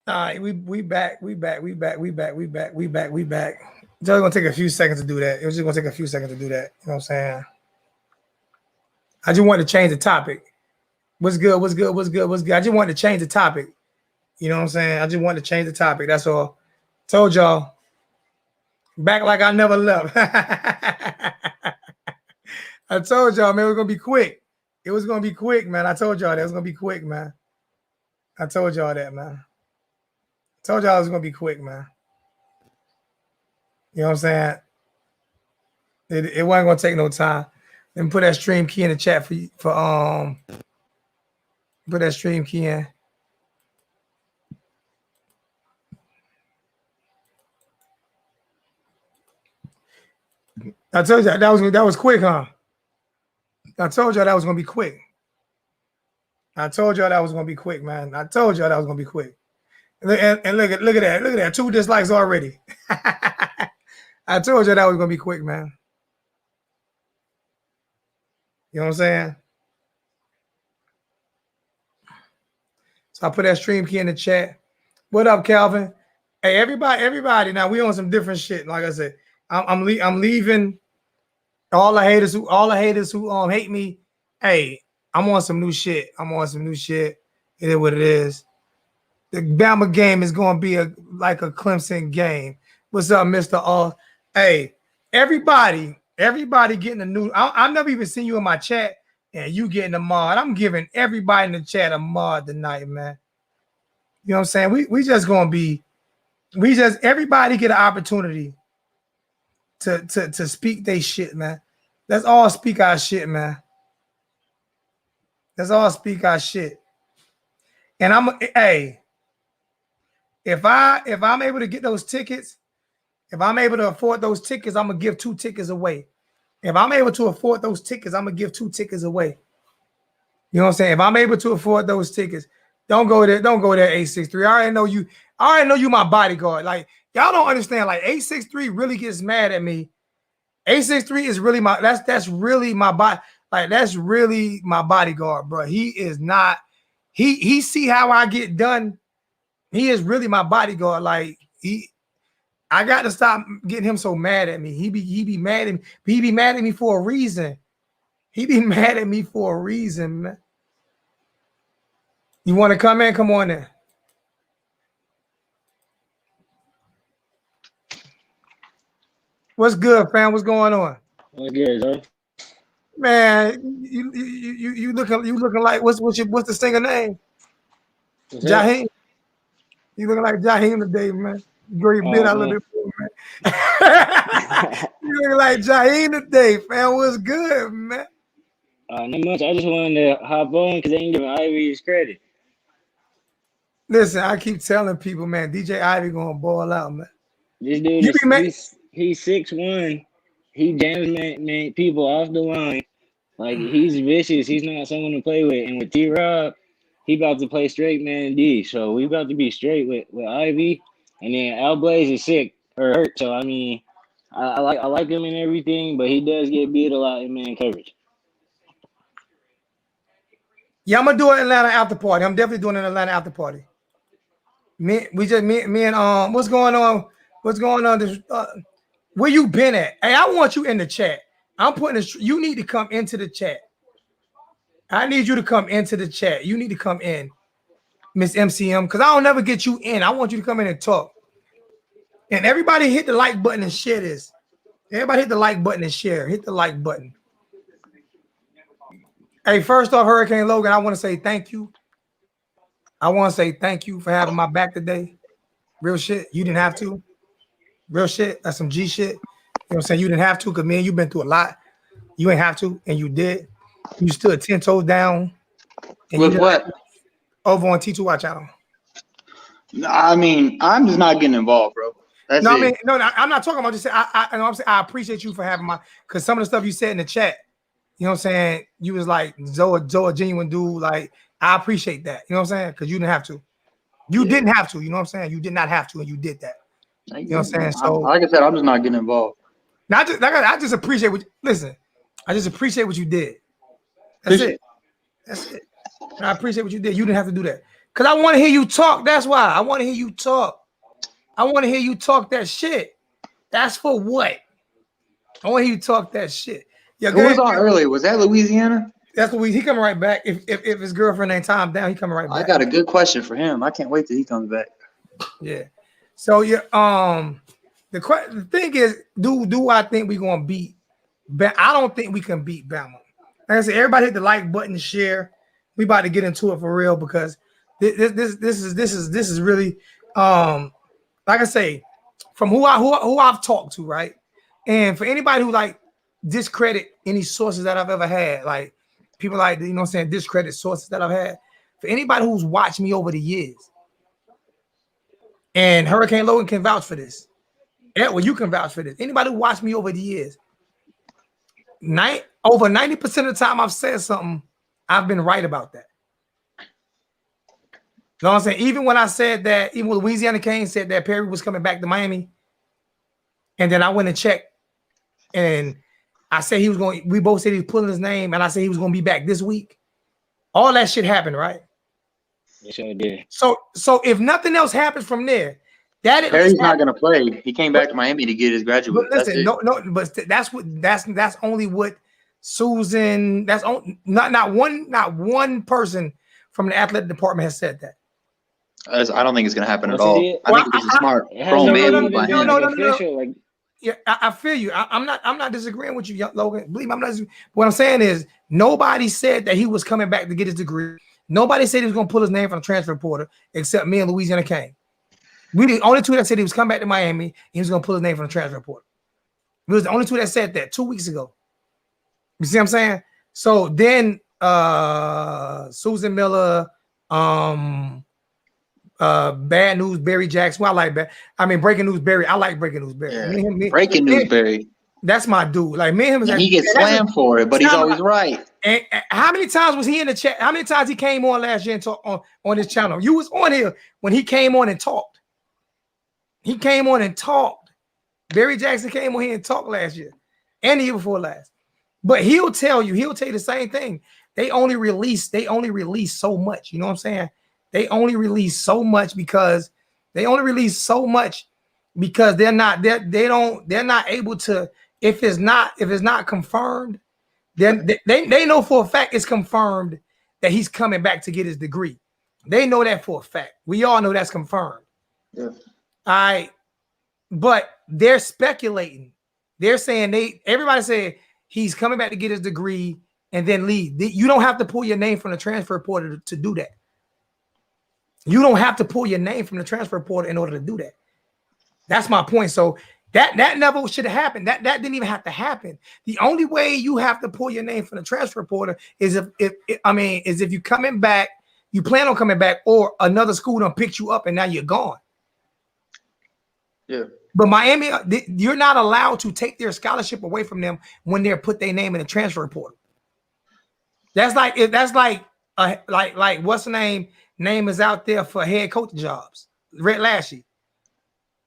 All right, we back. It's only gonna take a few seconds to do that. It was just gonna take a few seconds to do that. You know what I'm saying? I just wanted to change the topic. What's good? What's good? What's good? What's good? I just wanted to change the topic. You know what I'm saying? I just wanted to change the topic. That's all. Told y'all. Back like I never left. I told y'all, man, it was gonna be quick. It was gonna be quick, man. I told y'all that it was gonna be quick, man. I told y'all that, man. I told y'all it was gonna be quick, man. You know what I'm saying? It wasn't gonna take no time. Let me put that stream key in the chat for put that stream key in. I told you that was quick, huh? I told y'all that was gonna be quick. I told y'all that was gonna be quick, man. I told y'all that was gonna be quick. And look at that. Look at that. 2 dislikes already. I told you that was gonna be quick, man. You know what I'm saying? So I put that stream key in the chat. What up, Calvin? Hey, everybody. Now we on some different shit. Like I said, I'm leaving all the haters who hate me. Hey, I'm on some new shit. It is what it is. The Bama game is gonna be like a Clemson game. What's up, Mr. All? Hey, everybody getting a new. I've never even seen you in my chat, and you getting a mod. I'm giving everybody in the chat a mod tonight, man. You know what I'm saying? We just gonna be. Everybody get an opportunity to speak their shit, man. Let's all speak our shit, man. Let's all speak our shit. And if I'm able to get those tickets, if I'm able to afford those tickets, I'm gonna give 2 tickets away. If I'm able to afford those tickets, I'm gonna give 2 tickets away. You know what I'm saying? If I'm able to afford those tickets, don't go there, 863. I already know you my bodyguard. Like, y'all don't understand. Like, 863 really gets mad at me. 863 is really that's really my body. Like, that's really my bodyguard, bro. He is not, he see how I get done. He is really my bodyguard. Like, I got to stop getting him so mad at me. He be mad at me. He be mad at me for a reason. Man. You want to come in? Come on in. What's good, fam? What's going on? What's good, sir? Man, you looking like what's the singer name? Jaheim. You looking like Jaheim today, man. Girl, you been out a little bit more, man. You looking like Jaheim today, fam. What's good, man? Not much. I just wanted to hop on because they ain't giving Ivy his credit. Listen, I keep telling people, man, DJ Ivy gonna ball out, man. This dude he's 6'1". He jams man people off the line. Like, he's vicious. He's not someone to play with. And with T-Rob, he about to play straight man D. So we about to be straight with Ivy. And then Al Blaze is sick or hurt. So I mean, I like him and everything, but he does get beat a lot in man coverage. Yeah, I'm gonna do an Atlanta after party. I'm definitely doing an Atlanta after party. Me and what's going on? What's going on? This, where you been at? Hey, I want you in the chat. I'm putting this. You need to come into the chat. I need you to come into the chat. You need to come in, Miss MCM, because I don't never get you in. I want you to come in and talk. And everybody hit the like button and share this. Everybody hit the like button and share. Hit the like button. Hey, first off, Hurricane Logan, I want to say thank you. I want to say thank you for having my back today. Real shit. You didn't have to. Real shit. That's some G shit. You know what I'm saying? You didn't have to, because man, you've been through a lot. You ain't have to, and you did. You stood 10 toes down. And with what? Over on T2 channel. I mean, I'm just not getting involved, bro. That's no, it. I mean, no, I'm not talking about just saying. I'm saying I appreciate you for having because some of the stuff you said in the chat, you know what I'm saying? You was like, Zoe, a genuine dude. Like, I appreciate that. You know what I'm saying? Because you didn't have to. You didn't have to. You know what I'm saying? You did not have to, and you did that. You know what I'm saying? So, like I said, I'm just not getting involved. Now, I just appreciate I just appreciate what you did. That's it. I appreciate what you did. You didn't have to do that. Because I want to hear you talk. That's why. I want to hear you talk. I want to hear you talk that shit. That's for what? I want to hear you talk that shit. Yeah, Who was on earlier? Was that Louisiana? That's what he coming right back. If his girlfriend ain't timed down, he coming right back. I got a good question for him. I can't wait till he comes back. Yeah. So yeah, the thing is, do I think we're gonna beat? I don't think we can beat Bama. Like I said, everybody hit the like button and share. We about to get into it for real because this is really like I say, from who I've talked to, right? And for anybody who like discredit any sources that I've ever had, like people like, you know what I'm saying, discredit sources that I've had. For anybody who's watched me over the years, and Hurricane Logan can vouch for this. Edward, you can vouch for this. Anybody who watched me over the years, over 90% of the time I've said something, I've been right about that. You know what I'm saying? Even when I said that, even when Louisiana Kane said that Perry was coming back to Miami, and then I went and checked, and I said he was going, we both said he was pulling his name, and I said he was going to be back this week. All that shit happened, right? It sure did. So if nothing else happens from there, that Perry's not going to play. He came back to Miami to get his graduate. But listen, but that's only what Susan. That's not one person from the athletic department has said that. I don't think it's going to happen at all. I think it's a smart grown man move by him. No. Yeah, I feel you. I'm not disagreeing with you, Logan. Believe me, I'm not. What I'm saying is nobody said that he was coming back to get his degree. Nobody said he was going to pull his name from the transfer portal except me and Louisiana Kane. We the only two that said he was coming back to Miami. He was going to pull his name from the transfer portal. We was the only two that said that 2 weeks ago. You see what I'm saying? So then Susan Miller, Bad News Barry Jackson. Well, I like that. I mean, Breaking News Barry. I like Breaking News Barry. Yeah. Breaking News Barry. That's my dude. Like me and him. He gets slammed for it, but he's always right. And how many times was he in the chat? How many times he came on last year and talked on his channel? You was on here when he came on and talked. He came on and talked. Barry Jackson came on here and talked last year and the year before last. But he'll tell you the same thing. They only release so much. You know what I'm saying? They only release so much because they're not able to. If it's not confirmed, then they know for a fact it's confirmed that he's coming back to get his degree. They know that for a fact. We all know that's confirmed. Yeah. All right, but they're speculating. They're saying everybody said he's coming back to get his degree and then leave. You don't have to pull your name from the transfer portal to do that. You don't have to pull your name from the transfer portal in order to do that. That's my point. So that never should have happened. That didn't even have to happen. The only way you have to pull your name from the transfer portal is if you coming back, you plan on coming back, or another school done picked you up and now you're gone. Yeah. But Miami, you're not allowed to take their scholarship away from them when they're put their name in the transfer portal. That's like what's the name? Name is out there for head coaching jobs. Red Lashley.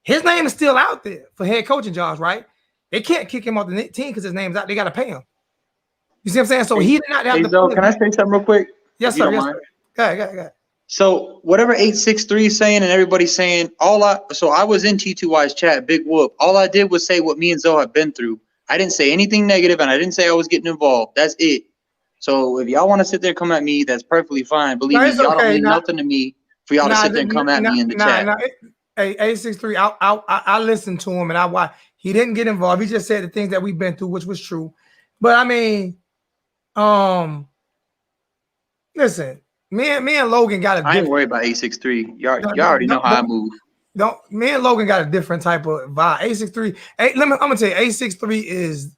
His name is still out there for head coaching jobs, right? They can't kick him off the team because his name's out. They got to pay him. You see what I'm saying? So he did not have to. Can I say something real quick? Yes, sir. Yes, sir. Go ahead. So whatever 863 is saying and everybody's saying, I was in T2Y's chat, big whoop. All I did was say what me and Zoe have been through. I didn't say anything negative, and I didn't say I was getting involved. That's it. So if y'all want to sit there and come at me, that's perfectly fine. Believe me, y'all don't mean nothing to me for y'all to sit there and come at me in the chat. Hey, 863, I listened to him and I watched. He didn't get involved. He just said the things that we've been through, which was true. But I mean, listen, me and Logan got a I ain't worried about 863. Y'all already know how I move. Me and Logan got a different type of vibe. 863, I'm gonna tell you, 863 is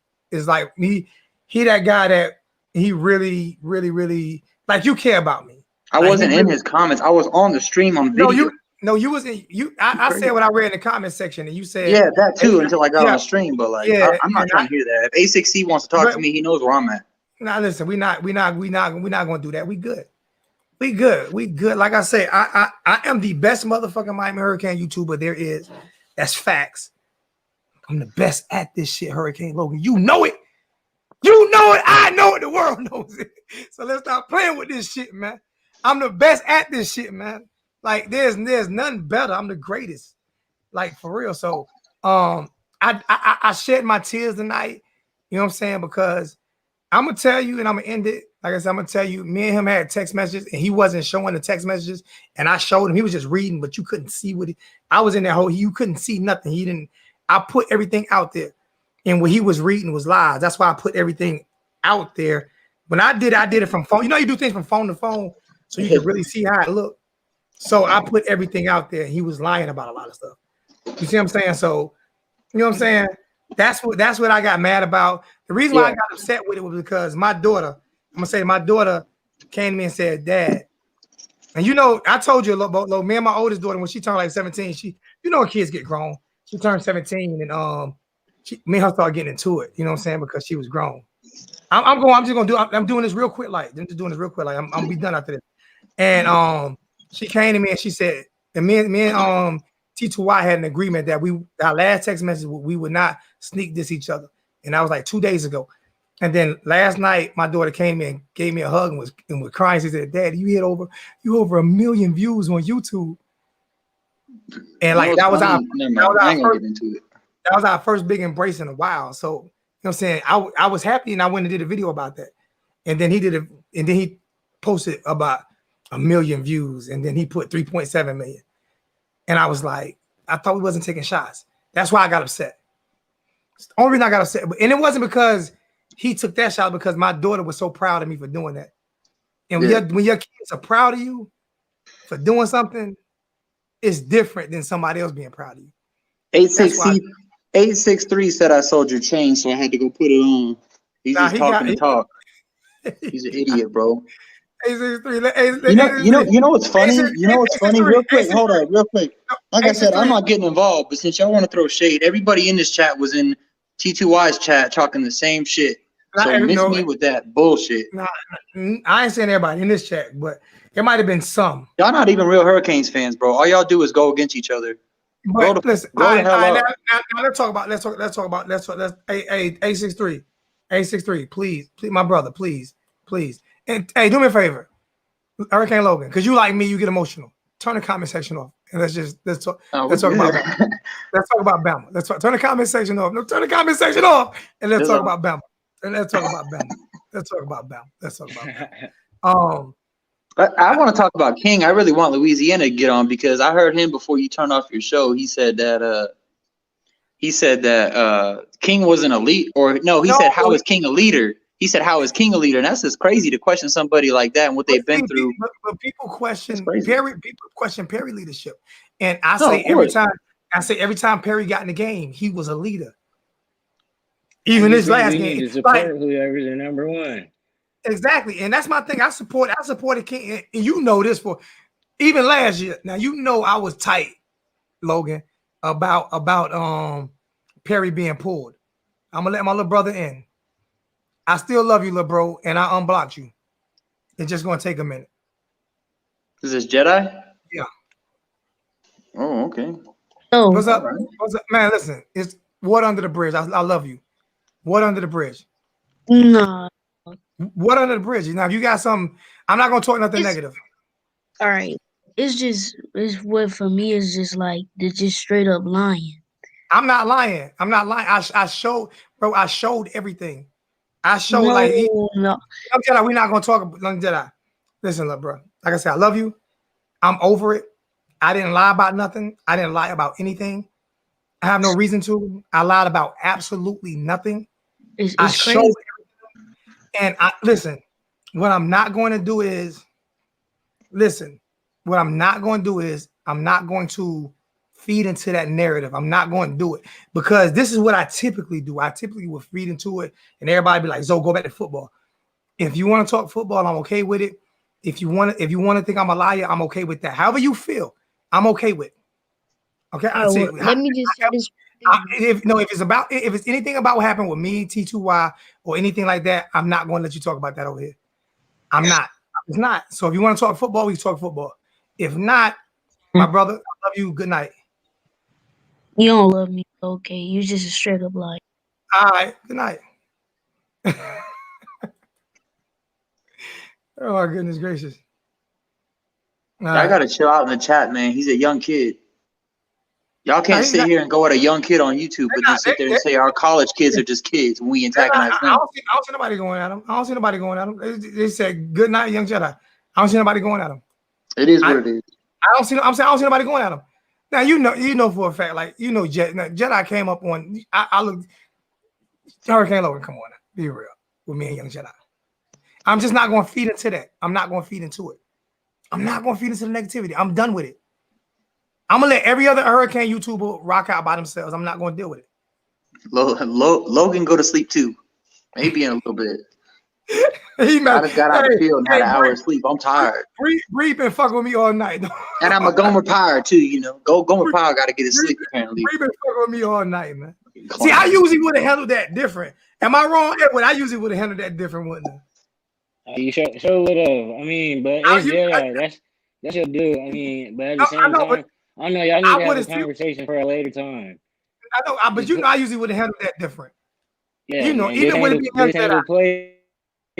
like me. He that guy that he really, really, really like. You care about me. I wasn't in his comments. I was on the stream on video. You wasn't. I said what I read in the comment section, and you said that too until I got on the stream. But I'm not trying to hear that. If A6C wants to talk to me, he knows where I'm at. Now listen, we're not gonna do that. We good. Like I say, I am the best motherfucking Miami Hurricane YouTuber there is. That's facts. I'm the best at this shit, Hurricane Logan. You know it. I know it. The world knows it. So let's stop playing with this shit, man. I'm the best at this shit, man. Like there's nothing better. I'm the greatest. Like for real. So I shed my tears tonight. You know what I'm saying? Because I'm gonna tell you, and I'm gonna end it. Like I said, I'm gonna tell you, me and him had text messages, and he wasn't showing the text messages, and I showed him. He was just reading, but you couldn't see what I was in that hole. You couldn't see nothing. He didn't. I put everything out there, and what he was reading was lies. That's why I put everything out there. When I did it from phone. You know, you do things from phone to phone, so you can really see how it looked. So I put everything out there. He was lying about a lot of stuff. You see what I'm saying? So, you know what I'm saying? That's what I got mad about. The reason why I got upset with it was because my daughter came to me and said, Dad, and you know, I told you a little, me and my oldest daughter, when she turned like 17, kids get grown. She turned 17 and me and her started getting into it, you know what I'm saying? Because she was grown. I'm doing this real quick, like I'm just doing this real quick, like I'm gonna be done after this. And she came to me and she said, and me and T2Y had an agreement that our last text message we would not sneak this each other, and that was like 2 days ago. And then last night, my daughter came in, and gave me a hug, and was crying. She said, "Dad, you over 1 million views on YouTube." And like that was our first big embrace in a while. So you know what I'm saying, I was happy, and I went and did a video about that. And then he posted about 1 million views, and then he put 3.7 million. And I was like, I thought we wasn't taking shots. That's why I got upset. It's the only reason I got upset. And it wasn't because he took that shot, because my daughter was so proud of me for doing that. And when your kids are proud of you for doing something, it's different than somebody else being proud of you. 863 said I sold your chain, so I had to go put it on. He's just talking to talk. He's an idiot, bro. 863. You know what's funny? You know what's funny? Real quick, hold on, real quick. Like I said, I'm not getting involved, but since y'all want to throw shade, everybody in this chat was in T2Y's chat talking the same shit. So miss me with that bullshit. I ain't saying everybody in this chat, but there might have been some. Y'all not even real Hurricanes fans, bro. All y'all do is go against each other. But listen, now let's talk about 863, please, my brother, please. And hey, do me a favor, Hurricane Logan, because you like me, you get emotional. Turn the comment section off, and let's talk about Bama. Let's talk about Bama. Turn the comment section off. No, turn the comment section off, and let's talk about Bama. Let's talk about Bama. I want to talk about King. I really want Louisiana to get on, because I heard him before you turned off your show. He said that King wasn't a lead, said, how is King a leader? He said, how is King a leader? And that's just crazy to question somebody like that and what they've been through. But people question Perry leadership. And I say every time Perry got in the game, he was a leader. Even this last game. To support whoever's the number one. Exactly. And that's my thing. I supported King. And you know this for even last year. Now you know I was tight, Logan, about Perry being pulled. I'm gonna let my little brother in. I still love you, little bro, and I unblocked you. It's just gonna take a minute. Is this Jedi? Yeah. Oh, okay. Oh, what's up? Right. What's up, man? Listen, it's water under the bridge. I love you. Water under the bridge. No. What under the bridge? Now, if you got something, I'm not gonna talk nothing negative. All right. For me, it's just like they're just straight up lying. I'm not lying. I showed everything. I showed no. I'm Jedi, we're not gonna talk about Jedi. Listen, look, bro. Like I said, I love you. I'm over it. I didn't lie about nothing. I didn't lie about anything. I have no reason to. I lied about absolutely nothing. It's I crazy. showed everything. And listen, what I'm not going to do is I'm not going to feed into that narrative. I'm not going to do it, because this is what I typically do. I typically will feed into it, and everybody be like, "Zo, go back to football." If you want to talk football, I'm okay with it. If you want to think I'm a liar, I'm okay with that. However you feel, I'm okay with. Okay, let me just say this. If it's anything about what happened with me, T2Y, or anything like that, I'm not going to let you talk about that over here. I'm not. It's not. So if you want to talk football, we can talk football. If not, my brother, I love you. Good night. You don't love me. Okay, you just a straight up liar. All right. Good night. Oh my goodness gracious. I gotta chill out in the chat, man. He's a young kid. Y'all can't sit here and go at a young kid on YouTube, but then sit there and say our college kids are just kids when we antagonize them. I don't see nobody going at him. I don't see nobody going at him. They said good night, young Jedi. I don't see nobody going at him. It is what it is. I don't see nobody going at him. Now you know for a fact, like Jedi came up on. I looked. Hurricane Logan, come on, now, be real with me and young Jedi. I'm just not going to feed into that. I'm not going to feed into it. I'm not going to feed into the negativity. I'm done with it. I'm gonna let every other Hurricane YouTuber rock out by themselves. I'm not going to deal with it. Logan go to sleep too. Maybe in a little bit. I just got out of the field and had an hour of sleep. I'm tired. Bree been fucking with me all night. And I'm a Gomer Pyre too, you know. Gomer Pyre got to get his sleep apparently. Bree been fucking with me all night, man. See, I usually would have handled that different. Am I wrong, Edward? I usually would have handled that different, wouldn't I? You sure would have. I mean, but it's that's your dude. I mean, but at the same time, I know y'all need to have a conversation for a later time. I know, but you know, I usually would have handled that different. Yeah, you know, man, even with it being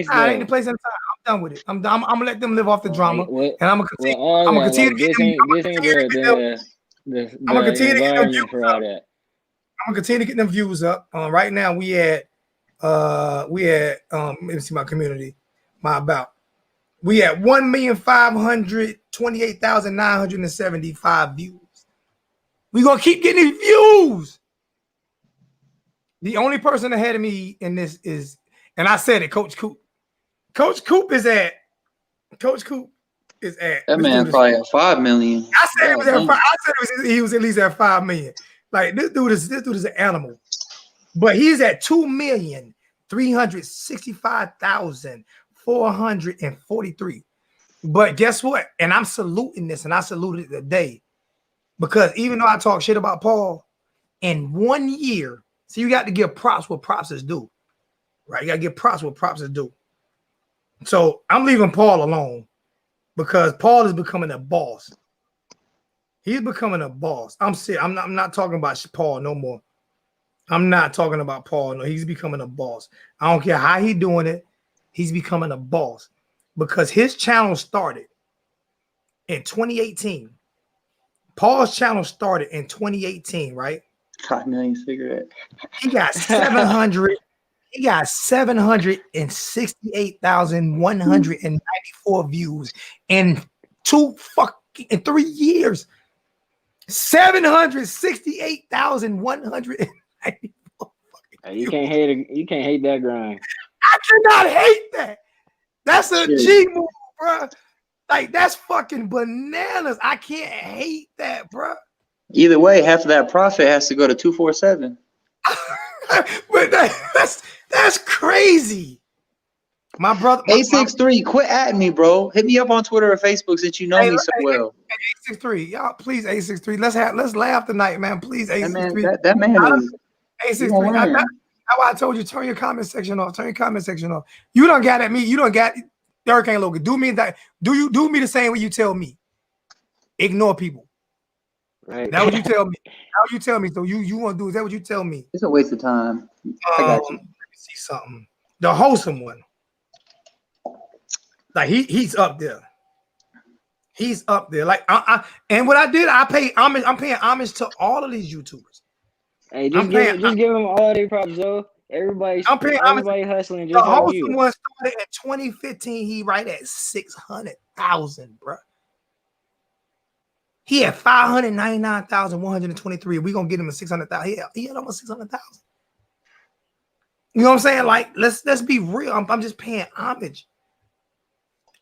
I ain't the place in time. I'm done with it. I'm gonna let them live off the drama, and I'm gonna continue. I'm gonna continue to get them views up. Right now, we at let me see my community, we at 1,528,975 views. We gonna keep getting these views. The only person ahead of me in this is, and I said it, Coach Coop. Coach Coop is at. That man probably at 5 million. I said it was at 5. I said he was at least at 5 million. Like this dude is an animal, but he's at 2,365,443. But guess what? And I'm saluting this, and I saluted it today because even though I talk shit about Paul, in 1 year, so you got to give props what props is due, right? You got to give props what props is due. So I'm leaving Paul alone because Paul is becoming a boss. He's becoming a boss. I'm not talking about Paul no more. I'm not talking about Paul. No, he's becoming a boss. I don't care how he's doing it. He's becoming a boss because his channel started in 2018. Paul's channel started in 2018, right? 5 million cigarette. He got 700. He got 768,194 views in 3 years. 768,194. You can't hate that grind. I cannot hate that. That's a G move, bro. Like that's fucking bananas. I can't hate that, bro. Either way, half of that profit has to go to 247. But that's crazy. My brother A63, quit at me, bro. Hit me up on Twitter or Facebook since you know me so well. A63, y'all, please A63. Let's laugh tonight, man. Please A63. That man is A63. That's why I told you turn your comment section off. Turn your comment section off. You don't got at me. You don't got Hurricane Logan. Do me the same way you tell me. Ignore people. Right. That what you tell me. How you tell me? So you want to do? Is that what you tell me? It's a waste of time. I got you. Let me see something. The wholesome one. Like he's up there. He's up there. Like and what I did, I pay homage. I'm paying homage to all of these YouTubers. Hey, just give them all their props, though. Everybody hustling. Just the wholesome one started in 2015. He right at 600,000, bro. He had 599,123. We're gonna get him a 600,000. He had almost 600,000. You know what I'm saying? Like, let's be real. I'm just paying homage.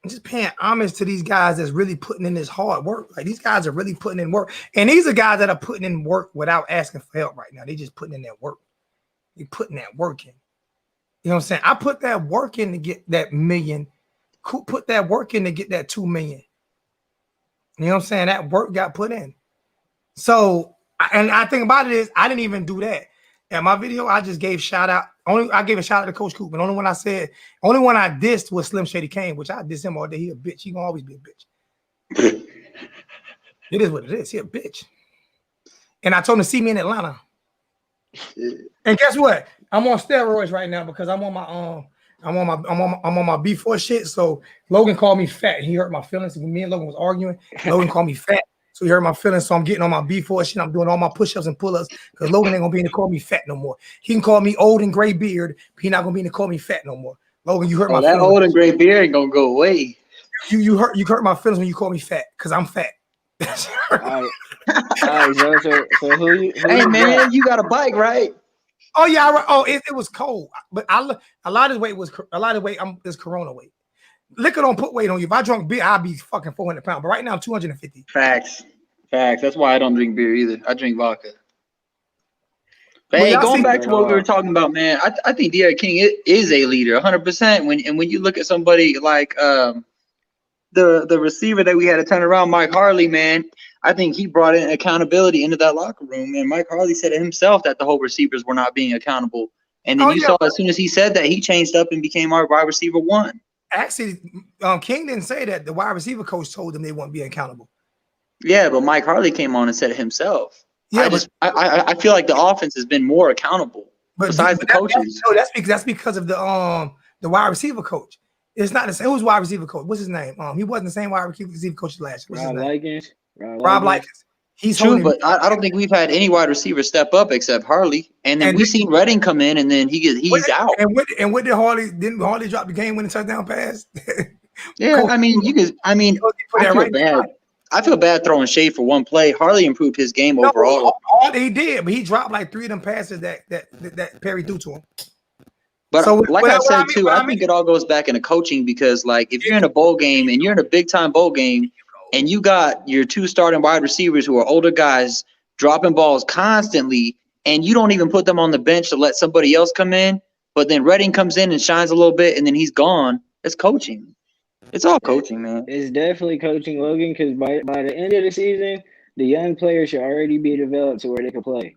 I'm just paying homage to these guys that's really putting in this hard work. Like these guys are really putting in work. And these are guys that are putting in work without asking for help right now. They just putting in that work. They putting that work in. You know what I'm saying? I put that work in to get that million. Put that work in to get that 2 million. You know what I'm saying? That work got put in. So, and I think about it is I didn't even do that. In my video, I just gave shout out. I gave a shout out to Coach Coop. And only one I dissed was Slim Shady Kane, which I diss him all day. He a bitch. He gonna always be a bitch. It is what it is. He a bitch. And I told him to see me in Atlanta. And guess what? I'm on steroids right now because I'm on I'm on my B4 shit. So Logan called me fat. He hurt my feelings. Me and Logan was arguing. Logan called me fat. So he hurt my feelings. So I'm getting on my B4 shit. I'm doing all my push-ups and pull-ups because Logan ain't gonna be able to call me fat no more. He can call me old and gray beard, but he not gonna be able to call me fat no more. Logan, you hurt my that feelings. old and gray beard ain't gonna go away. You hurt my feelings when you call me fat because I'm fat. All right, so who Hey you man, got? you got a bike, right? Oh yeah, it was cold, but a lot of weight is Corona weight. Liquor don't put weight on you. If I drunk beer, I'd be fucking 400 pounds. But right now I'm 250. Facts. That's why I don't drink beer either. I drink vodka. But Well, hey, y'all going see- back to what we were talking about, man, I think Derek King is a leader, 100%. When you look at somebody like the receiver that we had to turn around, Mike Harley, man, I think he brought in accountability into that locker room. And Mike Harley said it himself that the whole receivers were not being accountable. And then saw as soon as he said that, he changed up and became our wide receiver one. Actually, King didn't say that. The wide receiver coach told them they wouldn't be accountable. Yeah, but Mike Harley came on and said it himself. Yeah, I feel like the offense has been more accountable besides the coaches. That's because of the wide receiver coach. It's not the same. Who's wide receiver coach? What's his name? He wasn't the same wide receiver coach last year. What's his name? Rob Likens. He's true, but I don't think we've had any wide receiver step up except Harley. And then we've seen Redding come in, and then he's out. And what did Harley? Didn't Harley drop the game-winning touchdown pass? Yeah, I mean, I feel bad. I feel bad throwing shade for one play. Harley improved his game overall. He did, but he dropped like 3 of them passes that Perry threw to him. But I think it all goes back into coaching because, like, if you're in a bowl game and you're in a big-time bowl game and you got your 2 starting wide receivers who are older guys dropping balls constantly and you don't even put them on the bench to let somebody else come in, but then Redding comes in and shines a little bit and then he's gone, it's coaching. It's all coaching, man. It's definitely coaching, Logan, because by the end of the season, the young players should already be developed to where they can play.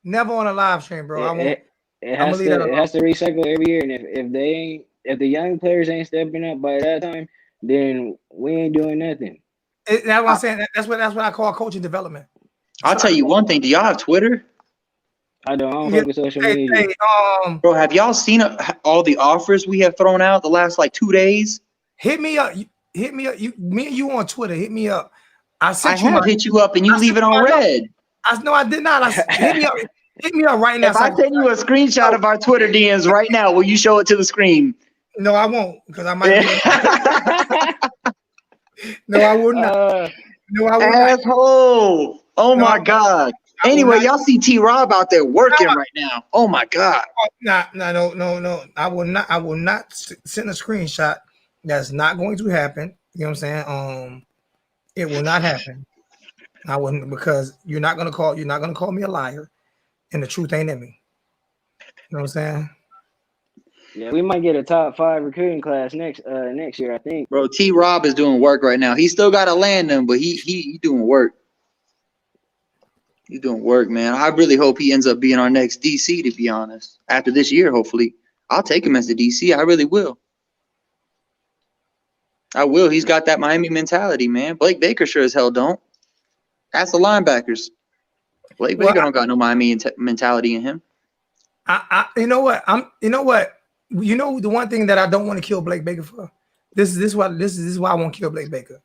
Never on a live stream, bro. It has to recycle every year, and if the young players ain't stepping up by that time, then we ain't doing nothing. That's what I'm saying. That's what I call coaching development. I'll tell you one thing. Do y'all have Twitter? I don't fuck with social media. Bro, have y'all seen all the offers we have thrown out the last like 2 days? Hit me up. Me and you on Twitter. Hit me up. I hit you up and you leave it on red. I did not. Hit me up. Hit me up right now. If I send you a screenshot of our Twitter DMs right now, will you show it to the screen? No, I won't, because I might. No, I would not. No, I would not. Asshole. Oh my God. Anyway, y'all see T-Rob out there working right now. Oh my God. No. I will not send a screenshot. That's not going to happen. You know what I'm saying? It will not happen. I wouldn't, because you're not gonna call me a liar, and the truth ain't in me. You know what I'm saying? Yeah, we might get a top 5 recruiting class next year, I think. Bro, T-Rob is doing work right now. He still got to land them, but he doing work. He's doing work, man. I really hope he ends up being our next DC, to be honest. After this year, hopefully. I'll take him as the DC. I really will. I will. He's got that Miami mentality, man. Blake Baker sure as hell don't. Ask the linebackers. Blake Baker don't got no Miami mentality in him. You know what? You know the one thing that I don't want to kill Blake Baker for? This is why I won't kill Blake Baker.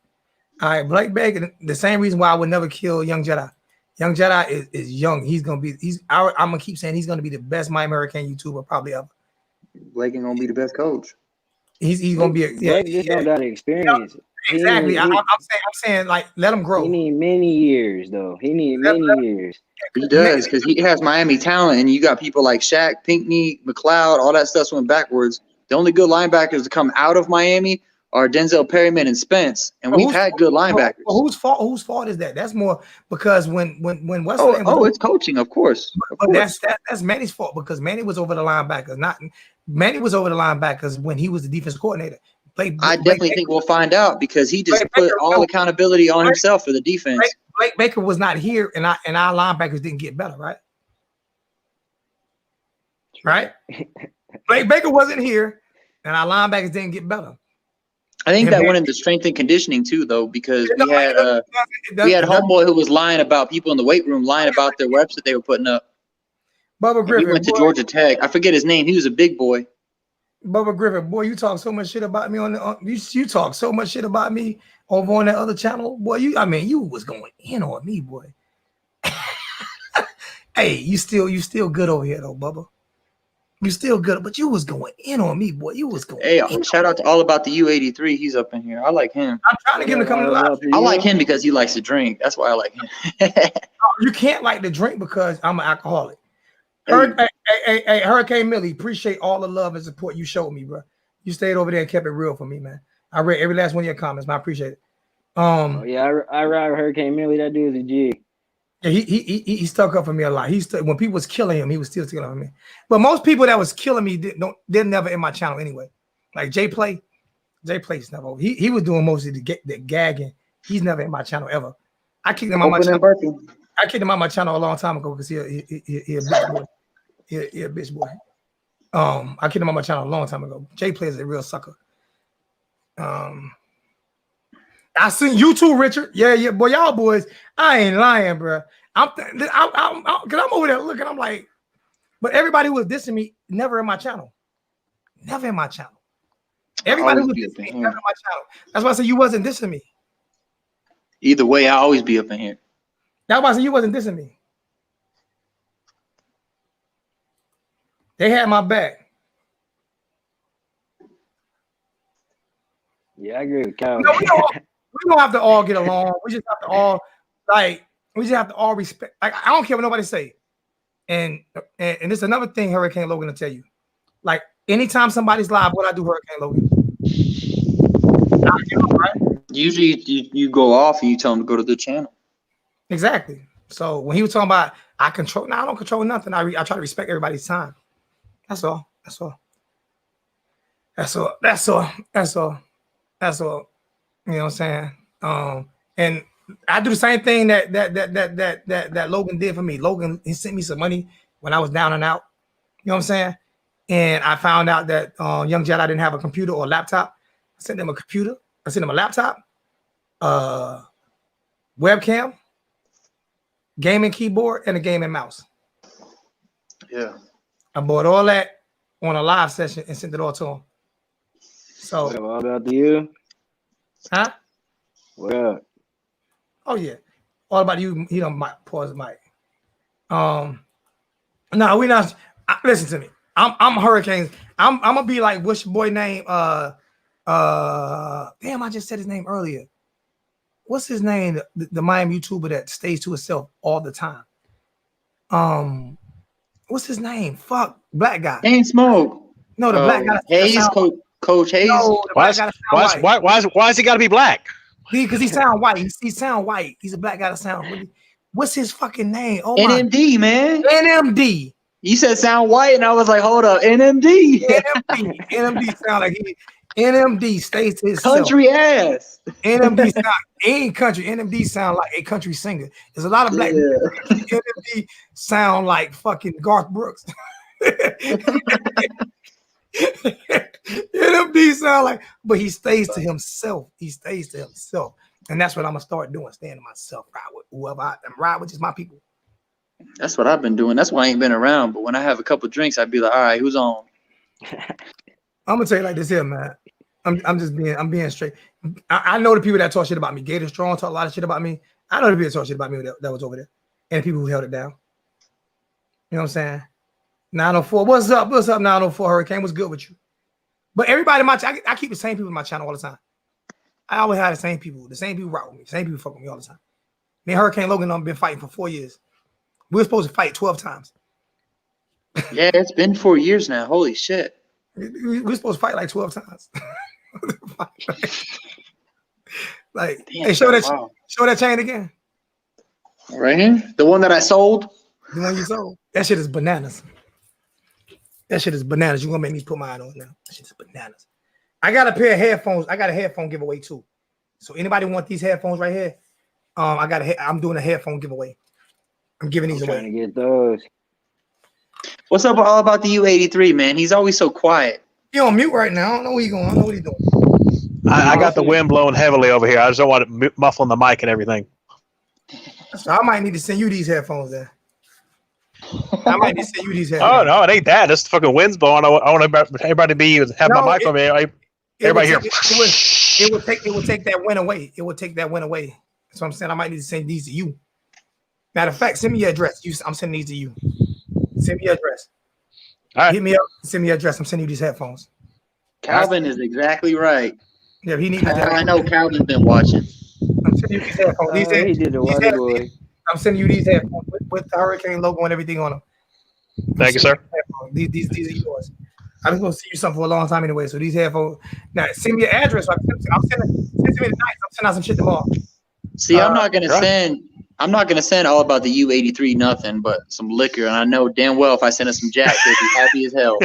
All right, Blake Baker, the same reason why I would never kill Young Jedi. Young Jedi is young. I'm gonna keep saying he's gonna be the best Miami Hurricane YouTuber probably ever. Blake ain't gonna be the best coach. He's gonna be Blake just don't got experience. Exactly. I'm saying like let him grow. He need many years though. Years. He does, because he has Miami talent, and you got people like Shaq, Pinckney, McLeod, all that stuff went backwards. The only good linebackers to come out of Miami are Denzel Perryman and Spence, and we've had good linebackers. Whose fault is that? That's more because when Wesley it's coaching, of course. But that's Manny's fault, because Manny was over the linebackers. Manny was over the linebackers when he was the defense coordinator. I definitely think we'll find out, because he just put all accountability on himself for the defense. Blake Baker was not here, and our linebackers didn't get better, right? Right? Blake Baker wasn't here, and our linebackers didn't get better. I think that went into strength and conditioning too, though, because we had homeboy who was lying about people in the weight room, lying about their reps that they were putting up. Bubba Griffin. He went to Georgia Tech. I forget his name. He was a big boy. Bubba Griffin, boy, you talk so much shit about me on the you talk so much shit about me over on that other channel, boy. You was going in on me, boy. Hey, you still good over here though, Bubba. You still good, but you was going in on me, boy. You was going. Hey, shout out to All About the U83. He's up in here. I like him. I'm trying to get him to come to the live. I like him because he likes to drink. That's why I like him. You can't like to drink because I'm an alcoholic. Hey, Hurricane Millie, appreciate all the love and support you showed me, bro. You stayed over there and kept it real for me, man. I read every last one of your comments, man. I appreciate it. I ride with Hurricane Millie. That dude's a G. Yeah, he stuck up for me a lot. When people was killing him, he was still sticking up for me. But most people that was killing me they're never in my channel anyway. Like Jay Play's never over. He was doing most of the gagging. He's never in my channel ever. I kicked him out my channel. I kicked him out my channel a long time ago because he a bitch boy. He a bitch boy. I kicked him out my channel a long time ago. Jay Play is a real sucker. I seen you too, Richard. Yeah, boy, y'all boys. I ain't lying, bro. Cause I'm over there looking. I'm like, but everybody who was dissing me never in my channel. Never in my channel. Everybody who was dissing me never in my channel. That's why I said you wasn't dissing me. Either way, I always be up in here. That's why I said you wasn't dissing me. They had my back. Yeah, I agree with Cal. No, we don't have to all get along. We just have to all respect. Like, I don't care what nobody say. And there's another thing Hurricane Logan will tell you. Like, anytime somebody's live, what I do, Hurricane Logan. Right? Usually you go off and you tell them to go to the channel. Exactly. So when he was talking about I don't control nothing. I try to respect everybody's time. That's all. You know what I'm saying? And I do the same thing that Logan did for me. Logan, he sent me some money when I was down and out. You know what I'm saying? And I found out that Young Jedi didn't have a computer or a laptop. I sent them a computer. I sent them a laptop, webcam, gaming keyboard, and a gaming mouse. Yeah. I bought all that on a live session and sent it all to him. So what about you? Huh? What up? Oh yeah. All about you. He don't pause the mic. No, we not. Listen to me. I'm Hurricanes. I'm gonna be like what's your boy name? Damn, I just said his name earlier. What's his name? The Miami YouTuber that stays to himself all the time. What's his name? Fuck, black guy. Ain't Smoke. No, the black guy. Hayes, Coach Hayes. No, why is he got to be black? Because he sound white. He sound white. He's a black guy that sound. What's his fucking name? Oh my. NMD, man. NMD. You said sound white, and I was like, hold up, NMD. NMD sound like NMD stays to himself. Country ass. NMD sound ain't country. NMD sound like a country singer. There's a lot of black people. NMD sound like fucking Garth Brooks. NMD sound like, but he stays to himself. And that's what I'm gonna start doing, staying to myself, ride with whoever I am, ride with just my people. That's what I've been doing. That's why I ain't been around. But when I have a couple drinks, I'd be like, all right, who's on? I'm gonna tell you like this here, man. I'm being straight. I know the people that talk shit about me. Gator Strong talk a lot of shit about me. I know the people that talk shit about me that was over there, and the people who held it down. You know what I'm saying? 904. What's up? 904 Hurricane. What's good with you? But everybody in my channel, I keep the same people in my channel all the time. I always have the same people. The same people rock with me. The same people fuck with me all the time. Me and Hurricane Logan have been fighting for 4 years. We were supposed to fight 12 times. Yeah, it's been 4 years now. Holy shit. We were supposed to fight like 12 times. Like, damn, hey, show that chain again. Right here? The one that I sold? The one you sold? That shit is bananas. You're gonna make me put mine on now. That shit is bananas. I got a pair of headphones. I got a headphone giveaway too. So anybody want these headphones right here? I'm doing a headphone giveaway. I'm giving these away. Trying to get those. What's up all about the U83, man? He's always so quiet. He on mute right now. I don't know where he's going. I don't know what he's doing. I got the wind blowing heavily over here. I just don't want it muffling the mic and everything. So I might need to send you these headphones then. I might need to send you these Oh headphones. no, it ain't that. It's the fucking wind's blowing. I want everybody to have my mic on me. Everybody here. It would take that wind away. It would take that wind away. That's what I'm saying. I might need to send these to you. Matter of fact, send me your address. I'm sending these to you. Send me your address. All right. Hit me up. Send me your address. I'm sending you these headphones. Calvin is exactly right. Yeah, he needs. I know Calvin's been watching. I'm sending you these headphones. He did the water boy. I'm sending you these headphones with the Hurricane logo and everything on them. Thank you, sir. These are yours. I was going to see you something for a long time anyway. So these headphones. Now send me your address. So I'm sending me tonight. I'm sending out some shit tomorrow. See, I'm not gonna send all about the U83 nothing but some liquor, and I know damn well if I send him some Jack, he'll be happy as hell.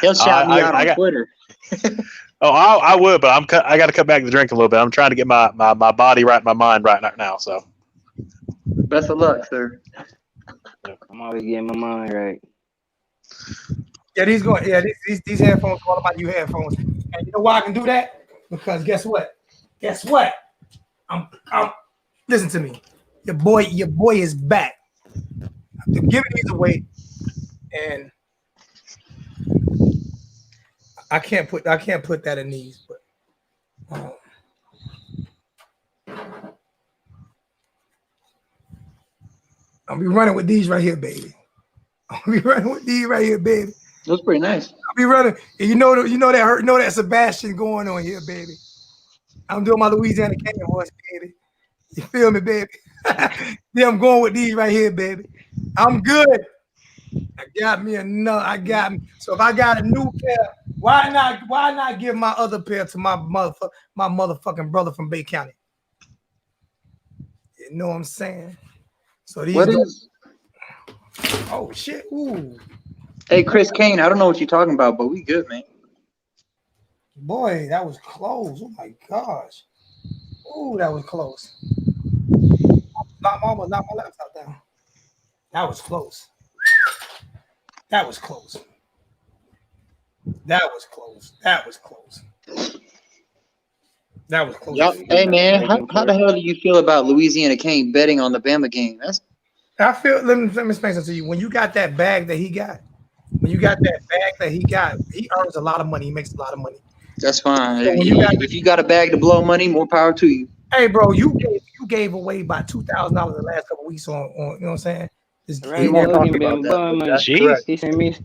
He'll shout me out on Twitter. I would, but I got to cut back the drink a little bit. I'm trying to get my body right, my mind right now. So, best of luck, sir. I'm always getting my mind right. Yeah, these headphones are all about you headphones. And you know why I can do that? Because guess what? I'm listen to me. Your boy is back. I'm giving these away, and I can't put that in these, but I'll be running with these right here, baby. That's pretty nice. I'll be running. You know that Sebastian going on here, baby. I'm doing my Louisiana Canyon voice, baby. You feel me, baby? Yeah, I'm going with these right here, baby. I'm good. I got me. So if I got a new pair, why not give my other pair to my motherfucking brother from Bay County? You know what I'm saying? So these. Oh shit! Ooh. Hey, Chris Kane, I don't know what you're talking about, but we good, man. Boy, that was close. Oh my gosh. Ooh, that was close. Almost knocked my laptop down. That was close. Yep. Hey man, how the hell do you feel about Louisiana Kane betting on the Bama game? I feel. Let me explain something to you. When you got that bag that he got, he earns a lot of money. He makes a lot of money. That's fine. So if you got a bag to blow money, more power to you. Hey, bro, you gave away about $2,000 the last couple of weeks on you know what I'm saying? Right, he sent me.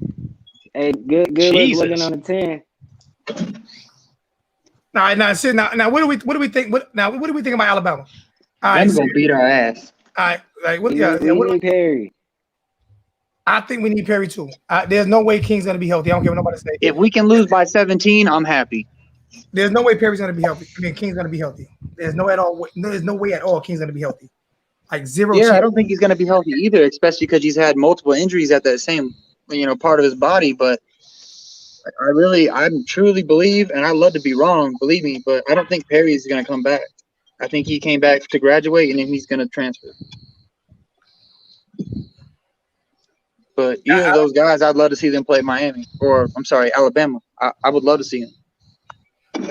Hey, good looking on the 10. Now, what do we think? What do we think about Alabama? I'm gonna beat our ass. All right, like what? We need Perry. I think we need Perry too. There's no way King's gonna be healthy. I don't care what nobody say. If we can lose by 17, I'm happy. There's no way Perry's gonna be healthy. I mean, King's gonna be healthy. There's no way at all King's gonna be healthy. Like zero. Yeah, I don't think he's gonna be healthy either, especially because he's had multiple injuries at that same part of his body. But I truly believe, and I love to be wrong, believe me, but I don't think Perry is gonna come back. I think he came back to graduate and then he's gonna transfer. But either of those guys, I'd love to see them play Miami, or I'm sorry, Alabama. I would love to see them.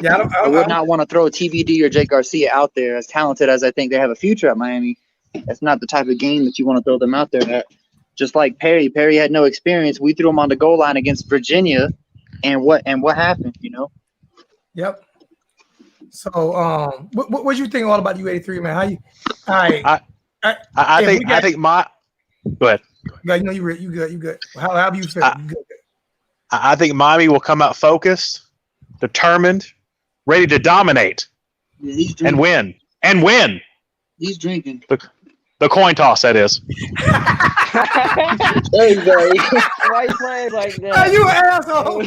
Yeah, I would not want to throw a TVD or Jake Garcia out there, as talented as I think they have a future at Miami. That's not the type of game that you want to throw them out there at. Just like Perry. Perry had no experience. We threw him on the goal line against Virginia, and what happened? Yep. So, what you think all about U83, man? How you? All right. I think my. Go ahead. Yeah, you good. How do you feel? You good? I think Miami will come out focused, determined, ready to dominate, and win. He's drinking. The coin toss, that is. There you go. Why you playing like that? Hey, you asshole!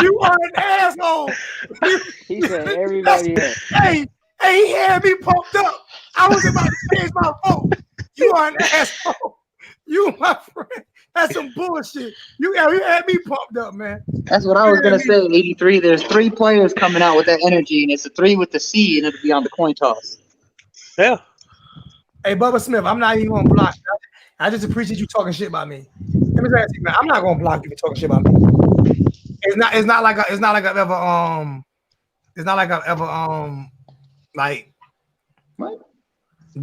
You are an asshole. He said everybody else. Hey, he had me pumped up. I was about to change my vote. You are an asshole. You, my friend. That's some bullshit. You had me pumped up, man. That's what I was gonna say. 83. There's 3 players coming out with that energy, and it's a 3 with the C, and it'll be on the coin toss. Yeah. Hey, Bubba Smith, I'm not even gonna block. I just appreciate you talking shit about me. Let me tell you, man. I'm not gonna block you for talking shit about me. It's not like I've ever like. What?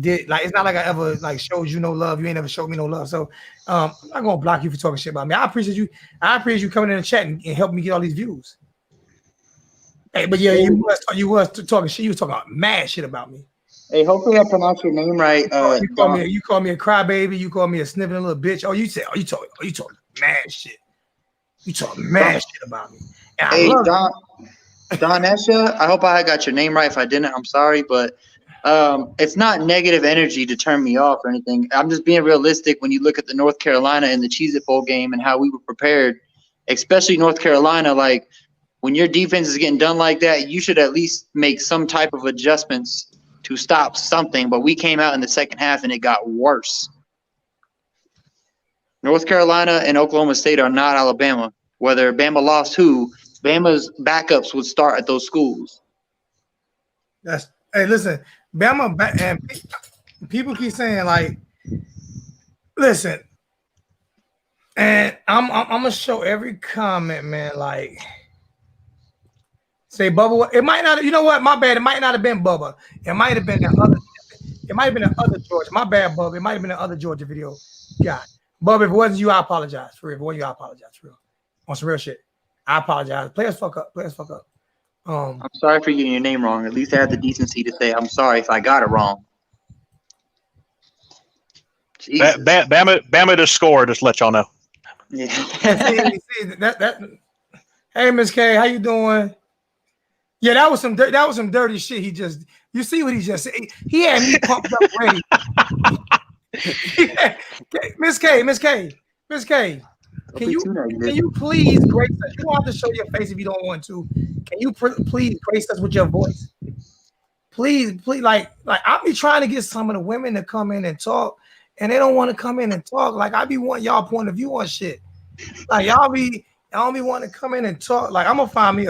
did like it's not like I ever like showed you no love. You ain't never showed me no love. So I'm not gonna block you for talking shit about me. I appreciate you. I appreciate you coming in the chat and helping me get all these views. Hey, but yeah, you was talking shit. You was talking mad shit about me. Hey, hopefully I pronounced your name right. You call me a crybaby. You call me a sniveling little bitch. Oh, you talking mad shit. You talking mad shit about me. And hey, Donesha, I hope I got your name right. If I didn't, I'm sorry, but it's not negative energy to turn me off or anything. I'm just being realistic when you look at the North Carolina and the Cheez-It Bowl game and how we were prepared, especially North Carolina. Like, when your defense is getting done like that, you should at least make some type of adjustments to stop something. But we came out in the second half and it got worse. North Carolina and Oklahoma State are not Alabama. Whether Bama lost who, Bama's backups would start at those schools. Hey, listen, Bama and people keep saying like, listen, and I'm gonna show every comment, man. Like, say Bubba. It might not. You know what? My bad. It might not have been Bubba. It might have been the other. It might have been the other Georgia. My bad, Bubba. It might have been the other Georgia video guy. Bubba, if it wasn't you, I apologize. For real. If it wasn't you, I apologize. For real. On some real shit. I apologize. Players fuck up. I'm sorry for getting your name wrong. At least I had the decency to say I'm sorry if I got it wrong. Bama to score. Just let y'all know. Yeah. Hey, Miss K, how you doing? Yeah, that was some dirty shit. You see what he just said? He had me pumped up ready. Miss K. Can you please grace us? You don't have to show your face if you don't want to. Can you please grace us with your voice? Please, like I be trying to get some of the women to come in and talk, and they don't want to come in and talk. Like I be wanting y'all point of view on shit. Like y'all be want to come in and talk. Like I'm gonna find me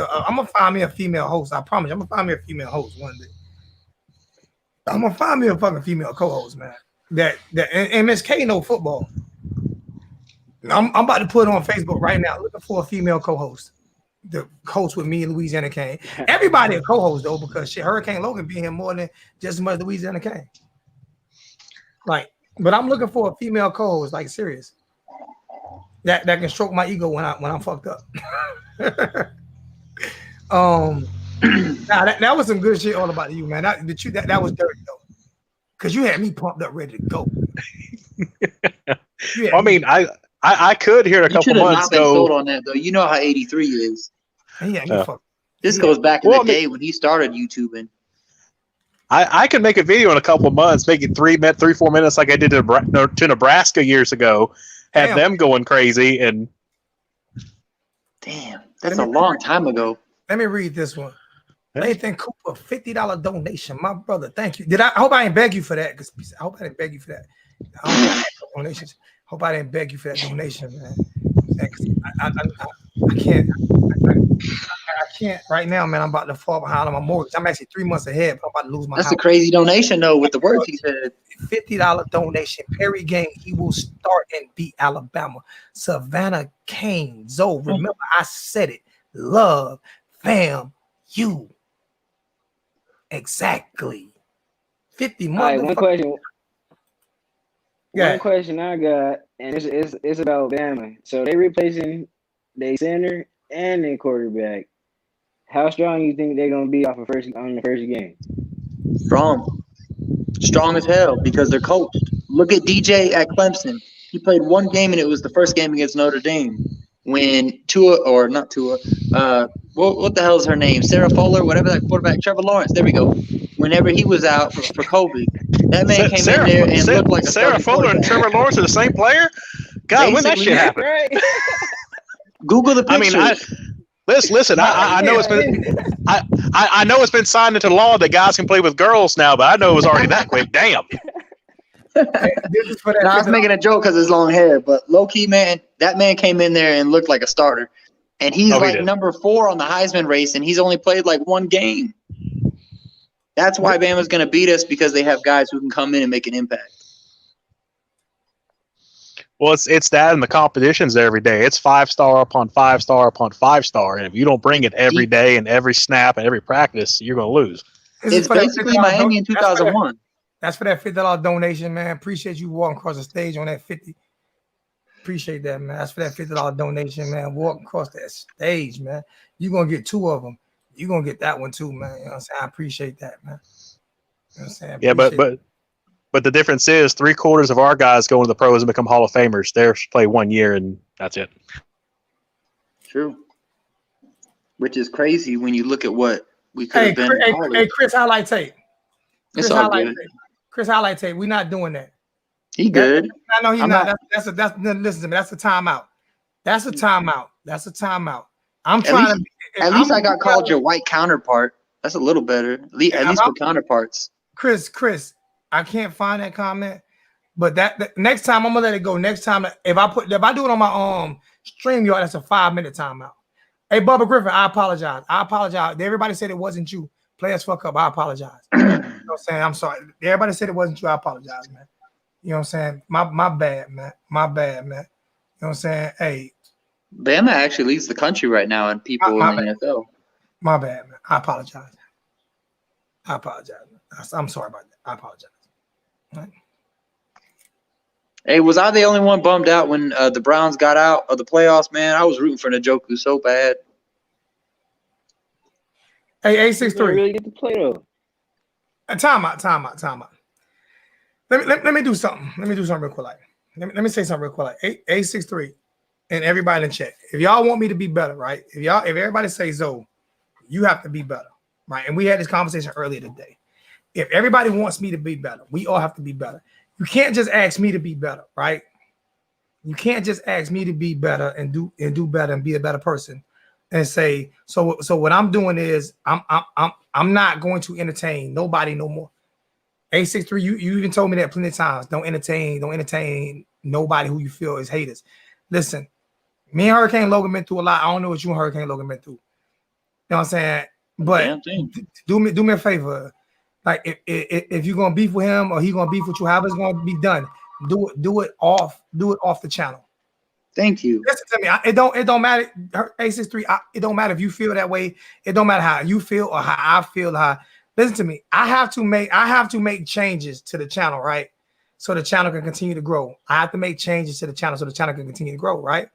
a female host. I promise. I'm gonna find me a female host one day. I'm gonna find me a fucking female co-host, man. And Miss K know football. I'm about to put it on Facebook right now, looking for a female co-host. The host with me and Louisiana Kane. Everybody a co-host though, because shit, Hurricane Logan be here more than just as much Louisiana Kane. Like, but I'm looking for a female co-host, like serious. That can stroke my ego when I'm fucked up. That was some good shit all about you, man. That was dirty though, because you had me pumped up, ready to go. I mean, I could hear a couple months ago. Sold on that though. You know how 83 is. Yeah, this goes back in the day when he started YouTubing. I could make a video in a couple of months, make it 3-4 minutes like I did to Nebraska years ago. Have them going crazy and. Damn, that's a long time ago. Let me read this one. Nathan Cooper, $50 donation. My brother, thank you. I hope I didn't beg you for that. I hope I didn't beg you for that. Donations. Hope I didn't beg you for that donation, man. I can't right now, man. I'm about to fall behind on my mortgage. I'm actually 3 months ahead, but I'm about to lose my house. That's a crazy donation, though, with the words he said. $50 donation. Perry game. He will start and beat Alabama. Savannah Kane. Zoe, remember I said it. Love, fam, you. Exactly. 50 months. Right, one question I got, and it's about Bama. So they replacing their center and their quarterback. How strong you think they're gonna be on the first game? Strong as hell because they're coached. Look at DJ at Clemson. He played one game and it was the first game against Notre Dame. When what the hell is her name? Sarah Fuller, whatever that quarterback, Trevor Lawrence. There we go. Whenever he was out for COVID, that man came in there and looked like a Sarah Fuller and Trevor Lawrence are the same player. God, when that shit happened? Right? Google the picture. I mean, listen. I know it's been. I know it's been signed into law that guys can play with girls now, but I know it was already that quick. Damn. I was making a joke because his long hair, but low key, man, that man came in there and looked like a starter, and he's number 4 on the Heisman race, and he's only played like one game. That's why Bama's going to beat us, because they have guys who can come in and make an impact. Well, it's that, and the competition's every day. It's 5-star upon 5-star upon 5-star, and if you don't bring it every day and every snap and every practice, you're going to lose. It's basically Miami in 2001. That's for that $50 donation, man. Appreciate you walking across the stage on that 50. Appreciate that, man. That's for that $50 donation, man. Walking across that stage, man. You're gonna get 2 of them. You're gonna get that one too, man. You know what I'm saying? I appreciate that, man. You know what I'm saying? Yeah, but the difference is 3/4 of our guys go into the pros and become Hall of Famers. Theirs play 1 year and that's it. True. Which is crazy when you look at what we could have been. Hey, Chris, highlight tape. It's all good. Chris, highlight tape. We're not doing that. He good. I know he's not. That's listen to me. That's a timeout. That's a timeout. That's a timeout. I'm trying to. At least I got called your white counterpart. That's a little better. At least for counterparts. Chris, I can't find that comment. But that next time I'm gonna let it go. Next time, if I do it on my stream, y'all, that's a 5-minute timeout. Hey, Bubba Griffin, I apologize. Everybody said it wasn't you. Players fuck up. I apologize. You know what I'm saying? I'm sorry. Everybody said it wasn't you. I apologize, man. You know what I'm saying? My bad, man. My bad, man. You know what I'm saying? Hey. Bama actually leads the country right now in people in the NFL. My bad, man. I apologize. Man. I'm sorry about that. I apologize. Right. Hey, was I the only one bummed out when the Browns got out of the playoffs, man? I was rooting for Njoku so bad. Hey, A63. Really get the playoff. Time out. Let me do something. Let me do something real quick. Let me say something real quick. A63 and everybody in chat. If y'all want me to be better, right? If everybody say Zoe, you have to be better, right? And we had this conversation earlier today. If everybody wants me to be better, we all have to be better. You can't just ask me to be better, right? You can't just ask me to be better and do better and be a better person and say, so what I'm doing is I'm not going to entertain nobody no more. A63, you even told me that plenty of times. Don't entertain nobody who you feel is haters. Listen, me and Hurricane Logan been through a lot. I don't know what you and Hurricane Logan been through. You know what I'm saying? But do me a favor. Like if you're gonna beef with him or he gonna beef with you, however it's gonna be done, do it off the channel. Thank you. Listen to me. It don't matter. A63. It don't matter if you feel that way. It don't matter how you feel or how I feel. Listen to me. I have to make changes to the channel, right? So the channel can continue to grow. I have to make changes to the channel so the channel can continue to grow, right?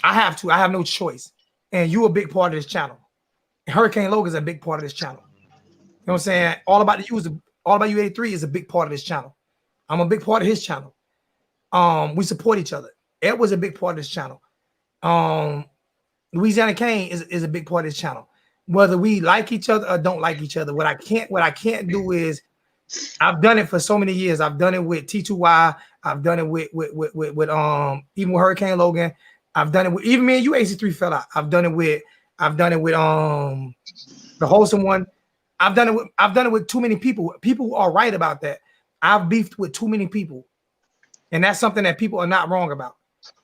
I have to. I have no choice. And you a big part of this channel. Hurricane Logan is a big part of this channel. You know what I'm saying? All About You 83 is a big part of this channel. I'm a big part of his channel. We support each other. Ed was a big part of this channel. Louisiana Kane is a big part of this channel. Whether we like each other or don't like each other, what I can't do is, I've done it for so many years. I've done it with T2Y. I've done it with even with Hurricane Logan. I've done it with even me and you, AC3 fell out. I've done it with the wholesome one. I've done it with too many people. People who are right about that. I've beefed with too many people, and that's something that people are not wrong about.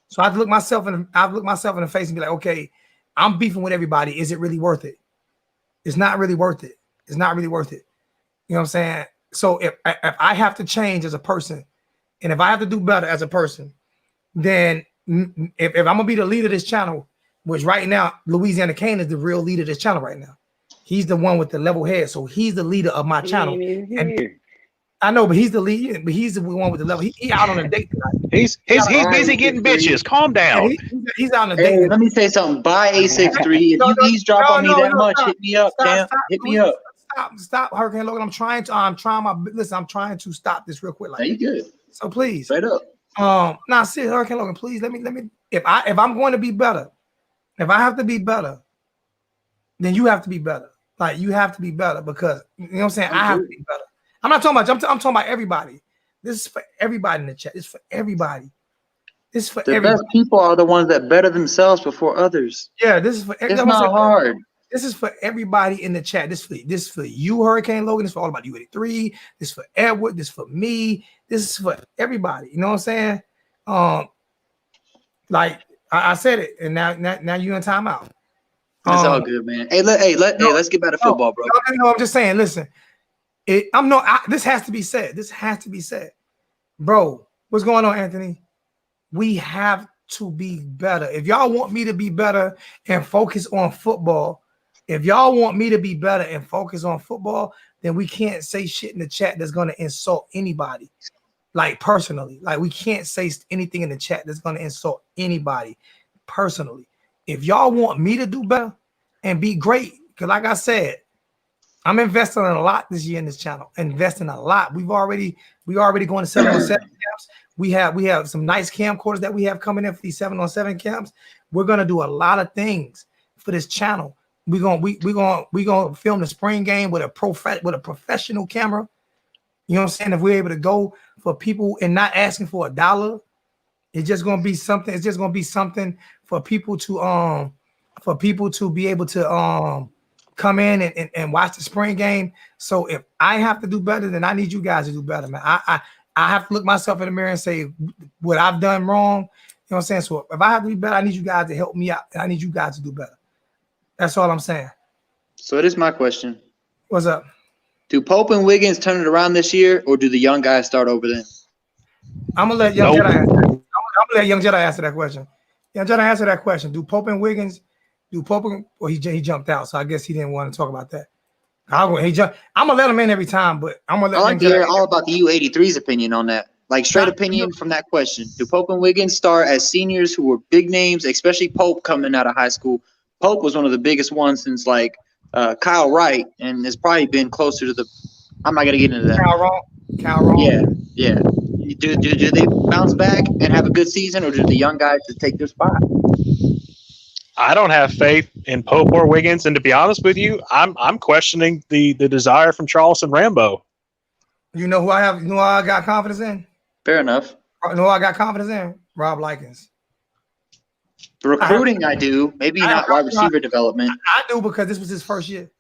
So I've looked myself in the face and be like, okay, I'm beefing with everybody. Is it really worth it? It's not really worth it. It's not really worth it. You know what I'm saying? So if I have to change as a person, and if I have to do better as a person, then if I'm gonna be the leader of this channel, which right now Louisiana Kane is the real leader of this channel right now. He's the one with the level head, so he's the leader of my channel. And I know, but he's the lead. But he's the one with the level. He out on a date tonight. He's busy getting bitches. Calm down. He's out on a date. Hey, let me say something. Bye, A63. If you eavesdrop on me that much, hit me up, Cam. Hit me up. Stop, Hurricane Logan. I'm trying to stop this real quick. Like, you good? So please, straight up. Now, see, Hurricane Logan, please let me. If I'm going to be better, if I have to be better, then you have to be better. Like, you have to be better because you know what I'm saying. I have to be better. I'm not talking about. I'm talking about everybody. This is for everybody in the chat. It's for everybody. This is for everybody. The best people are the ones that better themselves before others. Yeah, this is for. It's not hard. This is for everybody in the chat. This is for you, Hurricane Logan. This is for All About You 83. This is for Edward. This is for me. This is for everybody. You know what I'm saying? Like I said it, and now you in timeout. It's all good, man. Let's get back to football, bro. No, I'm just saying. Listen, this has to be said. This has to be said, bro. What's going on, Anthony? We have to be better. If y'all want me to be better and focus on football, If y'all want me to be better and focus on football, then we can't say shit in the chat that's going to insult anybody, like personally. Like we can't say anything in the chat that's going to insult anybody personally. If y'all want me to do better and be great, because like I said, I'm investing in a lot this year in this channel. Investing a lot. We already going to 7-on-7 camps. We have some nice camcorders that we have coming in for these 7-on-7 camps. We're gonna do a lot of things for this channel. We're gonna film the spring game with a professional camera. You know what I'm saying? If we're able to go for people and not asking for $1, it's just gonna be something. It's just gonna be something for people to be able to come in and watch the spring game. So if I have to do better, then I need you guys to do better, man. I have to look myself in the mirror and say what I've done wrong. You know what I'm saying? So if I have to be better, I need you guys to help me out. And I need you guys to do better. That's all I'm saying. So it is my question. What's up? Do Pope and Wiggins turn it around this year, or do the young guys start over then? I'm gonna let Young Jedi answer. I'm gonna let Young Jedi answer that question. Young Jedi answer that question. Do Pope and Wiggins? Well, he jumped out, so I guess he didn't want to talk about that. I'm gonna let him in every time, but I'm gonna let. I like to hear all about the U83's opinion on that. Like straight opinion from that question. Do Pope and Wiggins start as seniors who were big names, especially Pope coming out of high school? Pope was one of the biggest ones since like Kyle Wright, and has probably been closer to the. I'm not gonna get into that. Kyle Wrong. Yeah. Do they bounce back and have a good season, or do the young guys just take their spot? I don't have faith in Pope or Wiggins, and to be honest with you, I'm questioning the desire from Charleston Rambo. You know who I have? You know who I got confidence in? Fair enough. You know who I got confidence in? Rob Likens. The recruiting, I do. Maybe not wide receiver development. I do because this was his first year,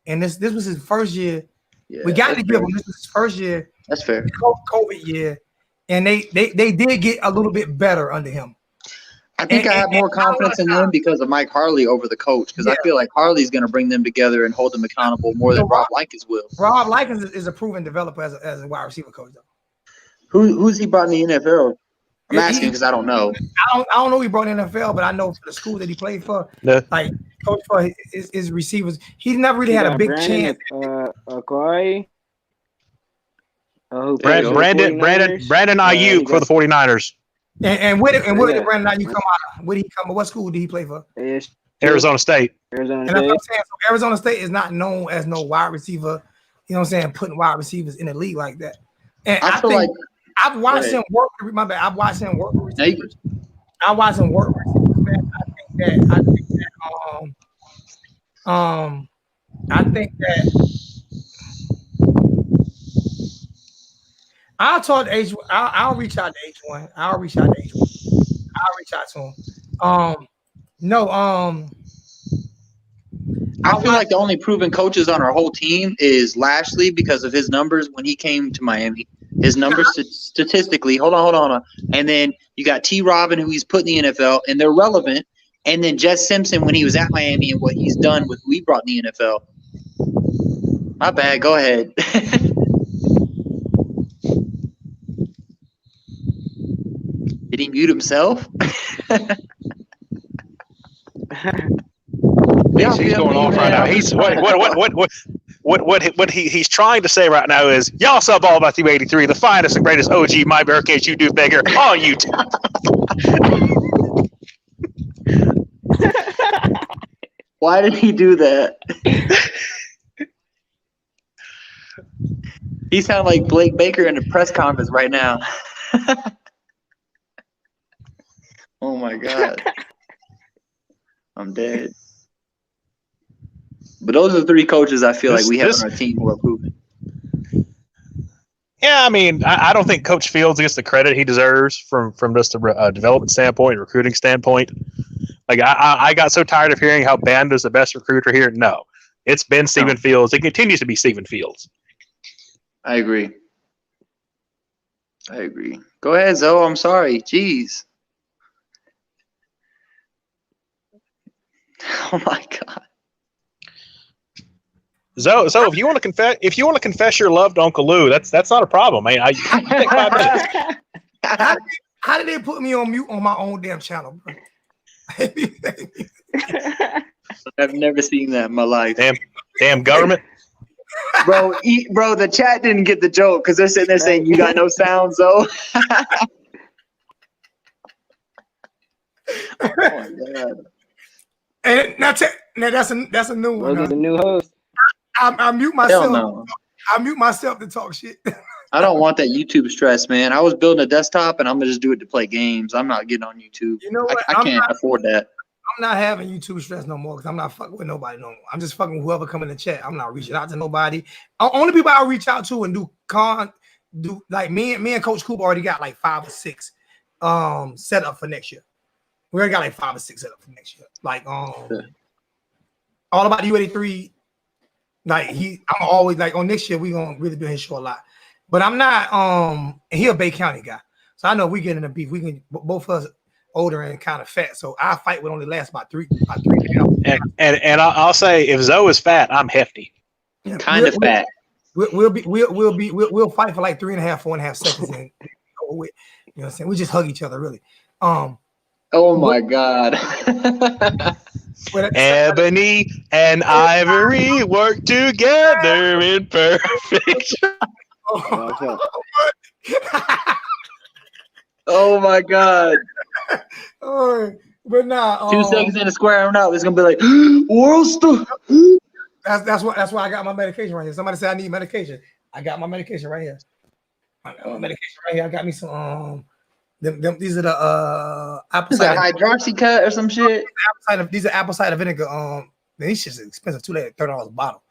and this was his first year. Yeah, we got to give him. This was his first year. That's fair. COVID year, and they did get a little bit better under him. I think I have more confidence in them because of Mike Harley over the coach, because I feel like Harley's going to bring them together and hold them accountable more than Rob Likens will. Rob Likens is a proven developer as a wide receiver coach, though. Who's he brought in the NFL? I'm asking because I don't know. I don't know who he brought in the NFL, but I know for the school that he played for, like coach for his receivers, he never really had a big chance. Brandon Ayuk for the 49ers. And where did Brandon Ayuk come out of? Where did he come? What school did he play for? Arizona State. And that's what I'm saying. So Arizona State is not known as no wide receiver. You know what I'm saying? Putting wide receivers in the league like that. And I feel like I've watched him work. My bad. I've watched him work with receivers. I watched him work with receivers, man. I think that I'll talk to H1. I'll reach out to H1. I'll reach out to him. I feel like the only proven coaches on our whole team is Lashley because of his numbers when he came to Miami. His numbers statistically, hold on. And then you got T. Robin, who he's put in the NFL, and they're relevant. And then Jess Simpson when he was at Miami and what he's done with who he brought in the NFL. My bad. Go ahead. Did he mute himself? He's going off right now. He's what he's trying to say right now is y'all sub all about U83, the finest and greatest OG My Barricades You Do Beggar on YouTube. Why did he do that? He sounds like Blake Baker in a press conference right now. Oh my God. I'm dead. But those are the three coaches I feel like we have on our team who are proven. Yeah, I mean, I don't think Coach Fields gets the credit he deserves from just a development standpoint, a recruiting standpoint. Like, I got so tired of hearing how Banda's the best recruiter here. No, it's been Stephen Fields. It continues to be Stephen Fields. I agree. Go ahead, Zoe. I'm sorry. Jeez. Oh my God. So if you want to confess your love to Uncle Lou, that's not a problem. I take 5 minutes. How did they put me on mute on my own damn channel, bro? I've never seen that in my life. Damn government. Bro, the chat didn't get the joke because they're sitting there saying you got no sound, so. Oh my god! And that's a new one. Logan's a new host. I mute Hell myself. no. I mute myself to talk shit. I don't want that YouTube stress, man. I was building a desktop, and I'm gonna just do it to play games. I'm not getting on YouTube. You know what? I can't afford that. I'm not having YouTube stress no more because I'm not fucking with nobody no more. I'm just fucking whoever come in the chat. I'm not reaching out to nobody. Only people I reach out to and do like me and Coach Coop already got like 5 or 6 set up for next year. We already got like 5 or 6 set up for next year. Like all about the U83. Like I'm always like on next year we gonna really be his show a lot. But I'm not he a Bay County guy. So I know we get in a beef. We can both of us older and kind of fat, so our fight would only last about three. And I'll say, if Zoe is fat, I'm hefty. Yeah, Kind of fat. We'll fight for like 3.5, 4.5 seconds, and you know what I'm saying? We just hug each other, really. Oh my god. Ebony and Ivory work together in perfection. Oh my god. But nah, 2 seconds in the square and out, it's gonna be like world stuff. That's why I got my medication right here. Somebody said I need medication. I got my medication right here. I got me some these are the apple Is that cider. hydroxycut or some shit? These are apple cider vinegar. These shit's expensive too. They're $30 a bottle.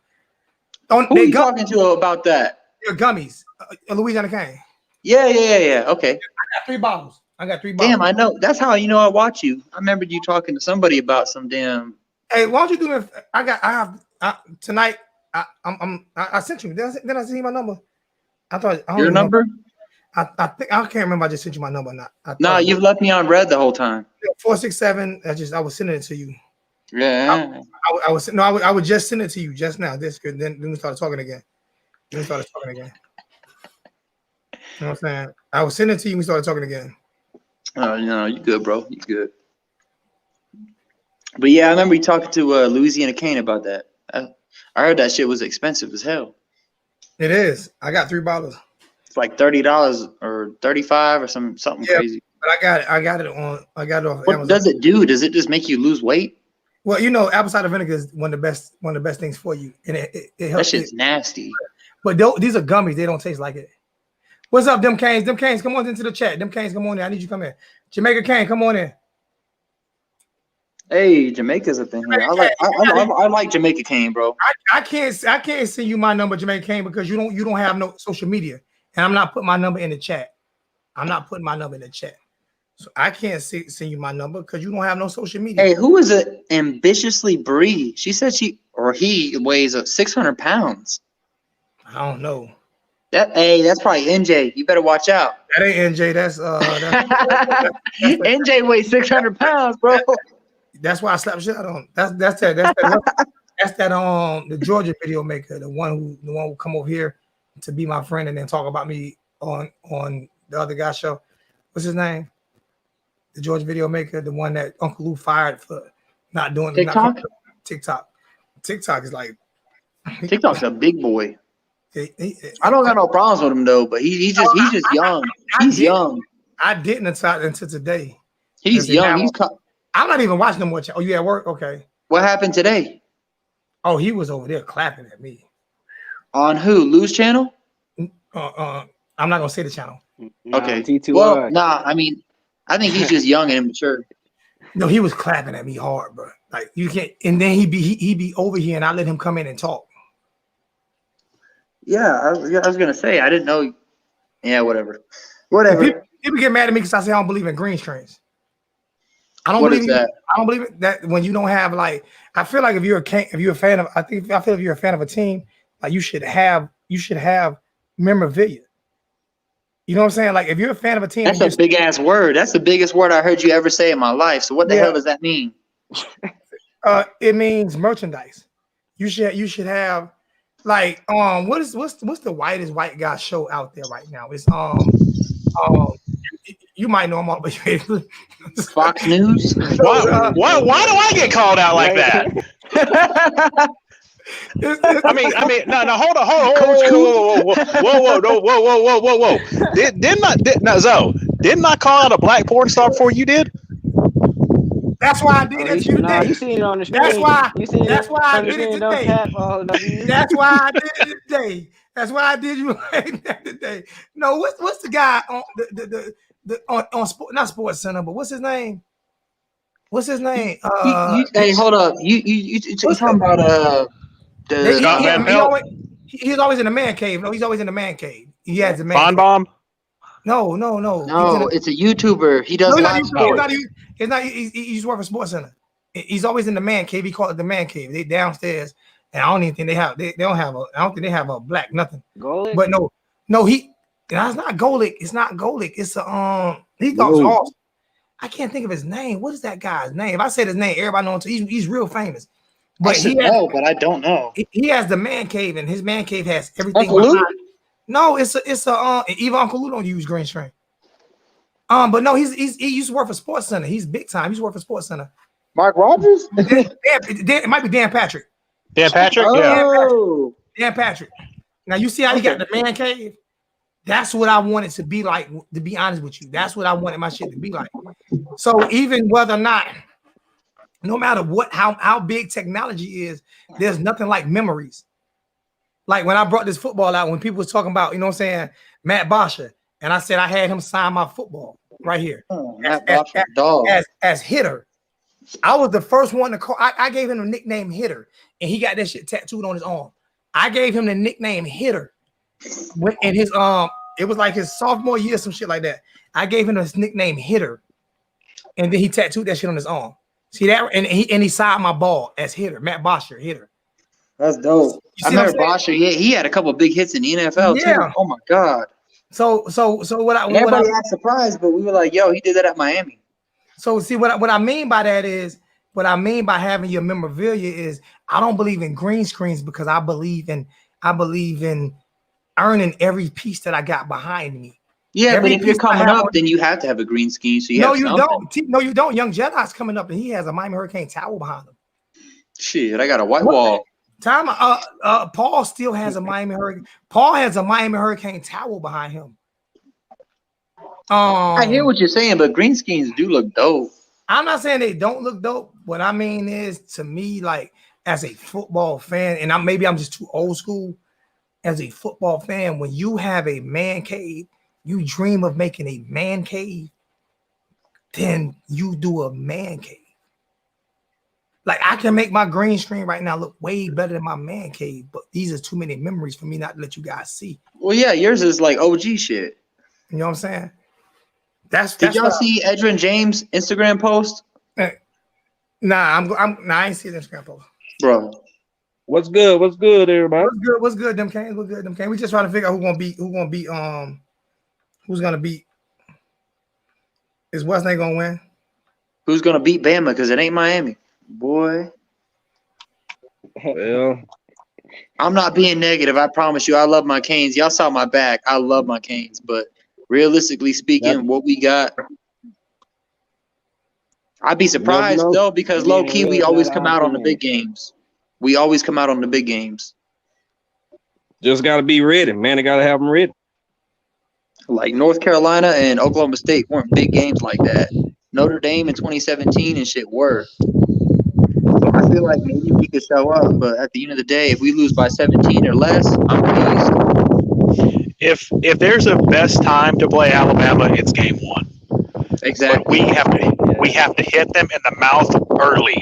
Who are you talking to about that? They're gummies. Louisiana Cane. Yeah. Okay. I got 3 bottles. Damn, I know. That's how you know I watch you. I remember you talking to somebody about some damn. Hey, why don't you do that? Tonight. I sent you. Did I send you my number? I thought Your number? I think I can't remember. I just sent you my number or not. No, you've left me on red the whole time. 467. I was sending it to you. Yeah. I would just send it to you just now. Then we started talking again. You know what I'm saying? I was sending it to you. We started talking again. Oh no, you good, bro. You good. But yeah, I remember you talking to Louisiana Cane about that. I heard that shit was expensive as hell. It is. I got 3 bottles. It's like $30 or $35 or something crazy. But I got it off Amazon. What does it do? Does it just make you lose weight? Well, apple cider vinegar is one of the best things for you, and it helps. That shit's nasty. But these are gummies. They don't taste like it. What's up, them Canes? Them Canes, come on into the chat. Them Canes, come on in. I need you to come in. Jamaica Cane, come on in. Hey, Jamaica's a thing here. I like Jamaica Cane, bro. I can't send you my number, Jamaica Cane, because you don't have no social media, and I'm not putting my number in the chat. So I can't send you my number because you don't have no social media. Hey, who is it? Ambitiously Bree. She said he weighs 600 pounds. I don't know. That's probably NJ. You better watch out. That ain't NJ. That's NJ weighs 600 pounds, bro. That's why I slapped shit out on. That's that the Georgia video maker, the one who come over here to be my friend and then talk about me on the other guy's show. What's his name? The Georgia video maker, the one that Uncle Lou fired for not doing TikTok. TikTok is like TikTok's a big boy. I don't got no problems with him though, but he's just young. He's young. I didn't until today. He's young. I'm not even watching no more. Oh, you at work? Okay. What happened today? Oh, he was over there clapping at me. On who? Lou's channel? I'm not gonna say the channel. Okay. T2R. Well, I mean, I think he's just young and immature. No, he was clapping at me hard, bro. Like you can't. And then he be over here, and I let him come in and talk. Yeah, I was gonna say I didn't know. Yeah, whatever. People get mad at me because I say I don't believe in green screens. I don't believe it that when you don't have like. I feel like if you're a fan of, I feel if you're a fan of a team, like you should have memorabilia. You know what I'm saying? Like if you're a fan of a team, that's a big ass word. That's the biggest word I heard you ever say in my life. So what the hell does that mean? It means merchandise. You should have like what's the whitest white guy show out there right now? It's you might know him all, but Fox News. Why do I get called out like that? I mean, no, hold on, whoa. Didn't I call out a black porn star before you did? That's why I did that to you today. You seen it on the screen. That's why I on the did it screen. Don't today. cap all W. That's why I did it today. That's why I did you like that today. No, what's the guy on the on sport, not Sports Center, but what's his name? What's his name? Hey, hold up. You talking about he's always in the man cave. No, he's always in the man cave. He has the man Bon cave. Bomb? No. No, it's a YouTuber. He does live sports. He used to work for Sports Center. He's always in the man cave. He called it the man cave. They downstairs, and I don't even think they have. They don't have a. I don't think they have a black nothing. Golic? But no. It's not Golic. It's not Golic. It's a He goes off. I can't think of his name. What is that guy's name? If I said his name, everybody knows him. He's real famous. But but I don't know. He has the man cave, and his man cave has everything. Uncle Lou? No, it's even Uncle Lou don't use green screen. But no, he used to work for Sports Center. He's big time. He used to work for Sports Center. Mark Rogers? It might be Dan Patrick. Dan Patrick? Oh. Dan Patrick. Now you see how he got the man cave? That's what I wanted to be like, to be honest with you. That's what I wanted my shit to be like. So even whether or not, no matter what, how big technology is, there's nothing like memories. Like when I brought this football out, when people was talking about, you know what I'm saying, Matt Bosher, and I said I had him sign my football right here as hitter. I was the first one to call. I gave him the nickname Hitter, and he got that shit tattooed on his arm. I gave him the nickname Hitter. In his it was like his sophomore year, some shit like that. I gave him his nickname Hitter, and then he tattooed that shit on his arm. See that? And he signed my ball as Hitter, Matt Bosher, Hitter. That's dope. I remember Bosher. Yeah, he had a couple of big hits in the NFL too. Oh my god. So everybody got surprised, but we were like, yo, he did that at Miami. So see what I mean by that is, what I mean by having your memorabilia is, I don't believe in green screens because I believe in earning every piece that I got behind me. Yeah, but if you're coming up, then you have to have a green screen. So you don't. No, you don't. Young Jedi's coming up, and he has a Miami Hurricane towel behind him. Shit, I got a white wall. Paul still has a Miami Hurricane. Paul has a Miami Hurricane towel behind him. I hear what you're saying, but green screens do look dope. I'm not saying they don't look dope. What I mean is, to me, like as a football fan, and maybe I'm just too old school. As a football fan, when you have a man cave, you dream of making a man cave, then you do a man cave. Like I can make my green screen right now look way better than my man cave, but these are too many memories for me not to let you guys see. Well, yeah, yours is like OG shit. You know what I'm saying? Did y'all see Adrian James' Instagram post? Nah, I ain't see the Instagram post. Bro. What's good? What's good, everybody? What's good, them Canes? What's good, them Canes? We just trying to figure out who's gonna beat. Is Weston gonna win? Who's gonna beat Bama? Because it ain't Miami, boy. Well, I'm not being negative. I promise you. I love my Canes. Y'all saw my back. I love my Canes, but realistically speaking, what we got, I'd be surprised though, because low key we always come out on the big games. We always come out on the big games. Just got to be ready, man. They got to have them ready. Like North Carolina and Oklahoma State weren't big games like that. Notre Dame in 2017 and shit were. So I feel like maybe we could show up, but at the end of the day, if we lose by 17 or less, I'm pleased. If there's a best time to play Alabama, it's game one. Exactly. But we have to hit them in the mouth early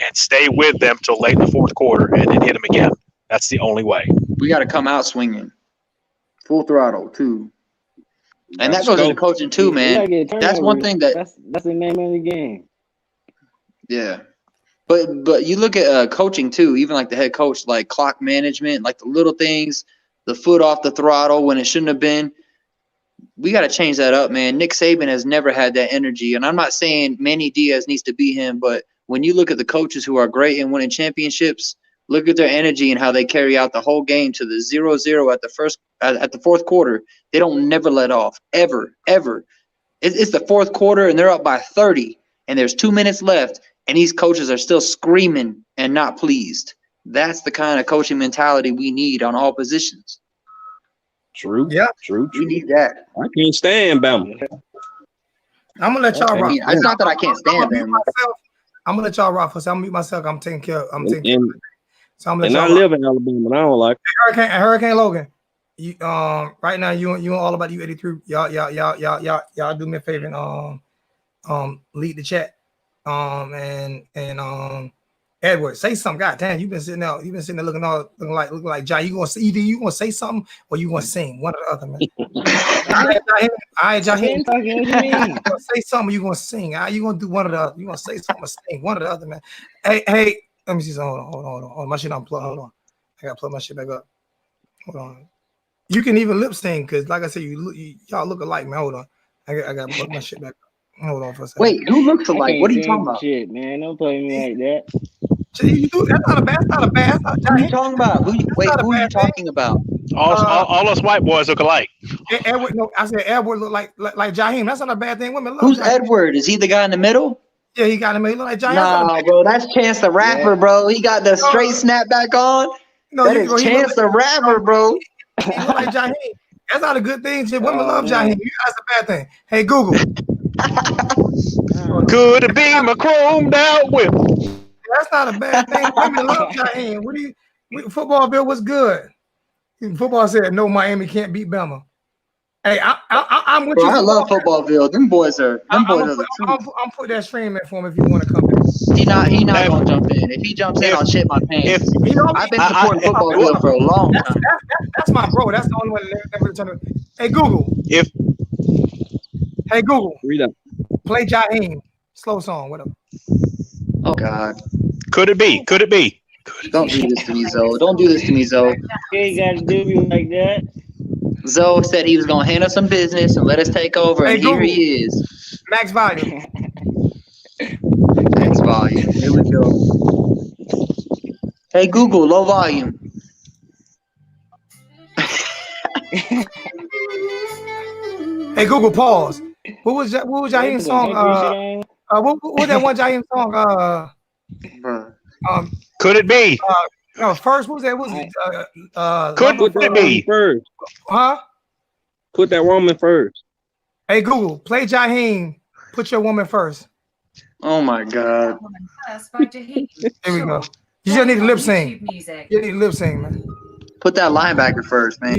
and stay with them till late in the fourth quarter and then hit them again. That's the only way. We got to come out swinging. Full throttle, too. And that goes into coaching, too, man. That's one thing that's the name of the game. Yeah. But you look at coaching, too, even like the head coach, like clock management, like the little things, the foot off the throttle when it shouldn't have been. We got to change that up, man. Nick Saban has never had that energy. And I'm not saying Manny Diaz needs to be him, but when you look at the coaches who are great and winning championships, look at their energy and how they carry out the whole game to the 0-0 at the fourth quarter. They don't never let off, ever. It's the fourth quarter and they're up by 30 and there's 2 minutes left and these coaches are still screaming and not pleased. That's the kind of coaching mentality we need on all positions. True. Yeah. True. We need that. I can't stand Bama. I'm gonna let y'all rock. It's not that I can't stand them. I'm gonna let y'all rock for. So I'm gonna mute myself. I'm taking care. So I'm gonna let And y'all I rock. live in Alabama, and I don't like it. Hurricane Logan. You right now you all about you 83. Y'all do me a favor and lead the chat. And Edward, say something. God damn, you've been sitting there looking like John. You gonna say either you gonna say something or you gonna sing one or the other, man. All right, Jaheim. What you mean? You gonna say something, you gonna sing. You gonna do one or the other. You gonna say something or sing one or the other, man. Hey, let me see something. Hold on. My shit unplugged. Hold on. I gotta plug my shit back up. Hold on. You can even lip sync because, like I said, y'all look alike, man. Hold on. I gotta plug my shit back up. Hold on for a second. Wait, who looks alike? What are you talking about? Shit, man. Don't play me like that. That's not a bad. Who are you talking about? Who are you talking about? All us white boys look alike. Edward, no, I said Edward look like Jaheim. That's not a bad thing. Women love Who's Jaheim. Edward? Is he the guy in the middle? Yeah, he got him. He look like Jaheim. Nah, bro, that's Chance the Rapper, bro. He got the straight snapback on. No, That is Chance the Rapper, bro. He look like Jaheim. That's not a good thing. Women love Jaheim. That's a bad thing. Hey, Google. Could it be my chromed out whip? That's not a bad thing. Women love Jaheim. Football bill was good. Football said no, Miami can't beat Bama. Hey, I'm with Bro, you. I love Footballville. Them boys are. I'm put that stream in for him if you want to come in. He not gonna jump in. If he jumps in, I'll shit my pants. I've been supporting Footballville for a long time. That's my bro. That's the only one that never turned. Hey Google. Hey Google. Read up. Play Jaheim. Slow song. Whatever. Oh God. Could it be? Could it be? Don't do this to me, Zoe. Don't do this to me, Zoe. You ain't gotta do me like that. Zoe said he was gonna hand us some business and let us take over, and here he is. Max volume. Max volume. Here we go. Hey Google, low volume. Hey Google, pause. What was Jaheim's song? What was that one Jaheim song? Could it be? No, first, what was that? What was it? Could it be? First. Huh? Put that woman first. Hey Google, play Jaheim. Put your woman first. Oh my God. Here we go. You just need to lip sync. You need to lip sync, man. Put that linebacker first, man.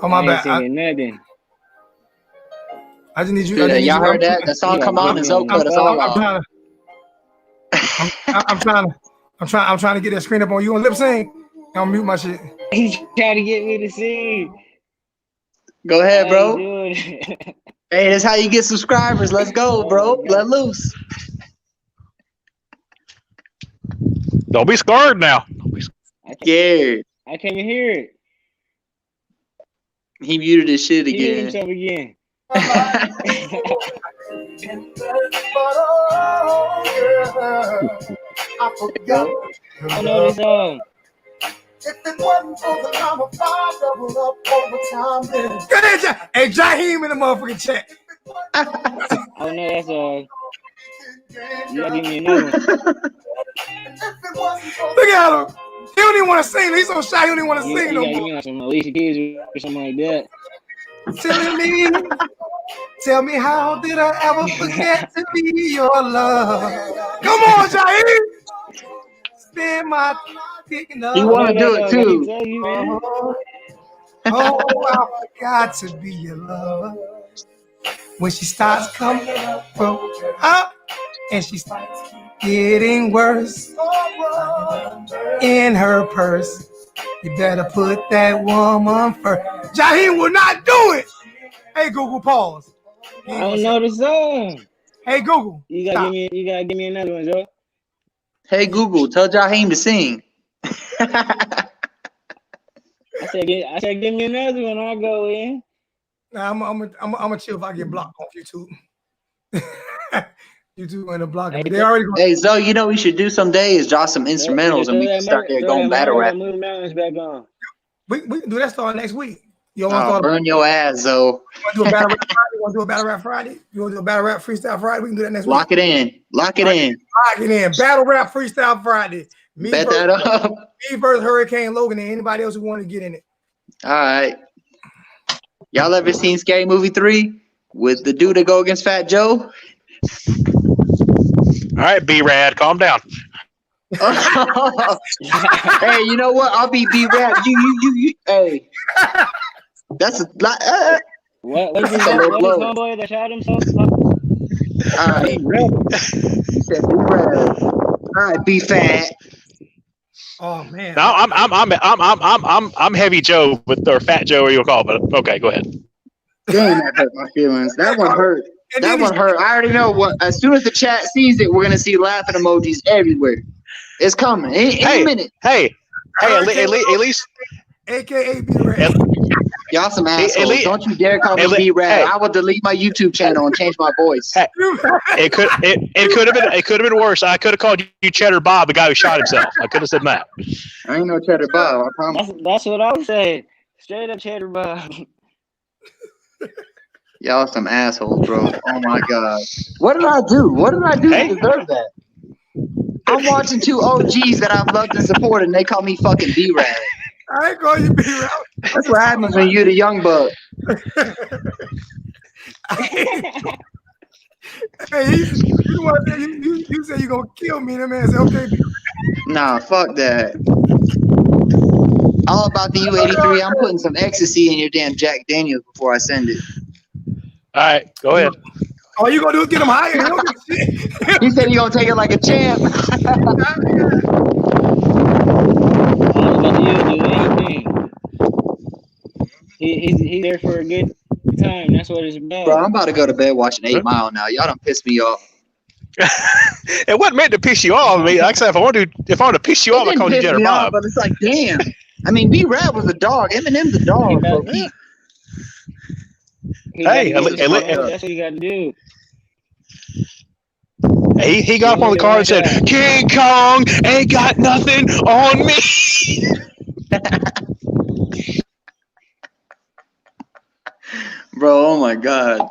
Oh my bad. Nothing. I just need you. Y'all heard that? The song come on and Zoe cut us all off. I'm trying to get that screen up on you on lip sync. I'll mute my shit. He's trying to get me to sing. Go ahead, bro. Hey, that's how you get subscribers. Let's go, bro. Let loose. Don't be scared now. Yeah. I can't even hear it. He muted his shit He muted again. himself again. I know this song. If it wasn't for the number 5 double up overtime, then. Hey, Jaheim in the motherfucking chat. I don't know that song. You gotta give me another one. Look at him. He don't even want to sing. He's so shy. He don't even want to sing You no gotta give more. me like some Alicia Keys or something like that. Tell me, how did I ever forget to be your love? Come on, Jaheim. Spin my picking up. You want to do it too. Oh, I forgot to be your lover. When she starts coming up and she starts getting worse in her purse, you better put that woman first. Jaheim will not do it. Hey, Google, pause. I don't know the song. Hey, Google. You gotta give me another one, Joe. Hey Google, tell Jaheim to sing. I said, give me another one. I'll go in. Nah, I'm gonna chill if I get blocked off YouTube. YouTube and the block. They already. Hey Zoe, you know what we should do someday is draw some instrumentals and we can start there going battle rap. Move the mountains back on. We can do that starting next week. You want to start burn your ass, though. You want to do a battle rap Friday? You want to do a battle rap Friday? You want to do a battle rap freestyle Friday? We can do that next week. Lock it in. Lock it in. Lock it in. Battle rap freestyle Friday. Bet that up. Me versus Hurricane Logan and anybody else who want to get in it. All right. Y'all ever seen Scary Movie 3 with the dude that go against Fat Joe? All right, B-Rad, calm down. Hey, you know what? I'll be B-Rad. You. Hey. That's a lot. What is homeboy that shot himself? All right. He said B-Rad. All right, B-Fat. Oh man. No, I'm Heavy Joe or Fat Joe, or you'll call. But okay, go ahead. Damn, that hurt my feelings. That one hurt. That one hurt. I already know what. As soon as the chat sees it, we're gonna see laughing emojis everywhere. It's coming. Any minute. Hey, at least. AKA B-Rad. Y'all some assholes. Don't you dare call me B-Rad. I will delete my YouTube channel and change my voice. Hey, it could have been worse. I could have called you Cheddar Bob, the guy who shot himself. I could have said that. I ain't no Cheddar Bob. I promise. That's what I was saying. Straight up Cheddar Bob. Y'all some assholes, bro. Oh my god. What did I do? What did I do to deserve that? I'm watching two OGs that I've loved and supported, and they call me fucking B-Rad. I ain't call you B-Rad. That's what happens when you're the young buck. Hey, you said you're gonna kill me. That man said, okay. Nah, fuck that. All about the U83. I'm putting some ecstasy in your damn Jack Daniels before I send it. All right, go ahead. All you gonna do is get him higher. He said he gonna take it like a champ. All about you do anything. He's there for a good time. That's what it's about. Bro, I'm about to go to bed watching 8 Mile now. Y'all done pissed me off. It wasn't meant to piss you off. I mean, like I said, if I wanted to piss you off, I called you Cheddar Bob. But it's like, damn. I mean, B-Rad was a dog. Eminem's a dog, bro. Hey, that's what you got to do. He got up on the car and said, King Kong ain't got nothing on me. Bro, oh my God.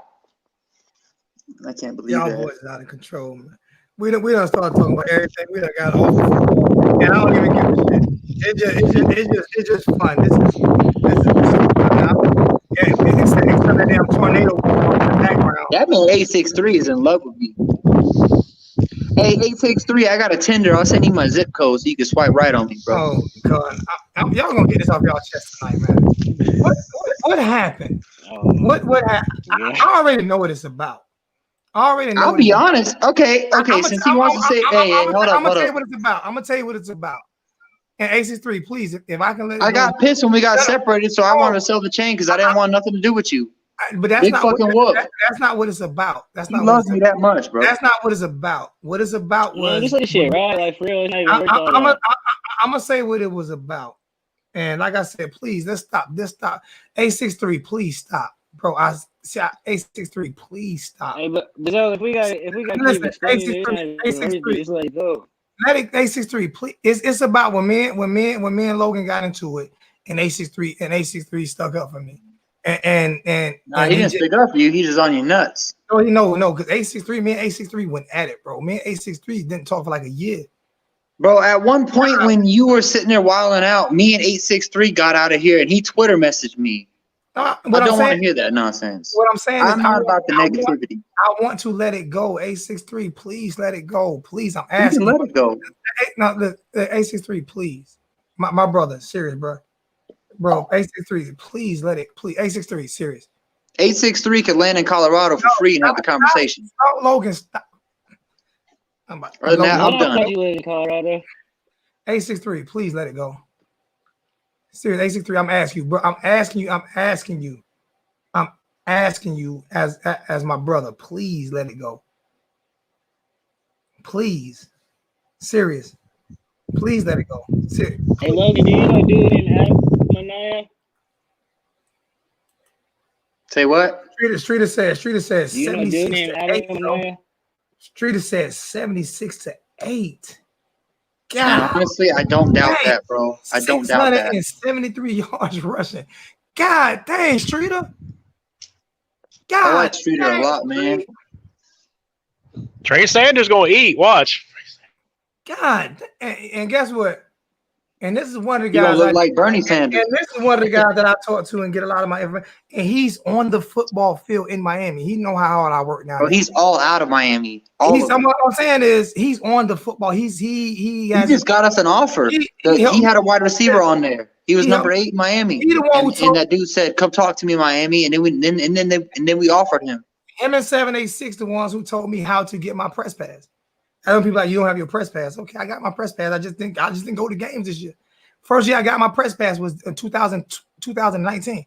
I can't believe Y'all that. boys is out of control, man. We done start talking about everything. We done got off. And I don't even give a shit. It's just fun. This is fun. It's that damn tornado going in the background. That man 863 is in love with me. Hey, 863, I got a Tinder. I'll send you my zip code so you can swipe right on me, bro. Oh God, y'all gonna get this off y'all chest tonight, man. What happened? What happened? I already know what it's about. I'll be honest. Okay. Since he wants to say, hold up. I'm gonna tell you what it's about. I'm gonna tell you what it's about. And AC3, please, if I can let it I got pissed when we got separated, so I wanted to sell the chain because I didn't want nothing to do with you. But that's Big not fucking what, whoop. that's not what it's about. That's not he loves me that much, bro. That's not what it's about. What it's about was this little shit, right? Like for real, it's not even I'm gonna say what it was about. And like I said, please, let's stop. A63, please stop. Bro, A63, please stop. Hey, but if we got listen, A63, it's like go. Let it A63, please. It's about when me and Logan got into it, and A63 stuck up for me. And he didn't stick up for you. He just on your nuts. No, because A63, me and A63 went at it, bro. Me and A63 didn't talk for like a year. Bro, at one point when you were sitting there wilding out, me and 863 got out of here, and he Twitter messaged me. I don't want to hear that nonsense. What I'm saying I'm not about the negativity. I want to let it go. A63, please let it go. Please, I'm asking. You can let it go. No, the A63, please. My brother, serious, bro. Bro, A63, please let it. Please, A63, serious. 863 could land in Colorado for free and have the conversation. No, Logan, stop. I'm done. In Colorado. A63, please let it go. Serious, A63, I'm asking you, bro. I'm asking you as my brother. Please let it go. Please. Serious. Please let it go. Serious. Hey Logan, do you know dude in Manaya? Say what? Streeter says 76 to 8. Streeter says 76-8. God. Honestly, I don't doubt that, bro. I don't doubt that. 673 yards rushing. God dang, Streeter. God, I like Streeter a lot, man. Trey Sanders gonna eat. Watch. God, and guess what? And this is one of the He gonna guys look like Bernie Sanders. and this is one of the guys that I talk to and get a lot of my information. And he's on the football field in Miami. He know how hard I work now. Bro, he's all out of Miami. What I'm saying is he's on the football. He just got us an offer. He had a wide receiver on there. He was number 8 in Miami. He the one and that dude said, "Come talk to me, Miami." And then we offered him. Him and 786, the ones who told me how to get my press pass. I know people like, you don't have your press pass. Okay, I got my press pass. I just didn't go to games this year. First year I got my press pass was in 2019.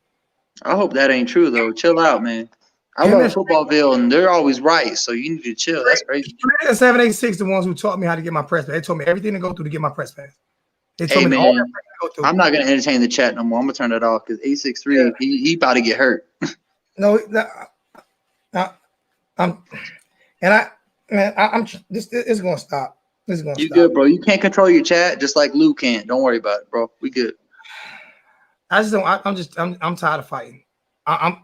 I hope that ain't true though. Chill out, man. I love Footballville, and they're always right, so you need to chill. That's crazy. 786, the ones who taught me how to get my press pass. They told me everything to go through to get my press pass. They told me all that to go through. I'm not gonna entertain the chat no more. I'm gonna turn it off because 863, he about to get hurt. No, this is gonna stop. This is gonna You stop. good, bro? You can't control your chat just like Lou can. Don't worry about it, bro. We good. I just don't. I'm tired of fighting. I'm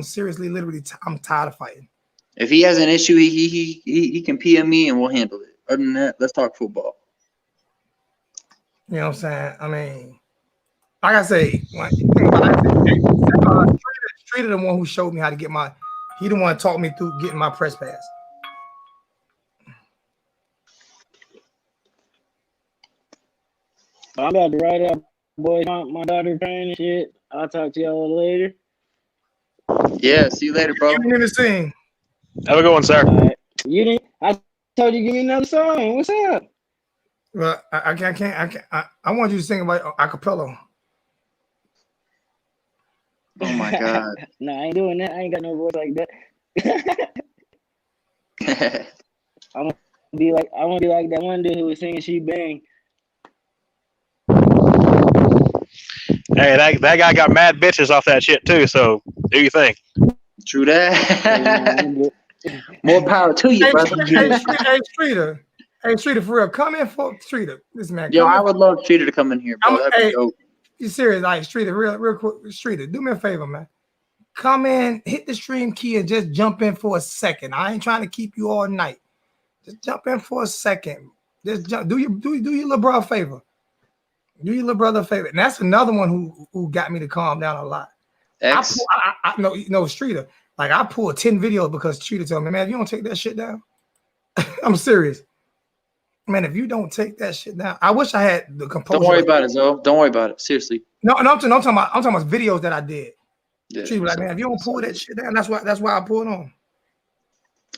seriously, literally, I'm tired of fighting. If he has an issue, he can PM me and we'll handle it. Other than that, let's talk football. You know what I'm saying? I mean, like I say, Streeter the one who showed me how to get my. He the one who taught me through getting my press pass. I'm about to write up, boys. My daughter praying and shit. I'll talk to y'all later. Yeah, see you later, bro. Give me in the scene. Have a good one, sir. Right. You didn't. I told you give me another song. What's up? Well, I can't. I want you to sing about acapella. Oh my god. No, I ain't doing that. I ain't got no voice like that. I want to be like that one dude who was singing "She Bang." Hey, that guy got mad bitches off that shit too. So do you think? True that. More power to you, brother. Hey, Streeter, for real, come in for Streeter. This man. Yo, I would love Streeter to come in here, bro. That'd be dope. You serious? Like Streeter, real quick, Streeter, do me a favor, man. Come in, hit the stream key, and just jump in for a second. I ain't trying to keep you all night. Just jump in for a second. Just jump. Do your little brother a favor. Do your little brother a favor. And that's another one who got me to calm down a lot. Streeter. Like I pulled 10 videos because Streeter told me, man, if you don't take that shit down, I'm serious. Man, if you don't take that shit down, I wish I had the composure. Don't worry about it, Zoe. Don't worry about it. Seriously. No, I'm talking about videos that I did. Yeah, Streeter, like, man, if you don't pull that shit down, that's why I pulled on.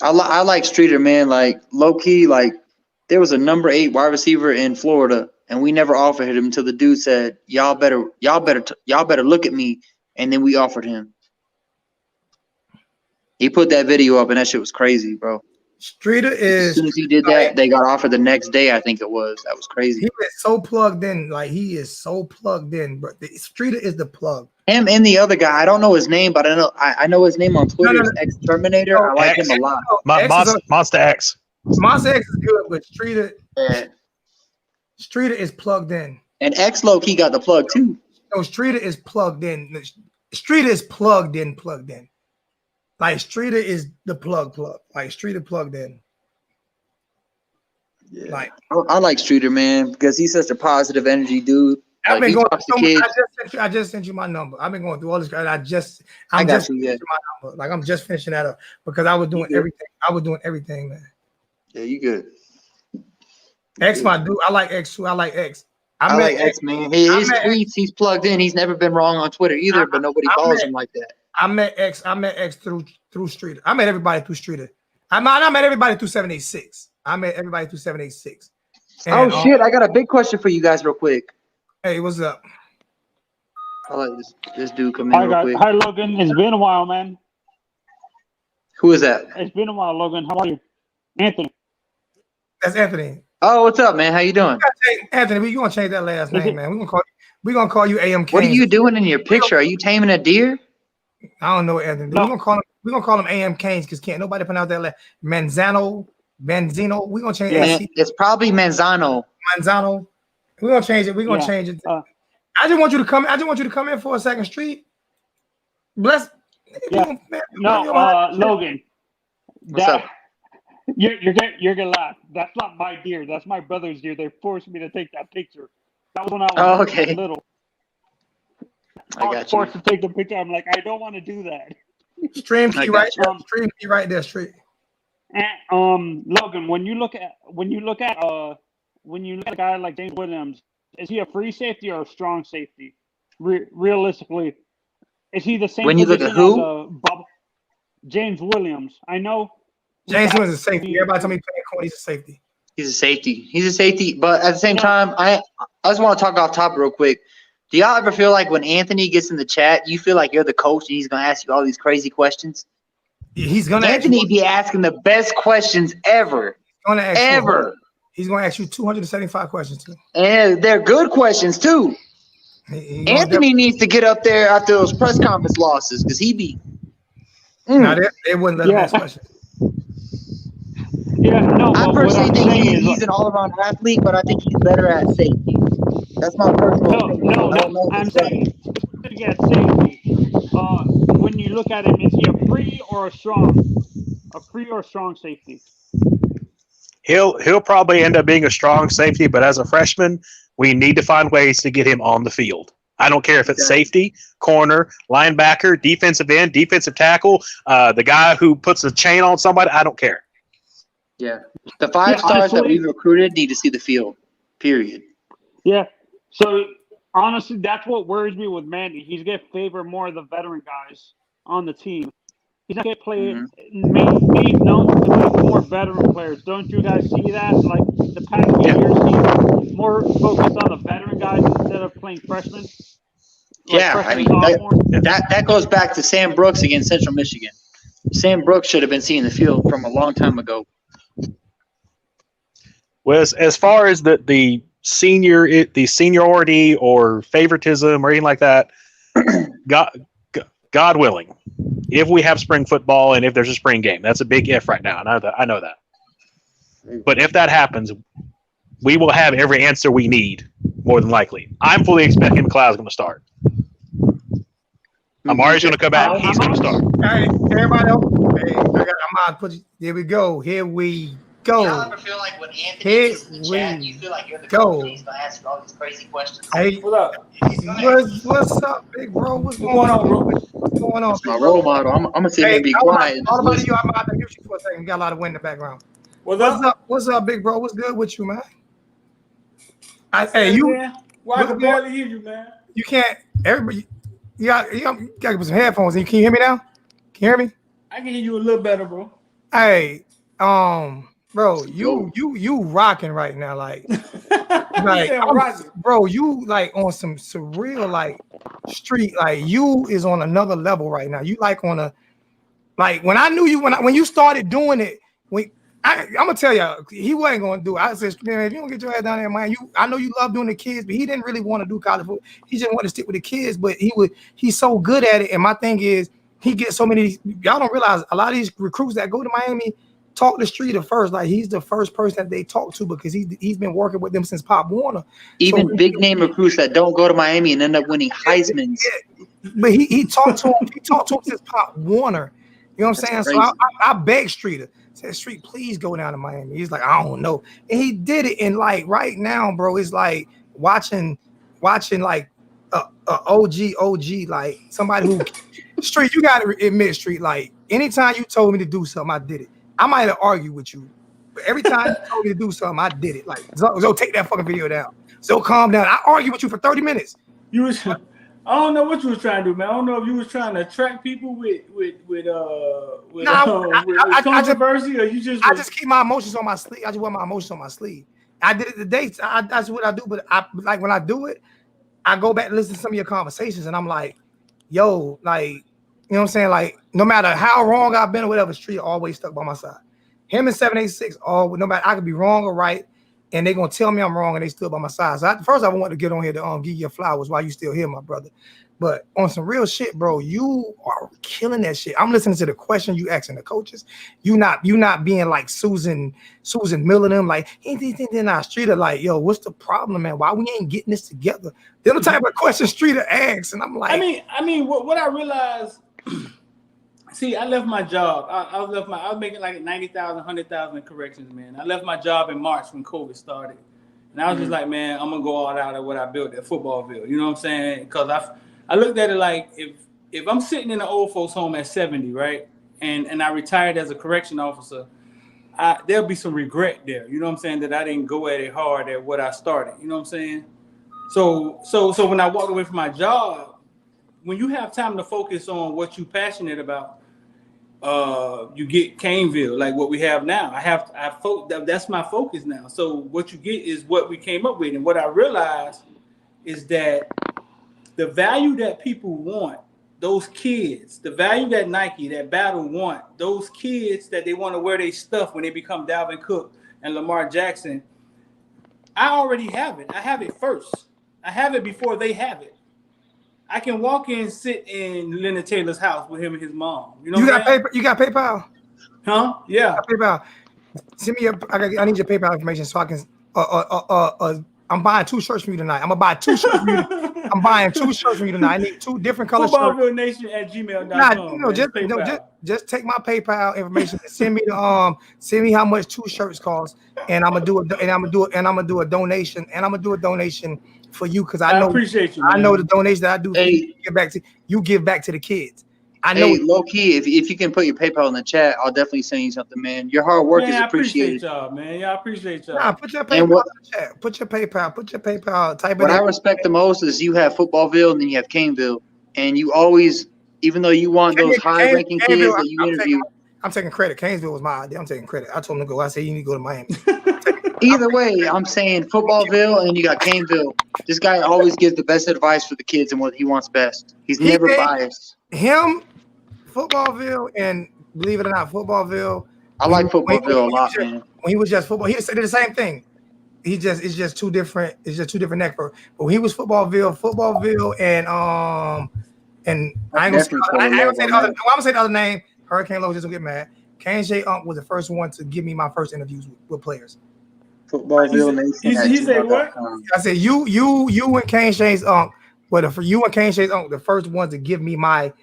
I like Streeter, man. Like low key, like there was a number 8 wide receiver in Florida, and we never offered him until the dude said, "Y'all better look at me," and then we offered him. He put that video up, and that shit was crazy, bro. Streeter is. As soon as he did that, they got offered the next day. I think it was. That was crazy. He is so plugged in. Like he is so plugged in. But Streeter is the plug. Him and the other guy, I don't know his name, but I know his name on Twitter. No. X-Terminator. I like him a lot. Monster X. Monster X is good, but Streeter is plugged in. And X low key got the plug too. No, Streeter is plugged in. Streeter is plugged in. Like Streeter is the plug. Like Streeter plugged in. Yeah. Like I like Streeter, man, because he's such a positive energy dude. I've been going I just sent you my number. I've been going through all this. And I'm just my number. Like I'm just finishing that up because I was doing everything. I was doing everything, man. Yeah, you good. X, my dude. I like X too. I like X. I like X, man. His tweets, he's plugged in. He's never been wrong on Twitter either, but nobody follows him like that. I met X through Streeter. I met everybody through Streeter. I met everybody through 786. I met everybody through 786. And, shit! I got a big question for you guys, real quick. Hey, what's up? I like this dude come in real quick. Hi, Logan. It's been a while, man. Who is that? It's been a while, Logan. How are you? Anthony. That's Anthony. Oh, what's up, man? How you doing? Anthony, we gonna change that last name, man. We're gonna call you AM Kane. What are you doing in your picture? Are you taming a deer? I don't know, Anthony. No. We're gonna call him AM Canes because can't nobody pronounce that last Benzino. We're gonna change it. It's probably Manzano. We're gonna change it. We're gonna change it. I just want you to come. I just want you to come in for a second, Street. Bless. Yeah. No, Logan. What's up? You're gonna laugh. That's not my deer. That's my brother's deer. They forced me to take that picture. That was when I was okay. little. I got you. Forced to take the picture. I'm like, I don't want to do that. Stream key right there. Stream key right there, Street. And, Logan, when you look at a guy like James Williams, is he a free safety or a strong safety? Realistically, is he the same? When you look at who? James Williams. I know. James Williams is a safety. Everybody tell me playing corner, he's a safety. He's a safety. He's a safety. But at the same time, I just want to talk off top real quick. Do y'all ever feel like when Anthony gets in the chat, you feel like you're the coach and he's gonna ask you all these crazy questions? He's gonna. Anthony be asking the best questions ever. He's gonna ask you 275 questions too. And they're good questions too. Anthony needs to get up there after those press conference losses because he be. Now they wouldn't let him ask questions. Yeah, no. I personally think he's an all-around athlete, but I think he's better at safety. That's my personal opinion. No, I'm saying at safety. When you look at him, is he a free or a strong safety? He'll probably end up being a strong safety, but as a freshman, we need to find ways to get him on the field. I don't care if it's safety, corner, linebacker, defensive end, defensive tackle, the guy who puts a chain on somebody. I don't care. Yeah, the 5 stars that we've recruited need to see the field. Period. Yeah. So honestly, that's what worries me with Mandy. He's gonna favor more of the veteran guys on the team. He's not gonna play. Maybe known to play more veteran players. Don't you guys see that? Like the past few years, he's more focused on the veteran guys instead of playing freshmen. I mean that goes back to Sam Brooks against Central Michigan. Sam Brooks should have been seeing the field from a long time ago. Well, as far as the seniority or favoritism or anything like that, God willing, if we have spring football and if there's a spring game, that's a big if right now. I know that. But if that happens, we will have every answer we need, more than likely. I'm fully expecting McLeod's going to start. Amari's going to come back. He's going to start. All right, everybody else. Hey, I'm put you. Here we go. Here we go. Y'all ever feel like when Anthony gets in the chat, you feel like you're the coach and he's going to ask you all these crazy questions? Hey, What up? What's up, big bro? What's going on, bro? What's going on? That's my role model. I'm going to sit here and be quiet. All about you. I'm going to mute you for a second. We got a lot of wind in the background. What's up? What's up, big bro? What's good with you, man? Man. Well, I can barely hear you, man. You can't. Everybody, you got to put some headphones in. Can you hear me now? Can you hear me? I can hear you a little better, bro. Hey, bro, you rocking right now, like bro, you like on some surreal like street, like you is on another level right now. You like on a like when I knew you when you started doing it. I'm gonna tell y'all, he wasn't gonna do it. I said, man, if you don't get your ass down there, man, I know you love doing the kids, but he didn't really want to do college football. He just wanted to stick with the kids, but he's so good at it. And my thing is, he gets so many. Y'all don't realize a lot of these recruits that go to Miami talk the street at first. Like he's the first person that they talk to because he's been working with them since Pop Warner. Even big name recruits that don't go to Miami and end up winning Heismans. Yeah. But he talked to him. He talked to him since Pop Warner. You know what I'm saying? Crazy. So I begged Streeter. Said, Street, please go down to Miami. He's like, I don't know. And he did it. And like right now, bro, it's like watching like a OG, like somebody who Street, you gotta admit, Street, like anytime you told me to do something, I did it. I might have argued with you, but every time you told me to do something, I did it. Like, so take that fucking video down. So calm down. I argued with you for 30 minutes. I don't know what you was trying to do, man. I don't know if you was trying to attract people with controversy, or you just. I just keep my emotions on my sleeve. I just wear my emotions on my sleeve. I did it today. That's what I do. But I like when I do it, I go back and listen to some of your conversations, and I'm like, yo, like, you know what I'm saying? Like, no matter how wrong I've been or whatever, Street always stuck by my side. Him and 786, no matter I could be wrong or right. and they're gonna tell me I'm wrong, and they stood by my side. So first, I want to get on here to give you flowers while you still here, my brother. But on some real shit, bro, you are killing that shit. I'm listening to the question you asking the coaches. You not being like Susan Miller them, like in our street are like, yo, what's the problem, man? Why we ain't getting this together? They're the type of questions Streeter asks, and I'm like, I mean, what I realized. See, I left my job. I was making like 90,000, 100,000 corrections, man. I left my job in March when COVID started, and I was just like, man, I'm gonna go all out of what I built at Footballville. You know what I'm saying? Because I looked at it like if I'm sitting in an old folks home at 70, right, and I retired as a correction officer, there'll be some regret there. You know what I'm saying? That I didn't go at it hard at what I started. You know what I'm saying? So when I walked away from my job, when you have time to focus on what you're passionate about, you get Caneville, like what we have now. That's my focus now. So what you get is what we came up with, and what I realized is that the value that people want, those kids, the value that Nike, that Battle want, those kids that they want to wear their stuff when they become Dalvin Cook and Lamar Jackson, I already have it. I have it first. I have it before they have it. I can walk in and sit in Leonard Taylor's house with him and his mom. You know, you got PayPal? Huh? Yeah. PayPal. Send me I need your PayPal information so I can. I'm buying 2 shirts from you tonight. I'm gonna buy 2 shirts from you. I'm buying 2 shirts from you tonight. I need 2 different color shirts. Footballvillenation@gmail.com. Just take my PayPal information and send me how much 2 shirts cost, and I'm gonna do a donation, for you because I appreciate you. Man. I know the donation that I do. Give back to the kids. I know. Hey, low key, if you can put your PayPal in the chat, I'll definitely send you something, man. Your hard work is appreciated. Y'all, man. I appreciate y'all. Nah, put your PayPal in the chat. Put your PayPal. Type what it in. I respect the most is you have Footballville and then you have Caneville, and you always, even though you want those high-ranking kids that you interview. I'm taking credit. Canesville was my idea. I'm taking credit. I told him to go. I said you need to go to Miami. Either way, I'm saying Footballville and you got Caneville. This guy always gives the best advice for the kids and what he wants best. He's never biased. Him, Footballville, and believe it or not, Footballville. I like Footballville a lot, man. When he was just football, he said the same thing. It's just two different neck for. But when he was Footballville, and I ain't gonna say the other name. Hurricane Low just don't get mad. Kane J. was the first one to give me my first interviews with players. Footballville Nation. He said what? I said you and Kane Shane's but for you and Kane Shane's the first ones to give me my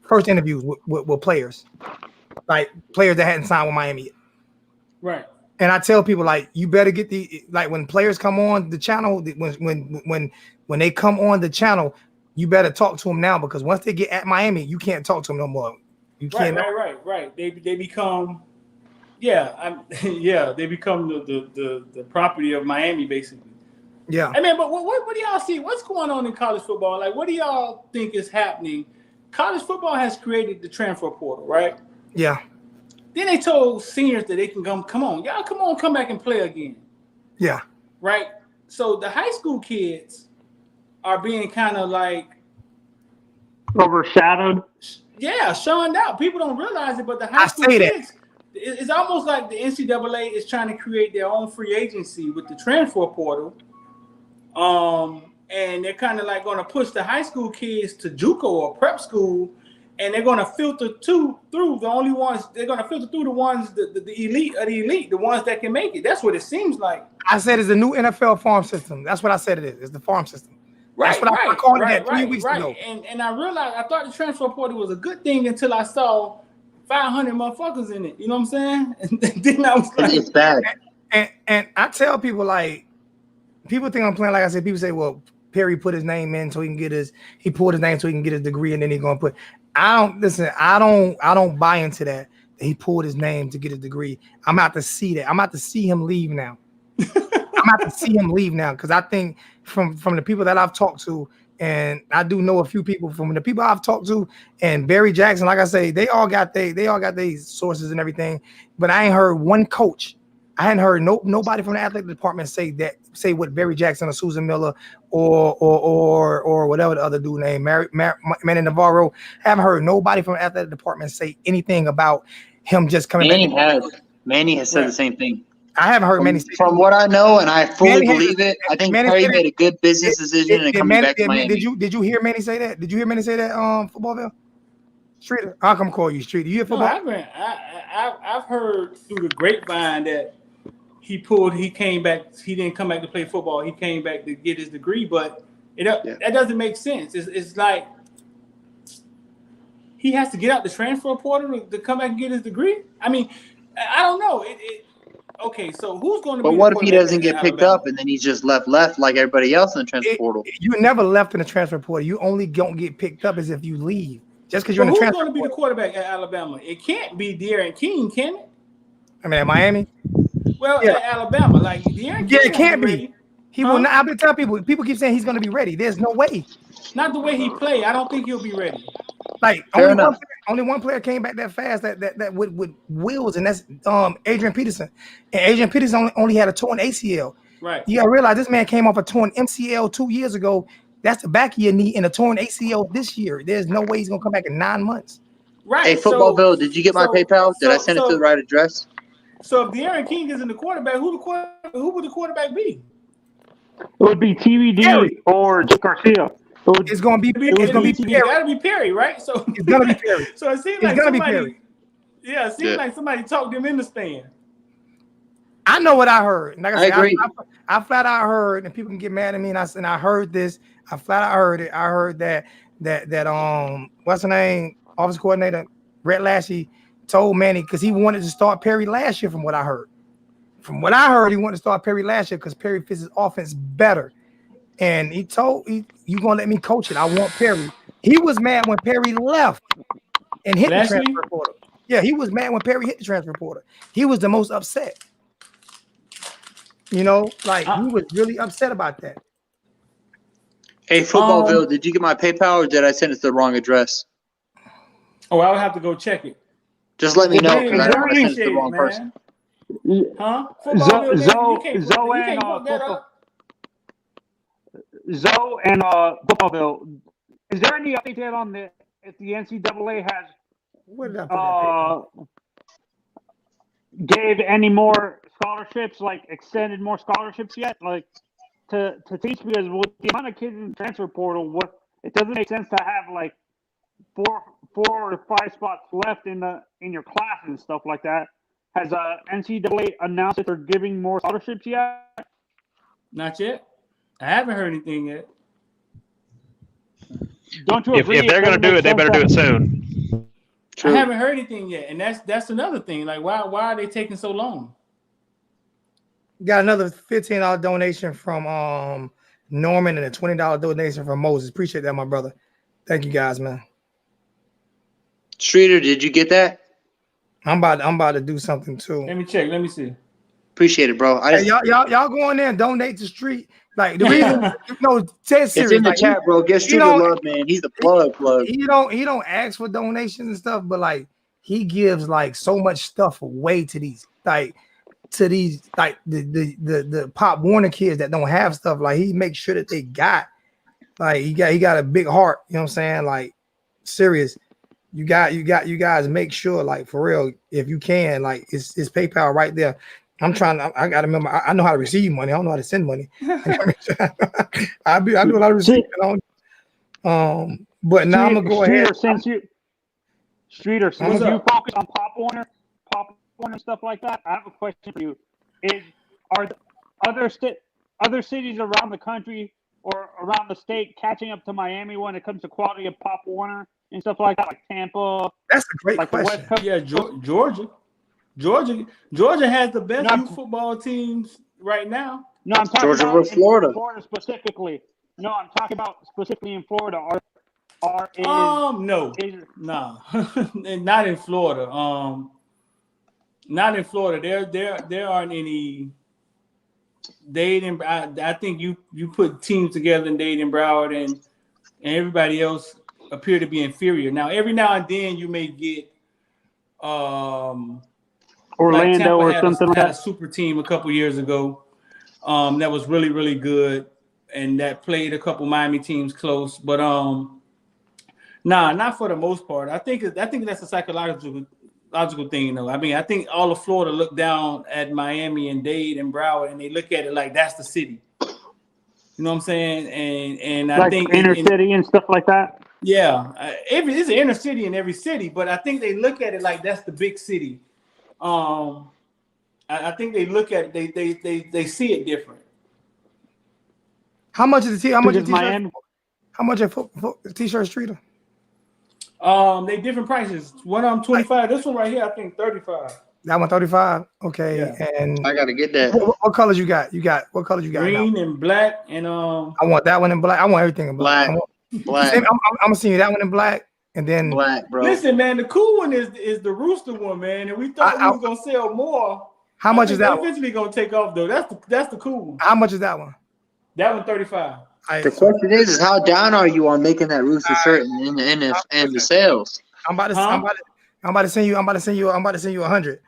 first interviews with players, like players that hadn't signed with Miami yet. Right. And I tell people like you better get when players come on the channel, when they come on the channel, you better talk to them now because once they get at Miami, you can't talk to them no more. You can't. Right. They become. They become the property of Miami, basically. Yeah. I mean, but what do y'all see? What's going on in college football? Like, what do y'all think is happening? College football has created the transfer portal, right? Yeah. Then they told seniors that they can come back and play again. Yeah. Right? So the high school kids are being kind of like overshadowed. Yeah, shunned out. People don't realize it, but the high school kids, it's almost like the NCAA is trying to create their own free agency with the transfer portal. And they're kind of like going to push the high school kids to JUCO or prep school, and they're going to filter through the only ones. They're going to filter through the ones, the elite of the elite, the ones that can make it. That's what it seems like. I said it's the new NFL farm system. That's what I said it is. It's the farm system. Right, That's what I called it that 3 weeks ago. And I realized I thought the transfer portal was a good thing until I saw 500 motherfuckers in it. You know what I'm saying? And then I was like, it's bad. And I tell people like, people think I'm playing like I said. People say, well, Perry put his name in so he can get he pulled his name so he can get his degree, and then he's gonna put. I don't buy into that he pulled his name to get his degree. I'm out to see that. I'm out to see him leave now. Because I think from the people that I've talked to, and I do know a few people from the people I've talked to, and Barry Jackson, like I say, they all got their sources and everything, but I ain't heard one coach. I hadn't heard nobody from the athletic department say what Barry Jackson or Susan Miller or whatever the other dude named Manny Navarro. I haven't heard nobody from the athletic department say anything about him just coming back. Manny has said Right. the same thing. I haven't heard Manny say From what I know, and I fully Manny has- believe it, I think Manny Perry said it. made a good business decision and coming back to Miami. Did you hear Manny say that? Did you hear Manny say that? Footballville Streeter. I'll come call you Streeter. You hear No, football? I've heard through the grapevine that he came back. He didn't come back to play football. He came back to get his degree, but that doesn't make sense. It's like he has to get out the transfer portal to come back and get his degree. I mean, I don't know. Okay, so who's going to be? But what if he doesn't get picked up and then he's just left like everybody else in the transfer portal? You never left in the transfer portal. You only don't get picked up as if you leave. Just because you're in the transfer portal. Who's going to be the quarterback at Alabama? It can't be De'Aaron King, can it? I mean, at Miami. Well, at Alabama, like De'Aaron King. It can't be. He will not. I've been telling people. People keep saying he's going to be ready. There's no way. Not the way he played. I don't think he'll be ready. Like only one player came back that fast that with wheels, and that's Adrian Peterson. And Adrian Peterson only had a torn ACL. Right. You gotta realize this man came off a torn MCL 2 years ago. That's the back of your knee, and a torn ACL this year. There's no way he's gonna come back in 9 months. Right. Hey, Footballville, did you get my PayPal? Did I send it to the right address? So if De'Aaron King isn't the quarterback, who would the quarterback be? It would be TVD or Jake Garcia. It's gonna be Perry. It's gotta be Perry, right? So it's gonna be Perry. So it seems like somebody. Yeah, it seems like somebody talked him in the stand. I know what I heard. Like I agree. I flat out heard, and people can get mad at me. And I heard this. I flat out heard it. I heard that what's the name? Office coordinator Brett Lashley told Manny because he wanted to start Perry last year. From what I heard, he wanted to start Perry last year because Perry fits his offense better. And he told you gonna let me coach it. I want Perry. He was mad when Perry left and hit the transfer portal. Yeah, he was mad when Perry hit the transfer portal. He was the most upset. You know, like he was really upset about that. Hey, Footballville, did you get my PayPal or did I send it to the wrong address? Oh, I would have to go check it. Just let me know because I don't want to send it to the wrong person. Huh? Zoe and Footballville. Is there any update yet on if the NCAA has gave any more scholarships, like extended more scholarships yet, like to teach? Because with the amount of kids in the transfer portal, it doesn't make sense to have like four or five spots left in your class and stuff like that. Has NCAA announced that they're giving more scholarships yet? Not yet. I haven't heard anything yet. Don't you agree? If they're going to do it, they better do it soon. True. I haven't heard anything yet, and that's another thing. Like, why are they taking so long? Got another $15 donation from Norman and a $20 donation from Moses. Appreciate that, my brother. Thank you guys, man. Streeter, did you get that? I'm about to do something too. Let me check. Let me see. Appreciate it, bro. Y'all go in there and donate to Street. Like the reason, say it serious. It's in the chat, bro. Get Streeter love, man. He's the plug. He don't ask for donations and stuff, but like he gives like so much stuff away to these the Pop Warner kids that don't have stuff. Like he makes sure that they got. Like he got a big heart. You know what I'm saying? Like serious. You guys make sure, like for real, if you can, like it's PayPal right there. I gotta remember. I know how to receive money. I don't know how to send money. I do a lot of receiving. But now I'm gonna go ahead. Since you focus on Pop Warner stuff like that, I have a question for you. Are other cities around the country or around the state catching up to Miami when it comes to quality of Pop Warner and stuff like that, like Tampa? That's a great question. Yeah, Georgia has the best youth football teams right now. No, I'm talking Georgia about versus Florida. Florida specifically. No, I'm talking about specifically in Florida. No, and not in Florida. Not in Florida. There aren't any. I think you put teams together in Dade and Broward, and everybody else appear to be inferior. Now, every now and then you may get Orlando or something like that. A super team a couple years ago that was really, really good and that played a couple Miami teams close. But not for the most part. I think that's a logical thing, though. I mean, I think all of Florida look down at Miami and Dade and Broward, and they look at it like that's the city. You know what I'm saying? And I Like think inner city and stuff like that. Yeah, it's an inner city in every city, but I think they look at it like that's the big city. I think they look at it, they see it different. How much is the how much is Because t-shirt? Miami- How much are t-shirts, Streeter? They different prices. One of them 25. This one right here, I think 35. That one 35. Okay, Yeah. and I gotta get that. what colors you got? What colors you got? Green and black and I want that one in black. I want everything in black. Black. I'm gonna see that one in black, and then Black, bro. Listen, man, the cool one is the Rooster one, man, and we thought we was gonna sell more. How much is that one? Eventually gonna take off though. That's the cool one. How much is that one? That one 35. The question is how down are you on making that Rooster shirt and the sales? I'm about to send you 100.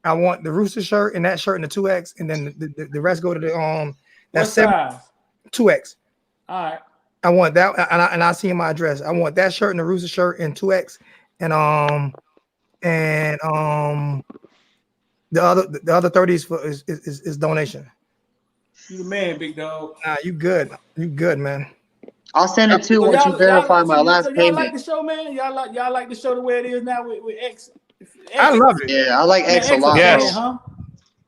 I want the Rooster shirt and that shirt and the 2X, and then the rest go to the That's 2X. All right. I want that, and I see in my address. I want that shirt and the Rooster shirt and 2X, and the other 30 is donation. You the man, big dog. Nah, you good, man. I'll send it too once you verify my last y'all payment. like the show, man? Y'all like the show the way it is now with X? I love it. Yeah, I like X a lot. Yes. Bro.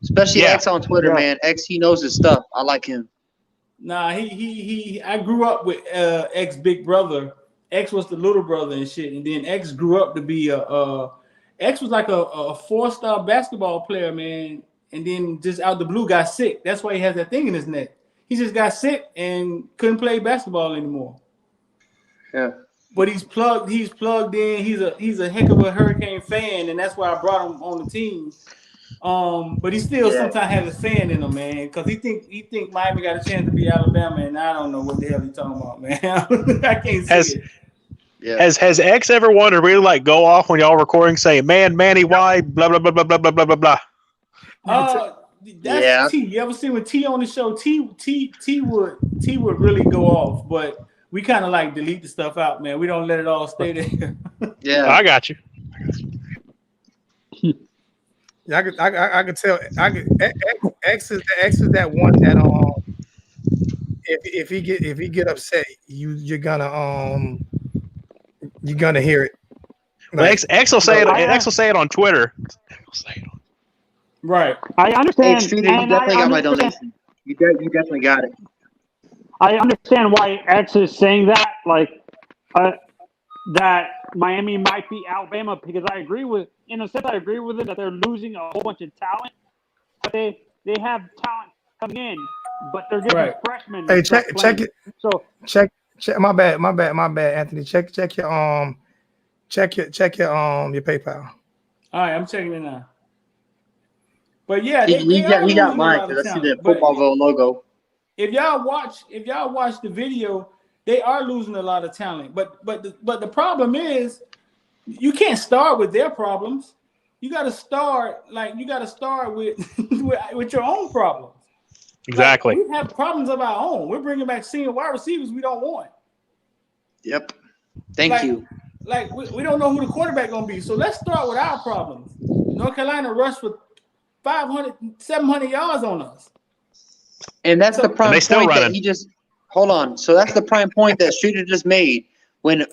Especially X on Twitter, man. X, he knows his stuff. I like him. Nah, he I grew up with X big brother. X was the little brother and shit, and then X grew up to be X was like a 4-star basketball player, man, and then just out the blue got sick. That's why he has that thing in his neck. He just got sick and couldn't play basketball anymore. Yeah. But he's plugged in. He's a heck of a Hurricane fan, and that's why I brought him on the team. But he still sometimes has a fan in him, man, because he think Miami got a chance to be Alabama, and I don't know what the hell he's talking about, man. I can't see it. Yeah. Has X ever wanted to really like go off when y'all recording saying, "Man, Manny, why blah blah blah blah blah blah blah blah"? That's T. You ever seen when T on the show? T would really go off, but we kind of like delete the stuff out, man. We don't let it all stay there. Yeah, I got you. Yeah, I could tell. X is that one that if he get upset, you're gonna hear it. Like, X will say it. X will say it on Twitter. Right. I understand. Hey, Streeter, you definitely got my donation. You definitely got it. I understand why X is saying that, like, that Miami might be Alabama, because I agree with, in a sense, I agree with it that they're losing a whole bunch of talent, but they have talent coming in, but they're getting freshmen. Hey, check it. So check. My bad, Anthony. Check your PayPal. All right, I'm checking it now. But yeah, He got mine because I see the Footballville logo. If y'all watch the video, they are losing a lot of talent. But the problem is, you can't start with their problems. You got to start with with your own problems. Exactly. Like, we have problems of our own. We're bringing back senior wide receivers we don't want. Yep. Thank you. Like we don't know who the quarterback gonna be. So let's start with our problems. North Carolina rushed for 500, 700 yards on us. And that's the prime point running. that he just hold on. So that's the prime point that Streeter just made. When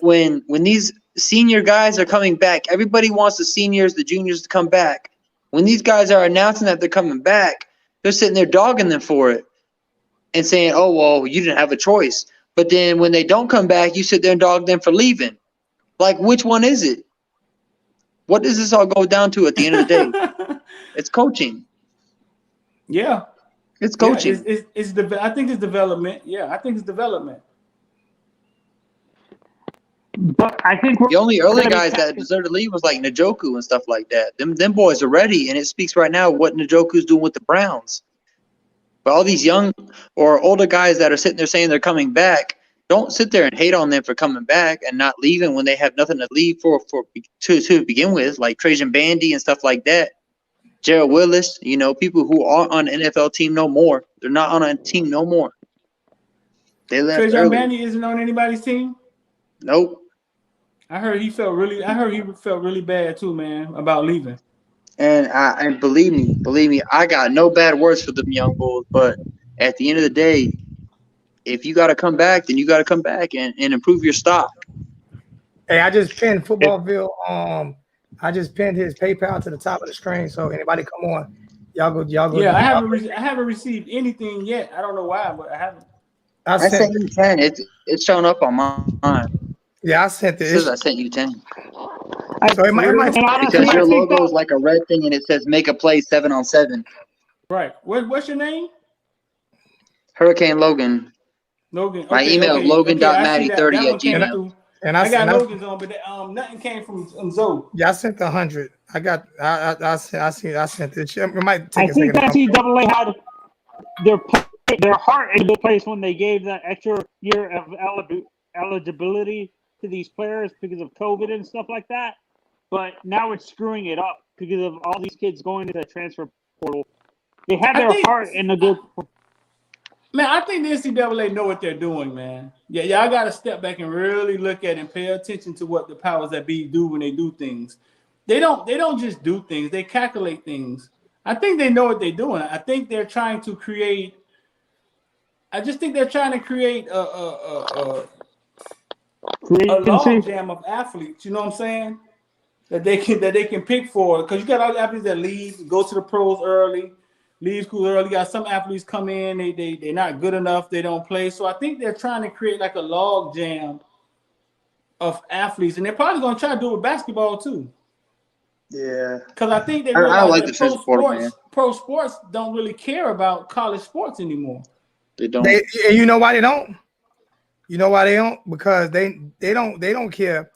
these senior guys are coming back, everybody wants the seniors, the juniors to come back. When these guys are announcing that they're coming back, they're sitting there dogging them for it and saying, "Oh well, you didn't have a choice." But then when they don't come back, you sit there and dog them for leaving. Like, which one is it? What does this all go down to at the end of the day? It's coaching. Yeah. It's coaching. Yeah, I think it's development. Yeah, I think it's development. but I think The only early guys that deserve to leave was like Njoku and stuff like that. Them boys are ready, and it speaks right now what Njoku's doing with the Browns. But all these young or older guys that are sitting there saying they're coming back, don't sit there and hate on them for coming back and not leaving when they have nothing to leave to begin with, like Trajan Bandy and stuff like that. Gerald Willis, people who are on an NFL team no more. They're not on a team no more. They left Trajan early. Bandy isn't on anybody's team? Nope. I heard he felt really bad too, man, about leaving. And believe me, I got no bad words for them young bulls. But at the end of the day, if you got to come back, then you got to come back and improve your stock. Hey, I just pinned Footballville. I just pinned his PayPal to the top of the screen. So anybody come on, y'all go. Yeah, I haven't received anything yet. I don't know why, but I haven't. I sent you 10. It's showing up on mine. Yeah, I sent it. It says I sent you 10. So it might because your logo is like a red thing and it says make a play 7-on-7. Right. What's your name? Hurricane Logan. Logan. My email is logan.matty30@gmail. And I got Logan's on, but nothing came from Zoe. Yeah, I sent 100. I sent it. It might take a second. I think NCAA had their heart in a good place when they gave that extra year of eligibility to these players because of COVID and stuff like that. But now it's screwing it up because of all these kids going to the transfer portal. They have their heart in a good. Man, I think the NCAA know what they're doing, man. Yeah, y'all got to step back and really look at and pay attention to what the powers that be do when they do things. They don't just do things; they calculate things. I think they know what they're doing. I think they're trying to create. I just think they're trying to create a log jam of athletes. You know what I'm saying? That they can pick for, because you got all the athletes that leave, go to the pros early, leave school early. You got some athletes come in, they're not good enough, they don't play. So I think they're trying to create like a log jam of athletes, and they're probably going to try to do it with basketball too. Yeah, because I think they realize like that pro sports don't really care about college sports anymore. They don't. You know why they don't? You know why they don't? Because they don't care,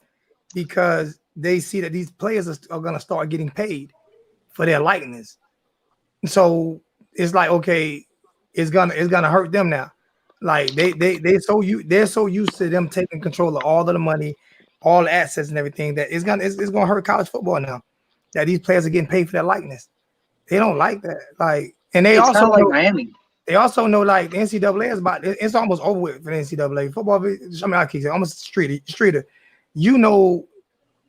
because they see that these players are going to start getting paid for their likeness. So it's like, okay, it's gonna hurt them now. Like they're so used to them taking control of all of the money, all the assets and everything, that it's gonna hurt college football now. That these players are getting paid for their likeness. They don't like that. Like, and they also know, like Miami. They also know, like, the NCAA is it's almost over with for the NCAA football. I mean, I keep saying almost Streeter. You know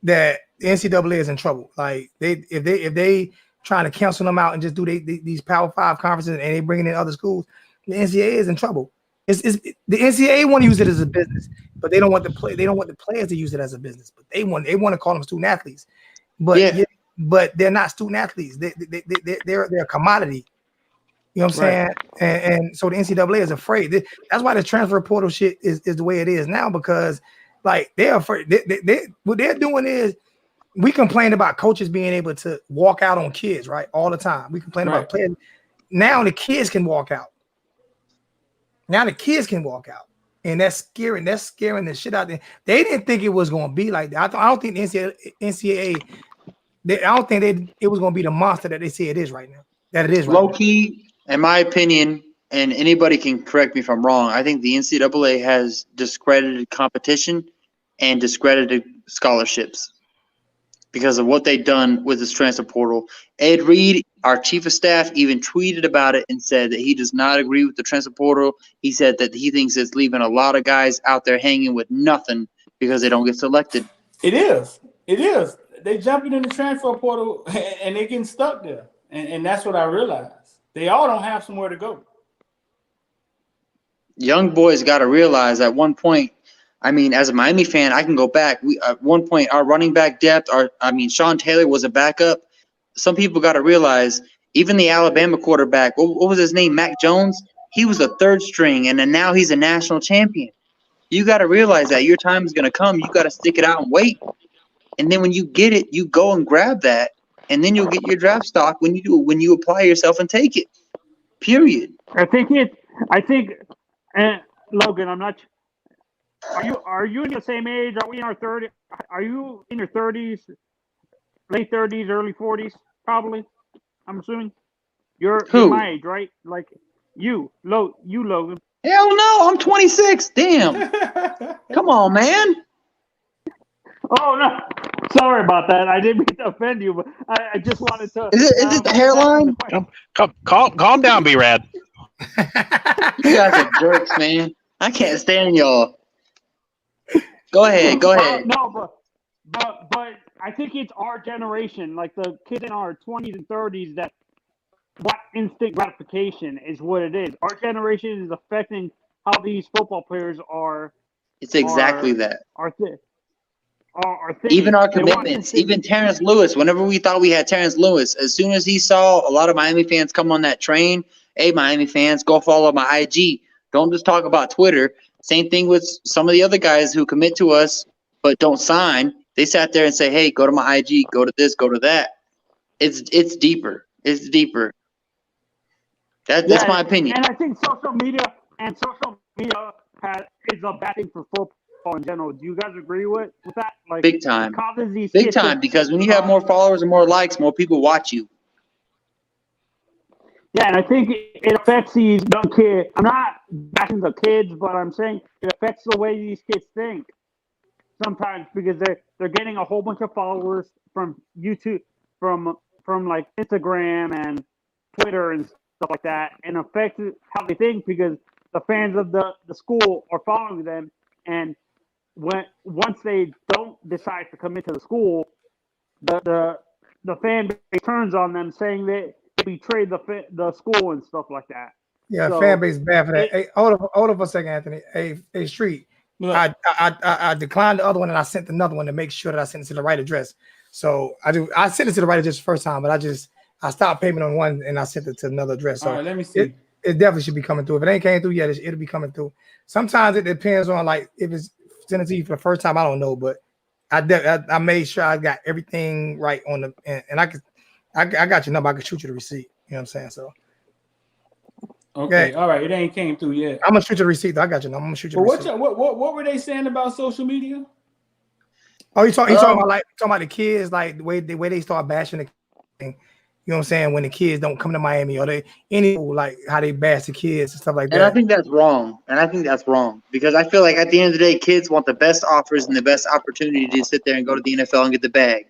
that the NCAA is in trouble. Like, if they trying to cancel them out and just do these Power 5 conferences and they bringing in other schools, the NCAA is in trouble. It's the NCAA want to use it as a business, but they don't want the players to use it as a business. But they want to call them student athletes. But but they're not student athletes. They're a commodity. You know what I'm saying? And so the NCAA is afraid. That's why the transfer portal shit is the way it is now, because like they're afraid. What they're doing is, we complain about coaches being able to walk out on kids, right? All the time. We complain about players. Now the kids can walk out. And that's scaring the shit out there. They didn't think it was going to be like that. I don't think the NCAA I don't think it was going to be the monster that they say it is right now. That it is right low now. Key, in my opinion, and anybody can correct me if I'm wrong, I think the NCAA has discredited competition and discredited scholarships because of what they've done with this transfer portal. Ed Reed, our chief of staff, even tweeted about it and said that he does not agree with the transfer portal. He said that he thinks it's leaving a lot of guys out there hanging with nothing because they don't get selected. It is. They jumping in the transfer portal and they getting stuck there. And that's what I realized. They all don't have somewhere to go. Young boys got to realize at one point, I mean, as a Miami fan, I can go back. At one point, our running back depth, Sean Taylor was a backup. Some people got to realize, even the Alabama quarterback, what was his name, Mac Jones? He was a third string, and then now he's a national champion. You got to realize that your time is going to come. You got to stick it out and wait. And then when you get it, you go and grab that, and then you'll get your draft stock when you apply yourself and take it. Period. I think, Logan, I'm not. Are you in the same age? Are we in our 30s? Are you in your 30s, late 30s, early 40s? Probably. I'm assuming. You're my age, right? Like you, Logan. Hell no, I'm 26. Damn. Come on, man. Oh no. Sorry about that. I didn't mean to offend you, but I just wanted to. Is it the hairline? Calm down, B-Rad. You guys are jerks, man. I can't stand y'all. Go ahead. No, but but I think it's our generation, like the kids in our 20s and 30s, that what instant gratification is what it is. Our generation is affecting how these football players are. It's exactly that. Are thinking. Even our They want commitments, instant- even Terence Lewis, whenever we thought we had Terence Lewis, as soon as he saw a lot of Miami fans come on that train, hey, Miami fans, go follow my IG. Don't just talk about Twitter. Same thing with some of the other guys who commit to us but don't sign. They sat there and say, hey, go to my IG, go to this, go to that. It's deeper. It's deeper. That's my opinion. And I think social media is a bad thing for football in general. Do you guys agree with that? Like, Big time. Big time, because when you have more followers and more likes, more people watch you. Yeah, and I think it affects these young kids. I'm not bashing the kids, but I'm saying it affects the way these kids think sometimes, because they're getting a whole bunch of followers from YouTube, from like Instagram and Twitter and stuff like that, and affects how they think, because the fans of the school are following them, and once they don't decide to come into the school, the fan base turns on them, saying that they betrayed the school and stuff like that. Yeah, So, fan base bad for that. Hey, hold on for a second, Anthony. Hey, Street. Look. I declined the other one and I sent another one to make sure that I sent it to the right address. So I sent it to the right address the first time, but I stopped payment on one and I sent it to another address. So all right, let me see. It definitely should be coming through. If it ain't came through yet, it'll be coming through. Sometimes it depends on, like, if it's sent it to you for the first time, I don't know, but I made sure I got everything right on the and I got your number. I can shoot you the receipt. You know what I'm saying? So Okay, yeah. all right, it ain't came through yet. I'm gonna shoot you the receipt. Though. I got your number. I'm gonna shoot you the receipt. What were they saying about social media? Oh, you talking about the kids, like the way they start bashing the thing. You know what I'm saying? When the kids don't come to Miami, or like how they bash the kids and stuff like that. And I think that's wrong. Because I feel like at the end of the day, kids want the best offers and the best opportunity to sit there and go to the NFL and get the bag.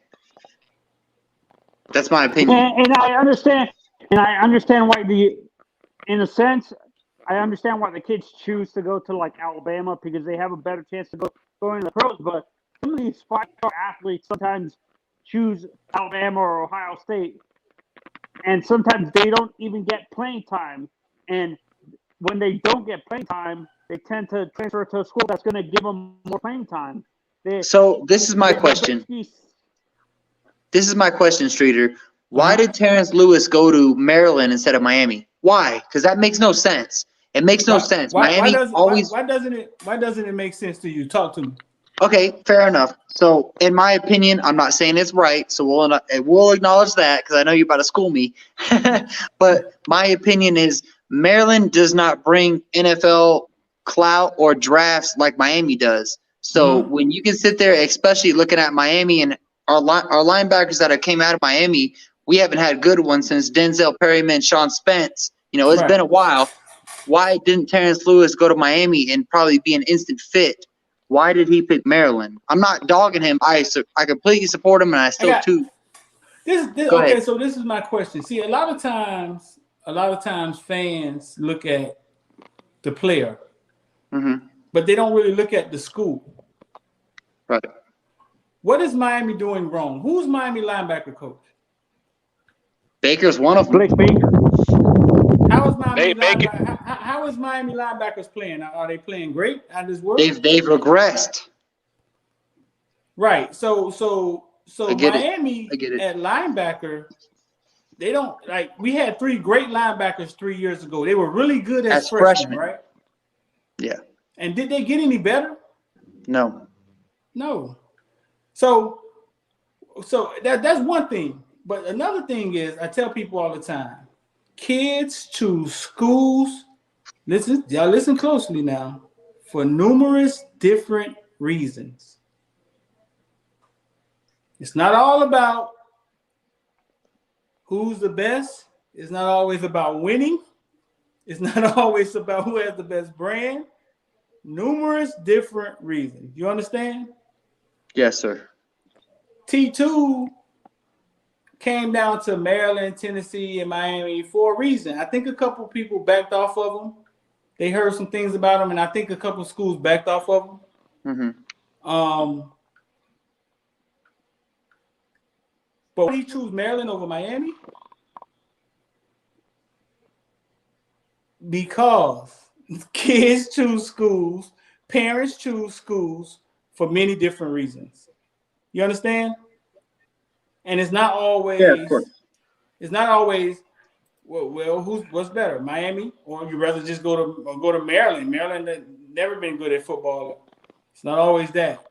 That's my opinion. And I understand why in a sense, I understand why the kids choose to go to like Alabama, because they have a better chance to go in the pros. But some of these five-star athletes sometimes choose Alabama or Ohio State, and sometimes they don't even get playing time. And when they don't get playing time, they tend to transfer to a school that's going to give them more playing time. So this is my question. This is my question, Streeter. Why did Terence Lewis go to Maryland instead of Miami? Why? Because that makes no sense. It makes no sense. Why doesn't it make sense to you? Talk to me. Okay, fair enough. So, in my opinion, I'm not saying it's right, so we'll acknowledge that, because I know you're about to school me. But my opinion is Maryland does not bring NFL clout or drafts like Miami does. So when you can sit there, especially looking at Miami and our linebackers that have came out of Miami, we haven't had good ones since Denzel Perryman, Sean Spence. It's been a while. Why didn't Terence Lewis go to Miami and probably be an instant fit? Why did he pick Maryland? I'm not dogging him. I completely support him, and I still too. Okay, so this is my question. See, a lot of times fans look at the player, but they don't really look at the school. Right. What is Miami doing wrong? Who's Miami linebacker coach? Baker's one of them. Blake Baker. How is Miami linebackers playing? Are they playing great at this work? They've regressed. Right. So Miami it. at linebacker, they don't like. We had 3 great linebackers 3 years ago. They were really good as freshmen, right? Yeah. And did they get any better? No. So that's one thing. But another thing is, I tell people all the time, kids choose schools. Listen closely now, for numerous different reasons. It's not all about who's the best. It's not always about winning. It's not always about who has the best brand. Numerous different reasons. You understand? Yes, sir. T2 came down to Maryland, Tennessee, and Miami for a reason. I think a couple people backed off of him. They heard some things about him, and I think a couple schools backed off of him. But why he choose Maryland over Miami? Because kids choose schools, parents choose schools for many different reasons. You understand? And it's not always. Yeah, of course. It's not always. Well, what's better, Miami, or you rather just go to Maryland? Maryland has never been good at football. It's not always that.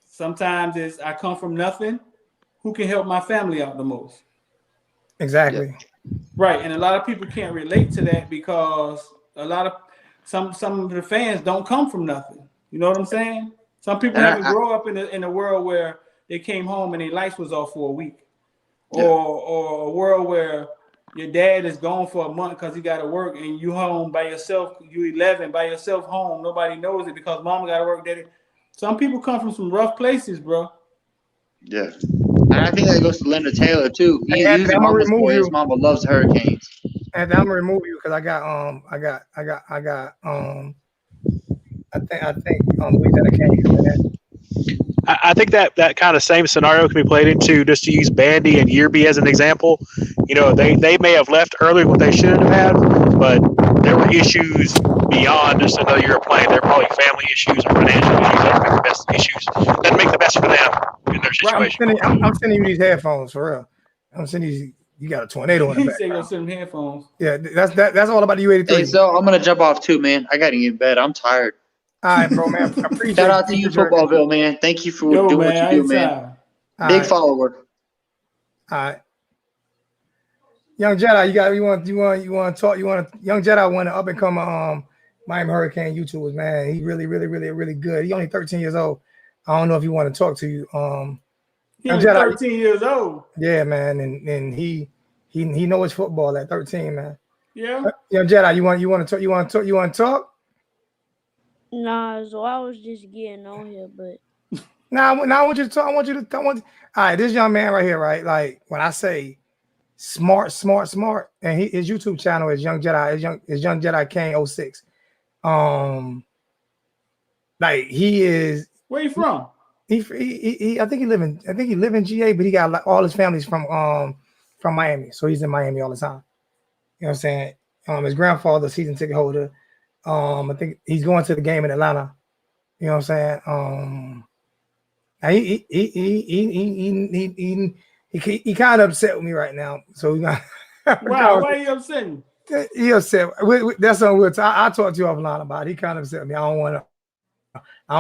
Sometimes it's I come from nothing. Who can help my family out the most? Exactly. Yeah. Right, and a lot of people can't relate to that because a lot of some of the fans don't come from nothing. You know what I'm saying? Some people haven't grown up in a world where they came home and their lights was off for a week, or a world where your dad is gone for a month because he got to work and you home by yourself. You 11 by yourself home. Nobody knows it because mom got to work. Daddy. Some people come from some rough places, bro. Yeah. And I think that goes to Leonard Taylor too. He's I'm a gonna mama's remove boy. you. His mama loves Hurricanes. And I'm gonna remove you because I think Louisiana can't use that. I think that kind of same scenario can be played into, just to use Bandy and Yearby as an example. You know, they may have left earlier what they should have had, but there were issues beyond just another year of playing. There were probably family issues or financial issues that make the best issues. That make the best for them in their situation. I'm sending you these headphones for real. I'm sending you. You got a tornado in the He back. said go send him headphones. Yeah, that's all about the U83. Hey, so I'm gonna jump off too, man. I gotta get in bed. I'm tired. All right, bro, man. Appreciate Shout out to you, Footballville, man. Thank you for doing what you do, man. Big follower. All right. Young Jedi, you want to talk? Young Jedi want to up and come Miami Hurricane YouTubers, man. He really good. He only 13 years old. I don't know if you want to talk to you. He's only 13 years old. Yeah, man, and he knows football at 13, man. Yeah. Young Jedi, you want to talk? Nah, so I was just getting on here, but Now I want you to talk. All right, this young man right here, right? Like when I say smart, and his YouTube channel is Young Jedi, is Young Jedi King 06. Like he is. Where you from? He I think he live in GA, but he got like all his family's from Miami, so he's in Miami all the time. You know what I'm saying? His grandfather's season ticket holder. I think he's going to the game in Atlanta. You know what I'm saying? He kind of upset with me right now. So we got. Wow, why are you upsetting? He upset. That's on we'll I'll talk to you offline about it. He kind of upset me. I don't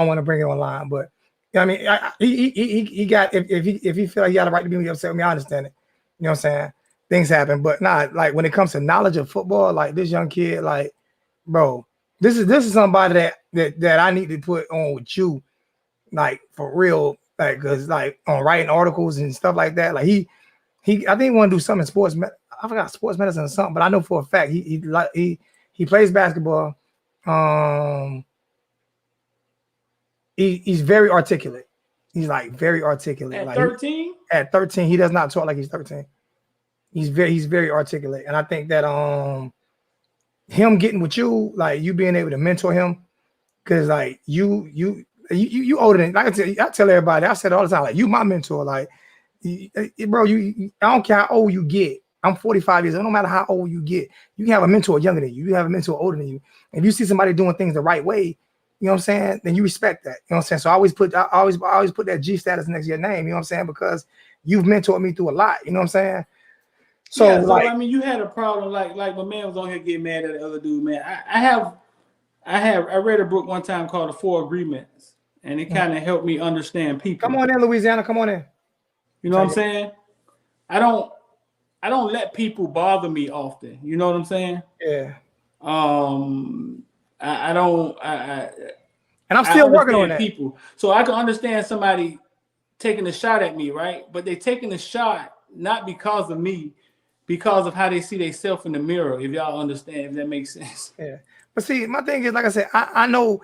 want to bring it online, but I mean, he got if he feel like he got a right to be upset with me, I understand it. You know what I'm saying? Things happen, but not like when it comes to knowledge of football, like this young kid, like, bro, this is somebody that I need to put on with you, like for real, like because like on writing articles and stuff like that. Like he I think he want to do something in sports. I forgot sports medicine or something, but I know for a fact he plays basketball. He's very articulate. He's like very articulate. At like 13? At 13, he does not talk like he's 13. He's very articulate, and I think that him getting with you, like you being able to mentor him, because like you older than, like I tell everybody, I said it all the time, like you my mentor, like bro, I don't care how old you get. I'm 45 years old. No matter how old you get, you can have a mentor younger than you. You have a mentor older than you. If you see somebody doing things the right way, you know what I'm saying, then you respect that. You know what I'm saying? So I always put that G status next to your name. You know what I'm saying? Because you've mentored me through a lot. You know what I'm saying? So, yeah, like, I mean, you had a problem, like my man was on here getting mad at the other dude, man. I read a book one time called The Four Agreements, and it kind of helped me understand people. Come on in, Louisiana. Come on in. You know what I'm saying? I don't let people bother me often. You know what I'm saying? Yeah. I don't. And I'm still working on that. People, so I can understand somebody taking a shot at me, right? But they taking a shot not because of me, because of how they see themselves in the mirror. If y'all understand, if that makes sense. Yeah. But see, my thing is, like I said, I know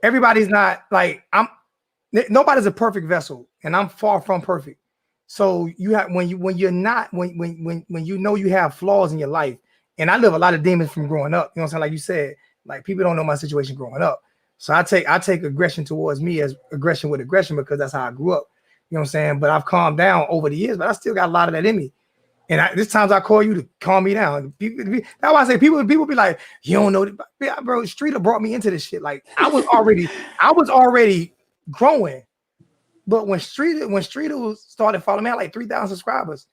everybody's not like nobody's a perfect vessel, and I'm far from perfect. So you have when you know you have flaws in your life, and I live a lot of demons from growing up. You know what I'm saying? Like you said, like people don't know my situation growing up. So I take aggression towards me as aggression with aggression because that's how I grew up. You know what I'm saying? But I've calmed down over the years, but I still got a lot of that in me. And this times I call you to calm me down. That's why I say people be like, you don't know, bro. Streeter brought me into this shit. Like I was already growing. But when Streeter started following me, I had like 3,000 subscribers.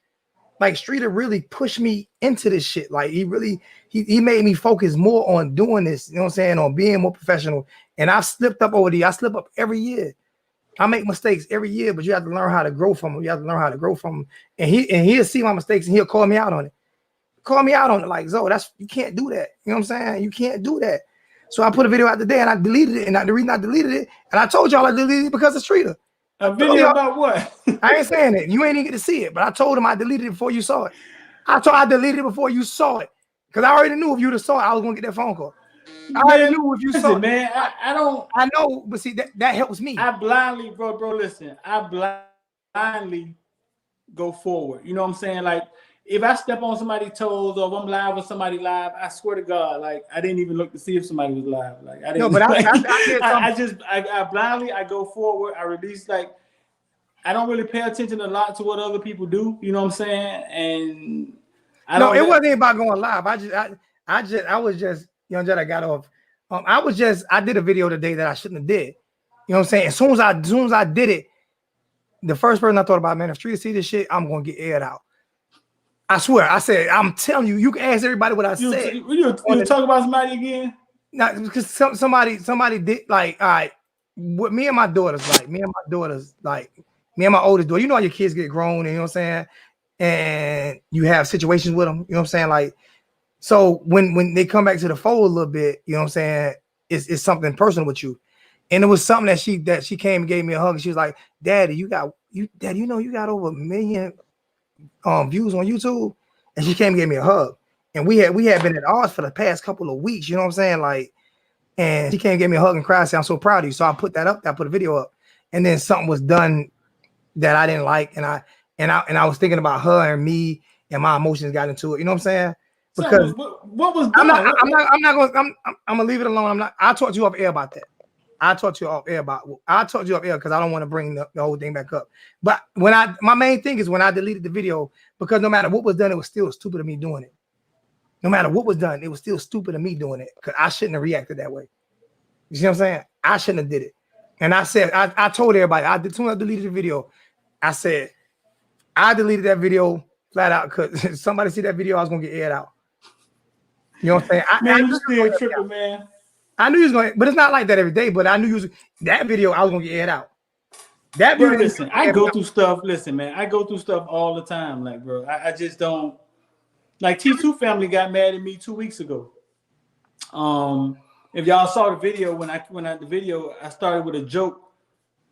Like Streeter really pushed me into this shit. Like he made me focus more on doing this, you know what I'm saying, on being more professional. And I've slipped up I slip up every year. I make mistakes every year, but you have to learn how to grow from them. You have to learn how to grow from them. And he'll see my mistakes and he'll call me out on it. Call me out on it like, Zoe, you can't do that. You know what I'm saying? You can't do that. So I put a video out today and I deleted it. And the reason I deleted it, and I told y'all I deleted it because of Streeter. A video about what? I ain't saying it. You ain't even get to see it, but I told him I deleted it before you saw it. I deleted it before you saw it. Because I already knew if you'd have saw it, I was gonna get that phone call. I already knew if you saw it. Man, I don't. I know, but see that helps me. I blindly, bro. Listen, I blindly go forward. You know what I'm saying? Like if I step on somebody's toes or if I'm live with somebody live, I swear to God, like I didn't even look to see if somebody was live. Like I didn't. No, but I blindly go forward. I release like I don't really pay attention a lot to what other people do. You know what I'm saying? And it wasn't about going live. I was just Young Jedi got off. I did a video today that I shouldn't have did. You know what I'm saying? As soon as I did it, the first person I thought about, man, if Street see this shit, I'm gonna get aired out. I swear. I said, I'm telling you, you can ask everybody what I said. You talk about somebody again? No, because somebody did like, all right, what me and my oldest daughter, you know how your kids get grown, and you know what I'm saying? And you have situations with them, you know what I'm saying? Like, so when they come back to the fold a little bit, you know what I'm saying? It's something personal with you. And it was something that she came and gave me a hug. And she was like, Daddy, you got over 1 million views on YouTube. And she came and gave me a hug. And we had been at odds for the past couple of weeks, you know what I'm saying? Like, and she came and gave me a hug and cried, said, I'm so proud of you. So I put that up, I put a video up. And then something was done that I didn't like. And I was thinking about her and me, and my emotions got into it. You know what I'm saying? Because what was done? I'm gonna leave it alone. I'll talk to you off air about that. I'll talk to you off air because I don't want to bring the whole thing back up. But my main thing is when I deleted the video, because no matter what was done, it was still stupid of me doing it. No matter what was done, it was still stupid of me doing it because I shouldn't have reacted that way. You see what I'm saying? I shouldn't have did it. And I said, I told everybody, as soon as I deleted the video, I said, I deleted that video flat out because somebody see that video, I was gonna get aired out. You know what I'm saying? Man, you still tripping, man. I knew he was going, but it's not like that every day. But I knew that video, I was gonna get aired out. That video, bro, listen, I go through stuff. Listen, man, I go through stuff all the time. Like, bro, I just don't. Like T2 family got mad at me 2 weeks ago. If y'all saw the video, when I started with a joke.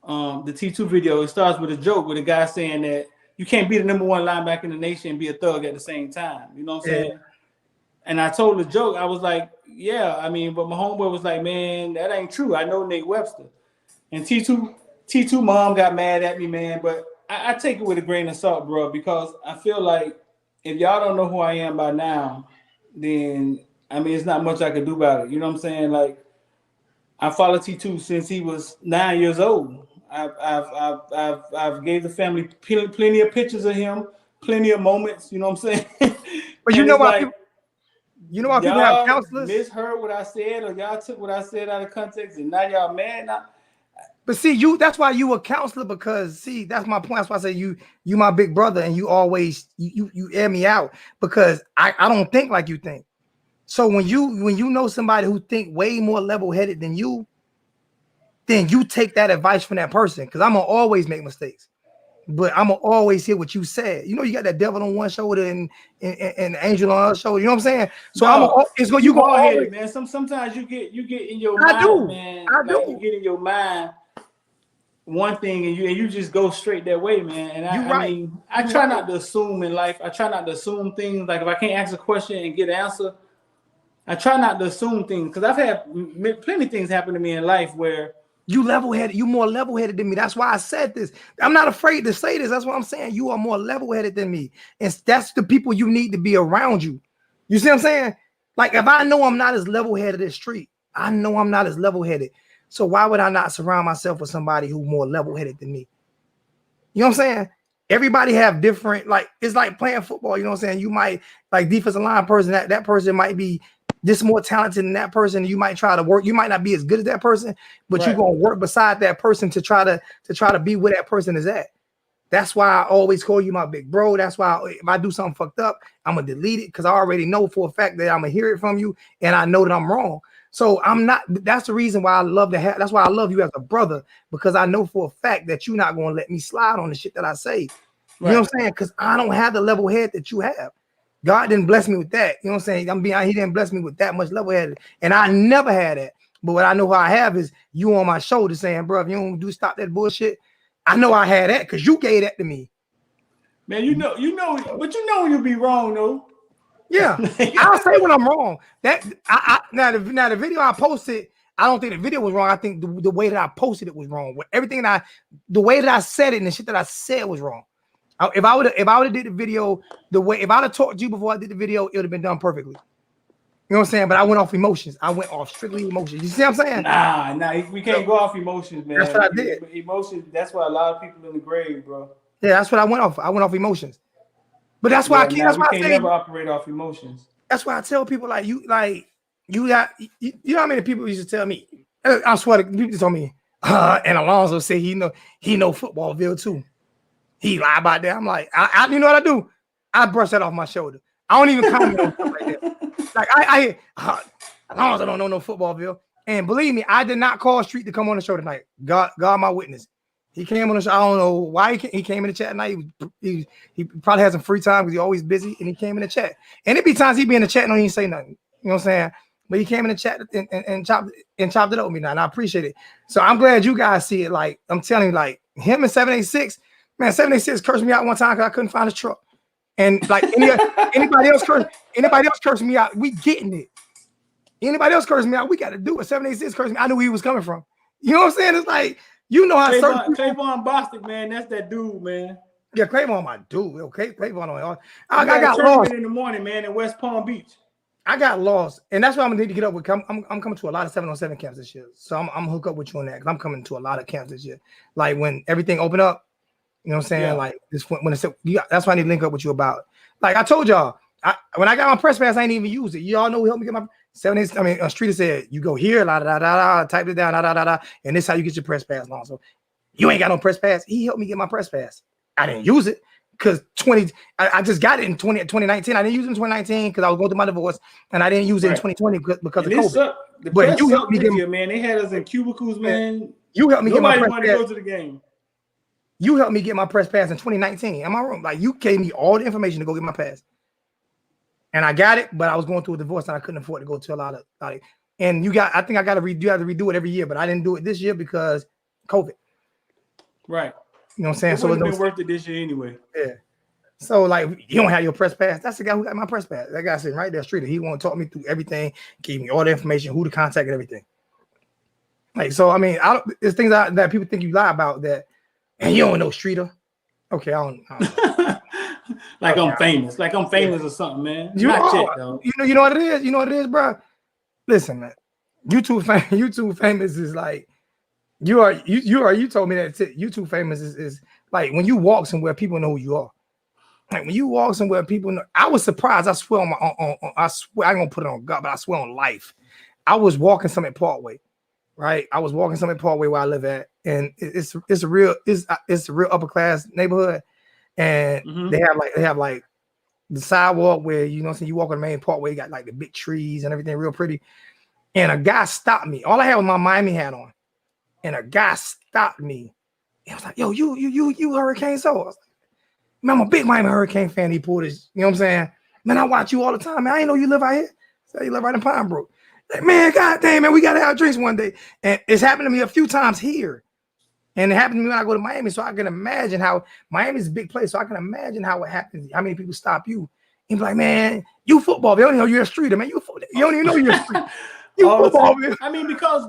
The T2 video, it starts with a joke with a guy saying that you can't be the #1 linebacker in the nation and be a thug at the same time. You know what I'm saying? And I told the joke, I was like, yeah, I mean, but my homeboy was like, man, that ain't true. I know Nate Webster. And T2 mom got mad at me, man. But I take it with a grain of salt, bro, because I feel like if y'all don't know who I am by now, then I mean, it's not much I can do about it. You know what I'm saying? Like, I followed T2 since he was 9 years old. I've gave the family plenty of pictures of him, plenty of moments. You know what I'm saying? But you know why? People have counselors. Misheard what I said, or y'all took what I said out of context, and now y'all mad now. But see, that's why you a counselor, because see, that's my point. That's why I say you my big brother, and you always you air me out because I don't think like you think. So when you know somebody who think way more level-headed than you, then you take that advice from that person. Because I'm gonna always make mistakes, but I'm gonna always hear what you said. You know, you got that devil on one shoulder and the angel on the other shoulder. You know what I'm saying? So you go ahead, man. Sometimes you get in your mind, man. You get in your mind one thing and you just go straight that way, man. And I try not to assume in life. I try not to assume things. Like if I can't ask a question and get an answer, I try not to assume things because I've had plenty of things happen to me in life where you level-headed, you more level-headed than me. That's why I said this. I'm not afraid to say this. That's what I'm saying. You are more level-headed than me. And that's the people you need to be around you. You see what I'm saying? Like if I know I'm not as level-headed as Street, I know I'm not as level-headed. So why would I not surround myself with somebody who's more level-headed than me? You know what I'm saying? Everybody have different, like, it's like playing football. You know what I'm saying? You might, like, defensive line person, that person might be just more talented than that person. You might try to work. You might not be as good as that person, but you're gonna work beside that person to try to be where that person is at. That's why I always call you my big bro. That's why if I do something fucked up, I'm gonna delete it because I already know for a fact that I'm gonna hear it from you, and I know that I'm wrong. So I'm not. That's the reason why I love to have. That's why I love you as a brother, because I know for a fact that you're not gonna let me slide on the shit that I say. You know what I'm saying? Because I don't have the level head that you have. God didn't bless me with that. You know what I'm saying? He didn't bless me with that much level head, and I never had that. But what I know how I have is you on my shoulder saying, bro, if you don't stop that bullshit. I know I had that because you gave that to me. Man, but you know when you be wrong though. Yeah, I'll say when I'm wrong. That now the video I posted, I don't think the video was wrong. I think the way that I posted it was wrong. The way that I said it and the shit that I said was wrong. If I would have did the video if I'd have talked to you before I did the video, it would have been done perfectly. You know what I'm saying? But I went off emotions. I went off strictly emotions. You see what I'm saying? Nah, we can't go off emotions, man. That's what I did. Emotions. That's why a lot of people in the grave, bro. Yeah, that's what I went off. I went off emotions. But that's why we can't never operate off emotions. That's why I tell people you know how many people used to tell me. I swear to people told me, and Alonzo said he know Footballville too. He lie about that. I'm like, you know what I do? I brush that off my shoulder. I don't even comment on stuff like that. Like I Alonzo don't know no Footballville. And believe me, I did not call Street to come on the show tonight. God my witness. He came on the show. I don't know why he came in the chat tonight. He probably had some free time because he's always busy, and he came in the chat. And it be times he be in the chat and don't even say nothing. You know what I'm saying? But he came in the chat and chopped it up with me now, and I appreciate it. So I'm glad you guys see it. Like I'm telling you, like him and 786, man, 786 cursed me out one time because I couldn't find his truck. And like anybody else cursed me out, we getting it. Anybody else cursed me out, we got to do it. 786 cursed me. I knew where he was coming from. You know what I'm saying? It's like, you know how Clayvon Bostic, man, that's that dude, man. Yeah, Clayvon, my dude. Okay, Clayvon on. I got lost in the morning, man, in West Palm Beach. I got lost, and that's why I'm gonna need to get up with. I'm coming to a lot of 7-on-7 camps this year, so I'm hook up with you on that because I'm coming to a lot of camps this year. Like when everything open up, you know what I'm saying? Yeah. Like this when it's that's why I need to link up with you about. Like I told y'all, when I got my press pass, I ain't even use it. Y'all know who helped me get my 7 days. Streeter said you go here, type it down, and this is how you get your press pass long. So you ain't got no press pass. He helped me get my press pass. I didn't use it because I just got it in 2019. I didn't use it in 2019 because I was going through my divorce, and I didn't use it in 2020 because of COVID. But you helped me get, man. They had us in cubicles, man. You helped me get my press pass. Nobody wanted to go to the game. You helped me get my press pass in 2019. Am I wrong? Like you gave me all the information to go get my pass. And I got it, but I was going through a divorce and I couldn't afford to go to a lot of and I think I got to redo it every year, but I didn't do it this year because COVID. Right. You know what I'm saying? So it's been worth it this year anyway. Yeah. So like you don't have your press pass. That's the guy who got my press pass. That guy sitting right there, Streeter. He want to talk me through everything, gave me all the information, who to contact and everything. Like, so I mean, there's things that people think you lie about that, and you don't know Streeter. Okay, I don't like I'm famous. Like I'm famous or something, man. You know what it is? You know what it is, bro? Listen, man. YouTube famous is like you told me that YouTube famous is like when you walk somewhere, people know who you are. Like when you walk somewhere, people know. I was surprised. I swear I swear I ain't gonna put it on God, but I swear on life. I was walking Summit Parkway, right? I was walking Summit Parkway where I live at, and it's a real upper class neighborhood. And they have like the sidewalk where you know, so you walk on the main parkway, you got like the big trees and everything real pretty. And a guy stopped me. All I had was my Miami hat on, and a guy stopped me. He was like, "Yo, you Hurricane so?" I was like, "Man, I'm a big Miami Hurricane fan." He pulled his, you know what I'm saying? Man, I watch you all the time, man. I didn't know you live out here. So you live right in Pine Brook. Like, man, goddamn, man, we gotta have drinks one day. And it's happened to me a few times here. And it happened to me when I go to Miami, so I can imagine how Miami's a big place. So I can imagine how it happens. How many people stop you and be like, "Man, you football. They don't know you're a streeter, man. You don't even know you're a street. You football, man." I mean, because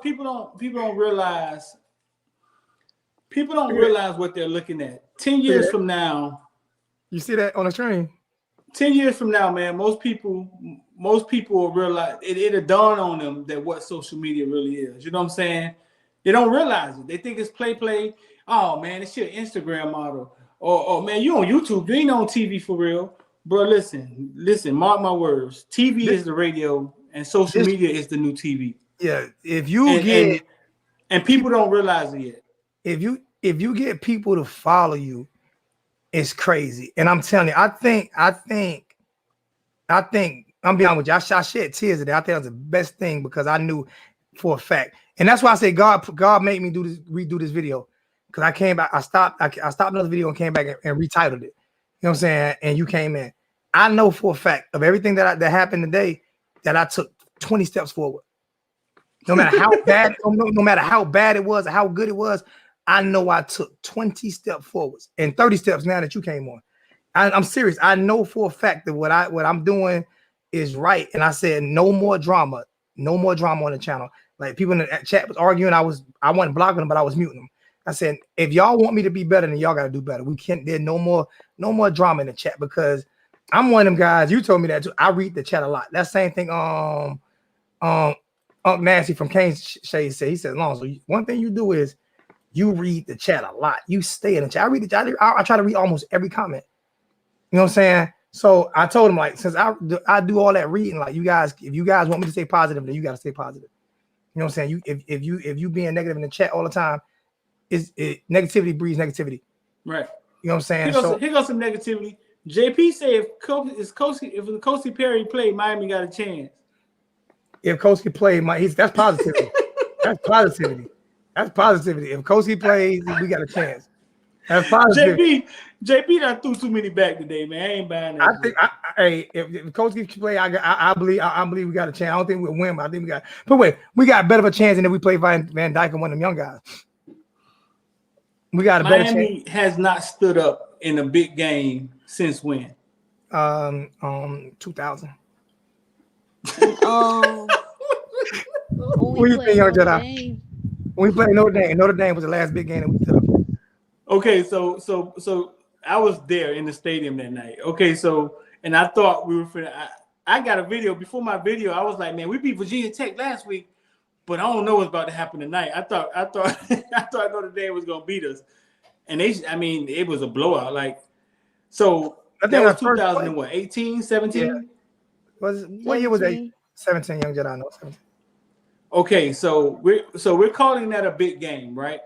people don't realize what they're looking at. 10 years from now, you see that on the screen. 10 years from now, man, most people will realize it'll dawn on them that what social media really is. You know what I'm saying? They don't realize it. They think it's play. oh man, this shit Instagram model. Or man, you on YouTube, you ain't on TV for real. Bro, listen, mark my words. TV is the radio and social media is the new TV. Yeah, if you get and people don't realize it yet. If you get people to follow you, it's crazy. And I'm telling you, I think I'm being honest with you. I shed tears today. I think that was the best thing because I knew for a fact. And that's why I say God made me redo this video. Because I came back, I stopped another video and came back and retitled it. You know what I'm saying? And you came in. I know for a fact of everything that happened today that I took 20 steps forward. No matter how bad, no matter how bad it was or how good it was, I know I took 20 steps forwards and 30 steps now that you came on. I'm serious. I know for a fact that what I'm doing is right. And I said no more drama on the channel. Like people in the chat was arguing. I wasn't blocking them, but I was muting them. I said, if y'all want me to be better, then y'all got to do better. We can't. There's no more drama in the chat because I'm one of them guys. You told me that too. I read the chat a lot. That same thing. Unc Nasty from Kane Shade said. He said, Lonzo, one thing you do is you read the chat a lot. You stay in the chat. I read the chat. I try to read almost every comment. You know what I'm saying? So I told him, like, since I do all that reading, like, you guys, if you guys want me to stay positive, then you got to stay positive. You know what I'm saying? If you being negative in the chat all the time, negativity breeds negativity. Right. You know what I'm saying? Here goes some negativity. JP said if Kosi Perry played, Miami got a chance. If Kosi played, that's positivity. That's positivity. That's positivity. If Kosi plays, we got a chance. That's positivity. JP done threw too many back today, man. I ain't buying that. I think if Kosi play, I believe we got a chance. I don't think we'll win, but I think we got. But wait, we got better of a chance than if we play Van Dyke and one of them young guys. We got a better chance. Miami has not stood up in a big game since when? 2000. When you think, Young Jedi? When we played Notre Dame was the last big game that we took. Okay, so I was there in the stadium that night. Okay, so and I thought we were finna. I got a video before my video. I was like, man, we beat Virginia Tech last week, but I don't know what's about to happen tonight. I thought I thought Notre Dame was gonna beat us, and it was a blowout. Like, so that was 2018, 17. Yeah. What year was that? 17, Young Jedi. No, 17. Okay, so we're calling that a big game, right?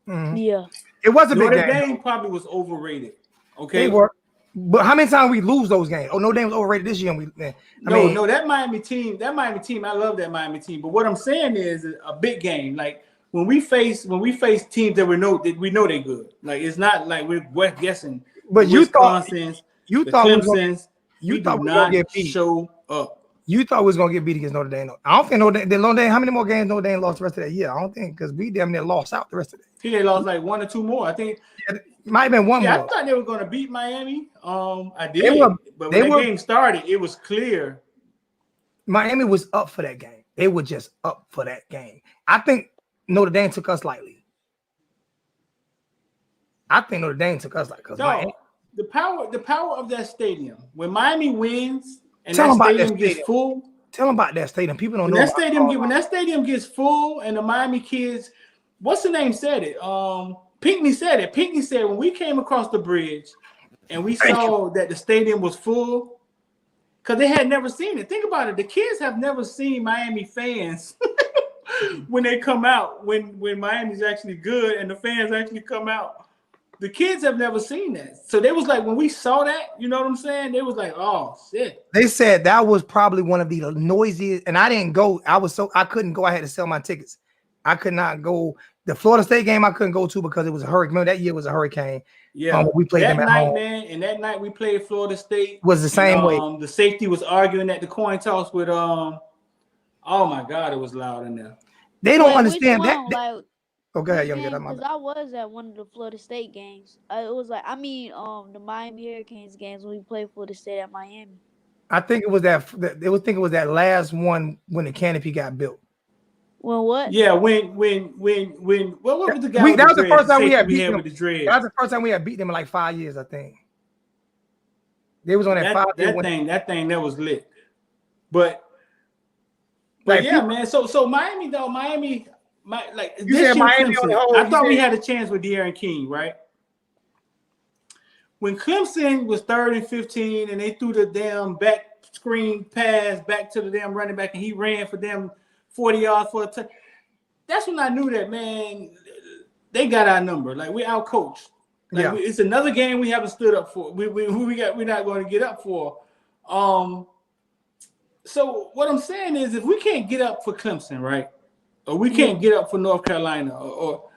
Mm-hmm. Yeah. It was a big game. Notre Dame probably was overrated. Okay. They were. But how many times we lose those games? Oh, Notre Dame was overrated this year. No, that Miami team, I love that Miami team. But what I'm saying is a big game. Like when we face teams that we know they're good. Like it's not like we're guessing. But you thought we do not show up. You thought we was gonna get beat against Notre Dame. I don't think Notre Dame. How many more games Notre Dame lost the rest of that year? I don't think because we damn near lost out the rest of it. I think they lost like one or two more. I think it might have been one more. I thought they were gonna beat Miami. I did, but when the game started, it was clear. Miami was up for that game. They were just up for that game. I think Notre Dame took us lightly. The power of that stadium. When Miami wins and that stadium gets full. Tell them about that stadium. People don't know. When that stadium gets full and the Miami kids, what's the name said it? Pinckney said it. Pinckney said when we came across the bridge and we saw that the stadium was full, because they had never seen it. Think about it. The kids have never seen Miami fans when they come out, when Miami's actually good and the fans actually come out. The kids have never seen that. So they was like, when we saw that, you know what I'm saying? They was like, oh shit. They said that was probably one of the noisiest, and I didn't go. I couldn't go. I had to sell my tickets. I could not go. The Florida State game I couldn't go to because it was a hurricane. Remember that year was a hurricane. Yeah, we played that them at night, home. man. And that night we played Florida State. Was the same way. The safety was arguing at the coin toss with oh my God, it was loud in there. They don't understand that. Okay, Young Jedi. Because I was at one of the Florida State games. It was like the Miami Hurricanes games when we played Florida State at Miami. I think it was that. They would think it was that last one when the canopy got built. When what? Yeah, when what was the guy? That was the first time we had beat them. With the dread. That was the first time we had beat them in like 5 years, I think. They was on that 5 year. That thing that was lit. But yeah, man. So Miami though, You said Miami on the whole. I thought we had a chance with De'Aaron King, right? When Clemson was 3rd and 15 and they threw the damn back screen pass back to the damn running back and he ran for them 40 yards for a touchdown. That's when I knew that, man, they got our number. Like, we out-coached. Like, it's another game we haven't stood up for. We're not going to get up for. So what I'm saying is, if we can't get up for Clemson, right, or we can't get up for North Carolina, or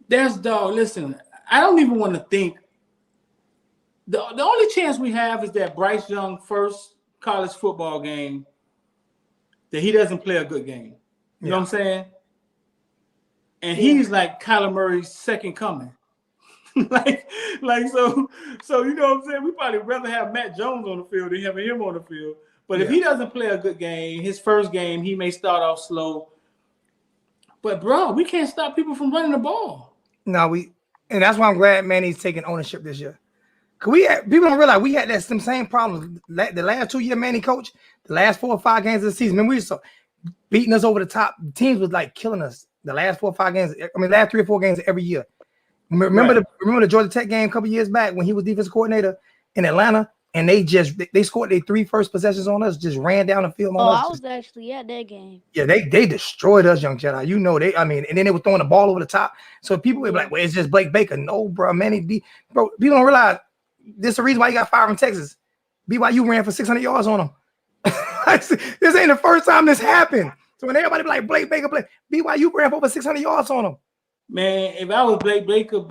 that's dog. Listen, I don't even want to think. The only chance we have is that Bryce Young first college football game that he doesn't play a good game. You know what I'm saying? And he's like Kyler Murray's second coming. like so you know what I'm saying? We probably rather have Matt Jones on the field than having him on the field. But if he doesn't play a good game, his first game, he may start off slow. But bro, we can't stop people from running the ball. No, and that's why I'm glad Manny's taking ownership this year. Cause people don't realize we had some same problems. The last 2 year Manny coach, the last 4 or 5 games of the season, we were beating us over the top. Teams was like killing us the last 4 or 5 games. I mean, last 3 or 4 games every year. Remember the Georgia Tech game a couple years back when he was defensive coordinator in Atlanta, and they scored their 3 first possessions on us, just ran down the field on us. I was actually at that game. Yeah, they destroyed us, Young Jedi. You know and then they were throwing the ball over the top. So people were like, "Well, it's just Blake Baker." No, bro, Manny bro, people don't realize this is the reason why you got fired from Texas. BYU ran for 600 yards on him. This ain't the first time this happened. So when everybody be like Blake Baker, BYU ran for over 600 yards on him. Man, if I was Blake Baker,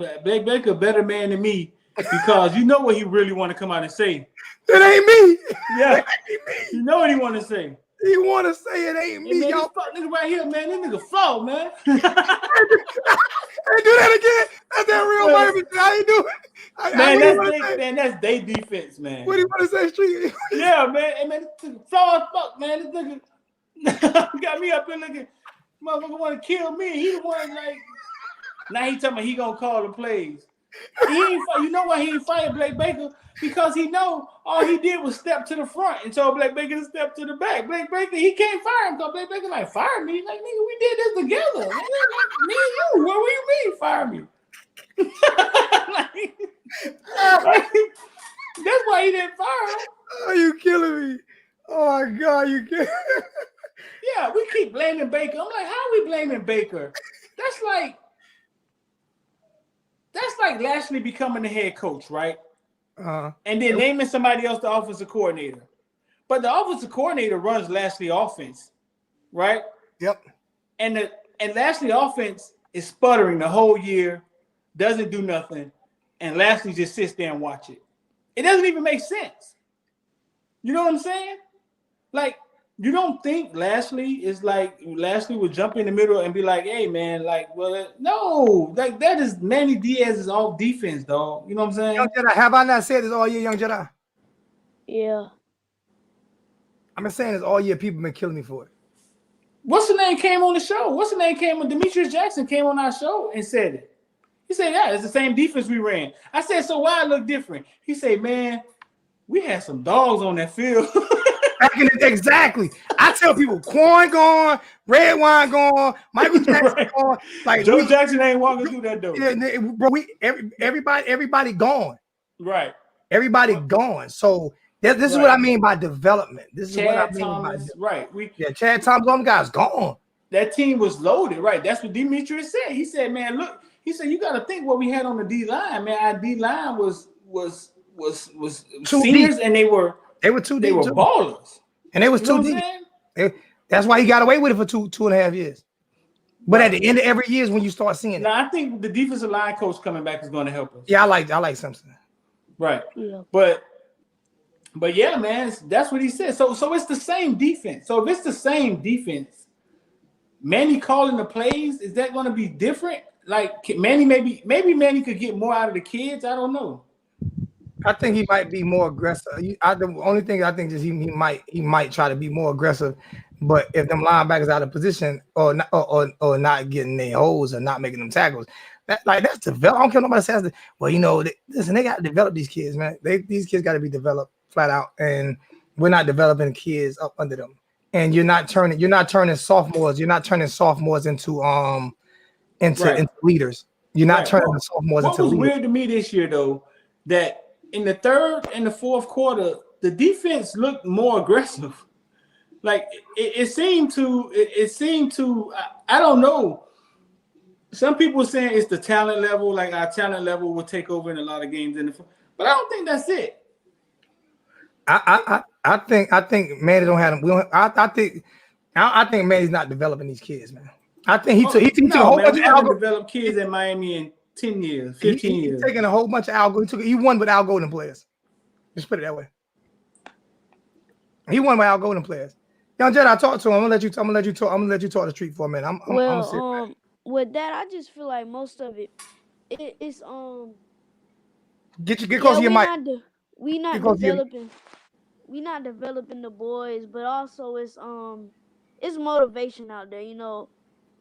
better man than me, because you know what he really want to come out and say. It ain't me. Yeah, it ain't me. You know what he want to say. He want to say it ain't me. Man, Y'all, this fuck nigga right here, man. This nigga flawed, man. Hey, do that again. That's that real Miami. How you doing? Man, that's they defense, man. What do you want to say, Street? Yeah, man. Hey, man, this nigga flawed as fuck, man. This nigga got me up here looking. Motherfucker want to kill me. He the one like. Now he talking about he gonna call the plays. You know why he ain't fired Blake Baker? Because he know all he did was step to the front and told Blake Baker to step to the back. Blake Baker, he can't fire him because Blake Baker like, fire me? Like, nigga, we did this together. Nigga, like, me and you. What do you mean, fire me? That's why he didn't fire him. Oh, you killing me. Oh, my God, you killing me. Yeah, we keep blaming Baker. I'm like, how are we blaming Baker? That's like Lashley becoming the head coach, right? And then naming somebody else the offensive coordinator. But the offensive coordinator runs Lashley offense, right? Yep. And Lashley offense is sputtering the whole year, doesn't do nothing, and Lashley just sits there and watch it. It doesn't even make sense. You know what I'm saying? Like, you don't think Lashley would jump in the middle and be like, hey, man, like, well, no, like that is Manny Diaz's all defense, dog. You know what I'm saying? Young Jedi, have I not said this all year, Young Jedi? Yeah. I've been saying this all year. People been killing me for it. What's the name came on the show? What's the name came when Demetrius Jackson came on our show and said it? He said, yeah, it's the same defense we ran. I said, so why it look different? He said, man, we had some dogs on that field. Exactly. I tell people, Quan gone, Red Wine gone, Michael Jackson gone. Like Joe Jackson ain't walking through that door. Yeah, bro. Everybody gone. Right. Everybody gone. So this is what I mean by development. This is Chad what I mean Thomas, by right. Chad Thomas, them guys gone. That team was loaded, right? That's what Demetrius said. He said, man, look, he said, you got to think what we had on the D line, man. Our D line was seniors, and they were ballers. And they was too deep. That's why he got away with it for 2.5 years. But at the end of every year is when you start seeing it. Now I think the defensive line coach coming back is going to help us. Yeah, I like Simpson. Right. Yeah. But yeah, man, that's what he said. So it's the same defense. So if it's the same defense, Manny calling the plays, is that going to be different? Like Manny, maybe Manny could get more out of the kids. I don't know. I think he might be more aggressive. The only thing I think is he might try to be more aggressive, but if them linebackers out of position or not getting their holes or not making them tackles, that's develop. I don't care what nobody says that. Well, you know, they got to develop these kids, man. These kids got to be developed flat out, and we're not developing kids up under them. and you're not turning sophomores into into leaders. You're not turning the sophomores into leaders. What was weird to me this year though, that in the third and the fourth quarter, the defense looked more aggressive. Like it seemed to. I don't know. Some people are saying it's the talent level. Like our talent level will take over in a lot of games but I don't think that's it. I think Manny don't have them. I think Manny's not developing these kids, man. I think he took a whole bunch of algo. Developed kids in Miami in 10 years, 15 years. He's taking a whole bunch of algo. He won with Al Golden players. Just put it that way. He won with Al Golden players. Young Jedi, I talked to him. I'm gonna let you talk the street for a minute. With that, I just feel like most of it's get close to your mic. We not developing the boys, but also it's motivation out there. You know,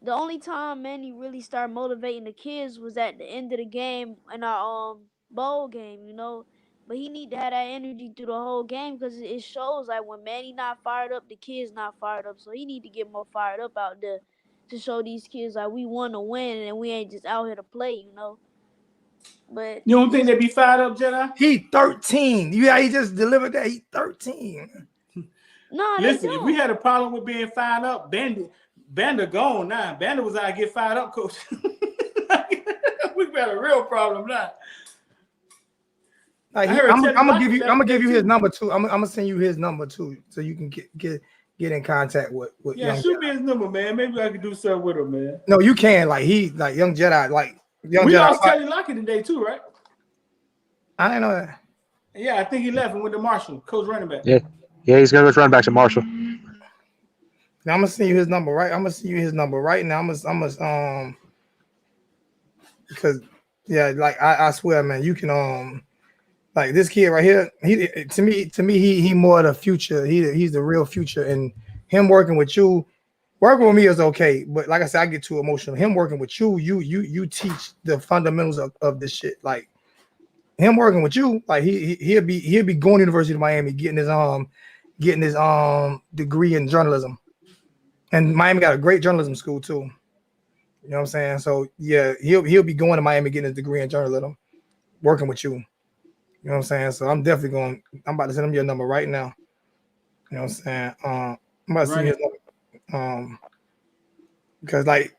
the only time Manny really started motivating the kids was at the end of the game in our bowl game. You know, but he need to have that energy through the whole game because it shows like when Manny not fired up, the kids not fired up. So he need to get more fired up out there to show these kids like we want to win and we ain't just out here to play. You know. But you don't think they be fired up, Jedi? He 13. Yeah, he just delivered that. He 13. No, listen, if we had a problem with being fired up, Banda gone now. Banda was out to get fired up, coach. We got a real problem now. Like, I'm gonna give you his number too. I'm gonna send you his number too, so you can get in contact with Young shoot me his number, man. Maybe I could do something with him, man. No, you can. Like Young Jedi, we lost Kelly Lockett today too, right? I didn't know that. Yeah, I think he left and went to Marshall, coach running back. Yeah, he's gonna run back to Marshall. Now I'm gonna send you his number, right? I'm gonna send you his number right now. I'm gonna because like I swear, man, you can like this kid right here. He to me he more the future. He's the real future, and him working with me is okay, but like I said, I get too emotional. Him working with you teach the fundamentals of this shit. Like him working with you, like he'll be going to University of Miami, getting his degree in journalism, and Miami got a great journalism school too. You know what I'm saying? So yeah, he'll be going to Miami, getting his degree in journalism, working with you. You know what I'm saying? So I'm about to send him your number right now. You know what I'm saying? I'm about to send you his number. Because like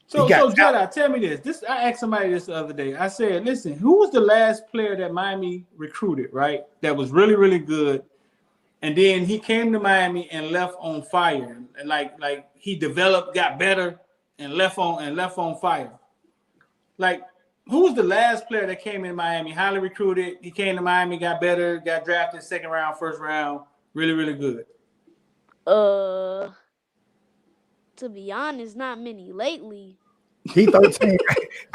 so Jedi, tell me this. I asked somebody this the other day. I said, listen, who was the last player that Miami recruited, right? That was really, really good. And then he came to Miami and left on fire. And like he developed, got better, and left on fire. Like, who was the last player that came in Miami, highly recruited? He came to Miami, got better, got drafted second round, first round, really, really good. To be honest, not many lately. He 13.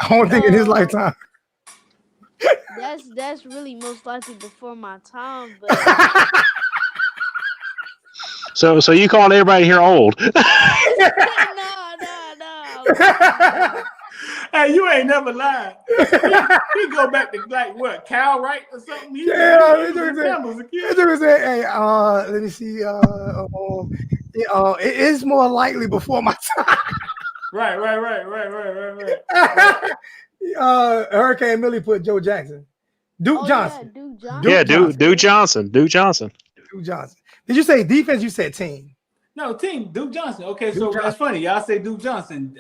I don't think in his lifetime. That's really most likely before my time, but So you calling everybody here old? no. Hey, you ain't never lied. He go back to like what, Cal Wright or something? Hey, let me see. It is more likely before my time. Right. Hurricane Millie put Joe Jackson. Duke Johnson. Duke Johnson. Did you say defense? You said team. No, team, Duke Johnson. Okay, so that's funny. Y'all say Duke Johnson.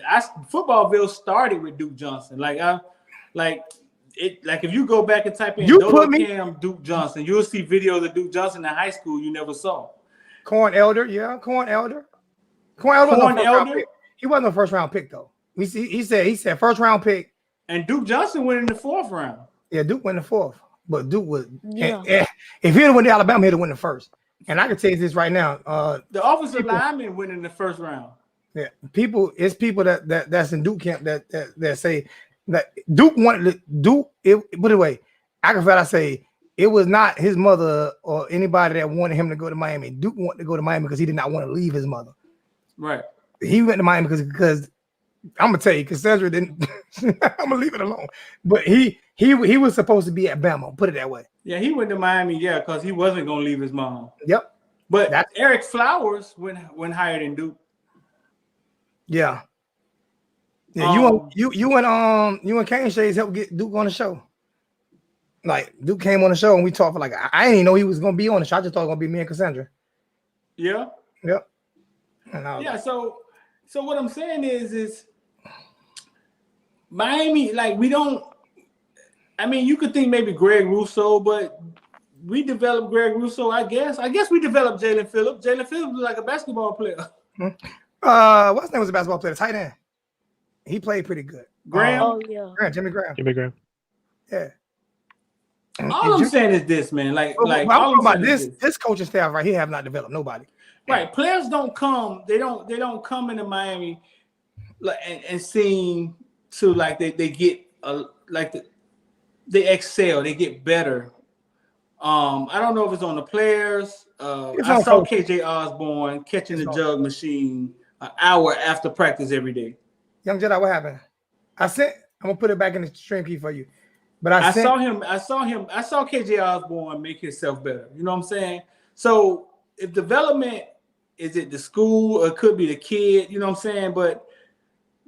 Footballville started with Duke Johnson. Like if you go back and type in Cam Duke Johnson, you'll see videos of Duke Johnson in high school you never saw. Corn Elder. He wasn't a first round pick though. He said first round pick. And Duke Johnson went in the fourth round. Yeah, Duke went in the fourth. But Duke was if he had went to Alabama, he'd have won the first. And I can tell you this right now. The offensive lineman went in the first round. Yeah, it's people that's in Duke camp that say that Duke wanted Duke. Put it away. I say it was not his mother or anybody that wanted him to go to Miami. Duke wanted to go to Miami because he did not want to leave his mother. Right. He went to Miami because I'm gonna tell you, because Cedric didn't. I'm gonna leave it alone. But he was supposed to be at Bama. Put it that way. Yeah, he went to Miami. Yeah, because he wasn't gonna leave his mom. Yep. But Eric Flowers went higher than Duke. Yeah. Yeah, you and Kane Shades helped get Duke on the show. Like Duke came on the show and we talked for like I didn't even know he was gonna be on the show. I just thought it was gonna be me and Cassandra. Yeah. Yep. Yeah. Like, so what I'm saying is Miami, like we don't. I mean, you could think maybe Greg Rousseau, but we developed Greg Rousseau. I guess we developed Jalen Phillips. Jalen Phillips was like a basketball player. What's his name was a basketball player? Tight end. He played pretty good. Graham. Oh yeah. Jimmy Graham. Yeah. All I'm saying is this, man. Like I'm talking about this coaching staff right here have not developed nobody. Right. Players don't come. They don't come into Miami like and seem to like they get they excel. They get better. I don't know if it's on the players. I saw KJ Osborne catching the jug machine an hour after practice every day. Young Jedi, what happened? I'm gonna put it back in the stream key for you. But I saw KJ Osborne make himself better. You know what I'm saying? So if development is it the school or it could be the kid, you know what I'm saying? But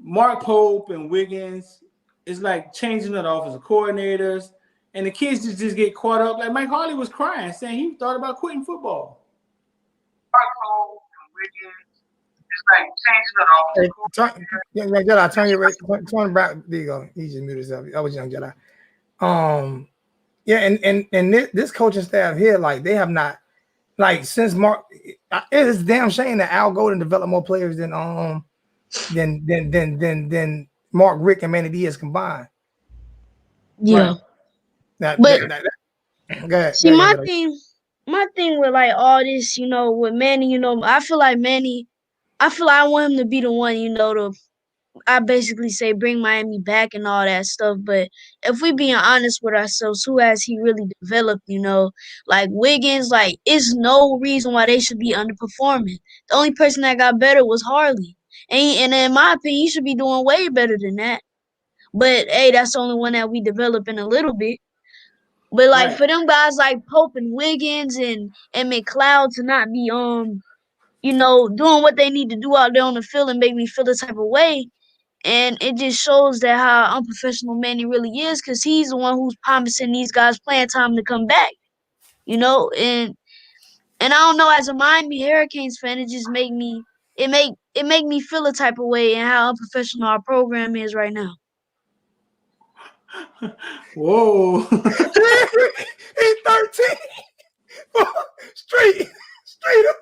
Mark Pope and Wiggins, it's like changing the offensive coordinators, and the kids just get caught up. Like Mike Harley was crying, saying he thought about quitting football. Mark Pope and Wiggins, it's like changing the offensive coordinators. Young Jedi, turn back. There you go. He just muted himself. That was Young Jedi. Yeah, and this coaching staff here, like they have not, like since Mark, it is damn shame that Al Golden developed more players than Mark, Rick, and Manny Diaz combined. Yeah, right. Go ahead. See, my thing with like all this, with Manny, I feel like I want him to be the one, I basically say bring Miami back and all that stuff. But if we being honest with ourselves, who has he really developed, Like Wiggins, like it's no reason why they should be underperforming. The only person that got better was Harley. And in my opinion, he should be doing way better than that. But hey, that's the only one that we developing a little bit. But like for them guys like Pope and Wiggins and McLeod to not be doing what they need to do out there on the field and make me feel the type of way. And it just shows that how unprofessional Manny really is, because he's the one who's promising these guys playing time to come back, and I don't know, as a Miami Hurricanes fan, it just make me feel a type of way and how unprofessional our program is right now. Whoa. He's 13. Straight up.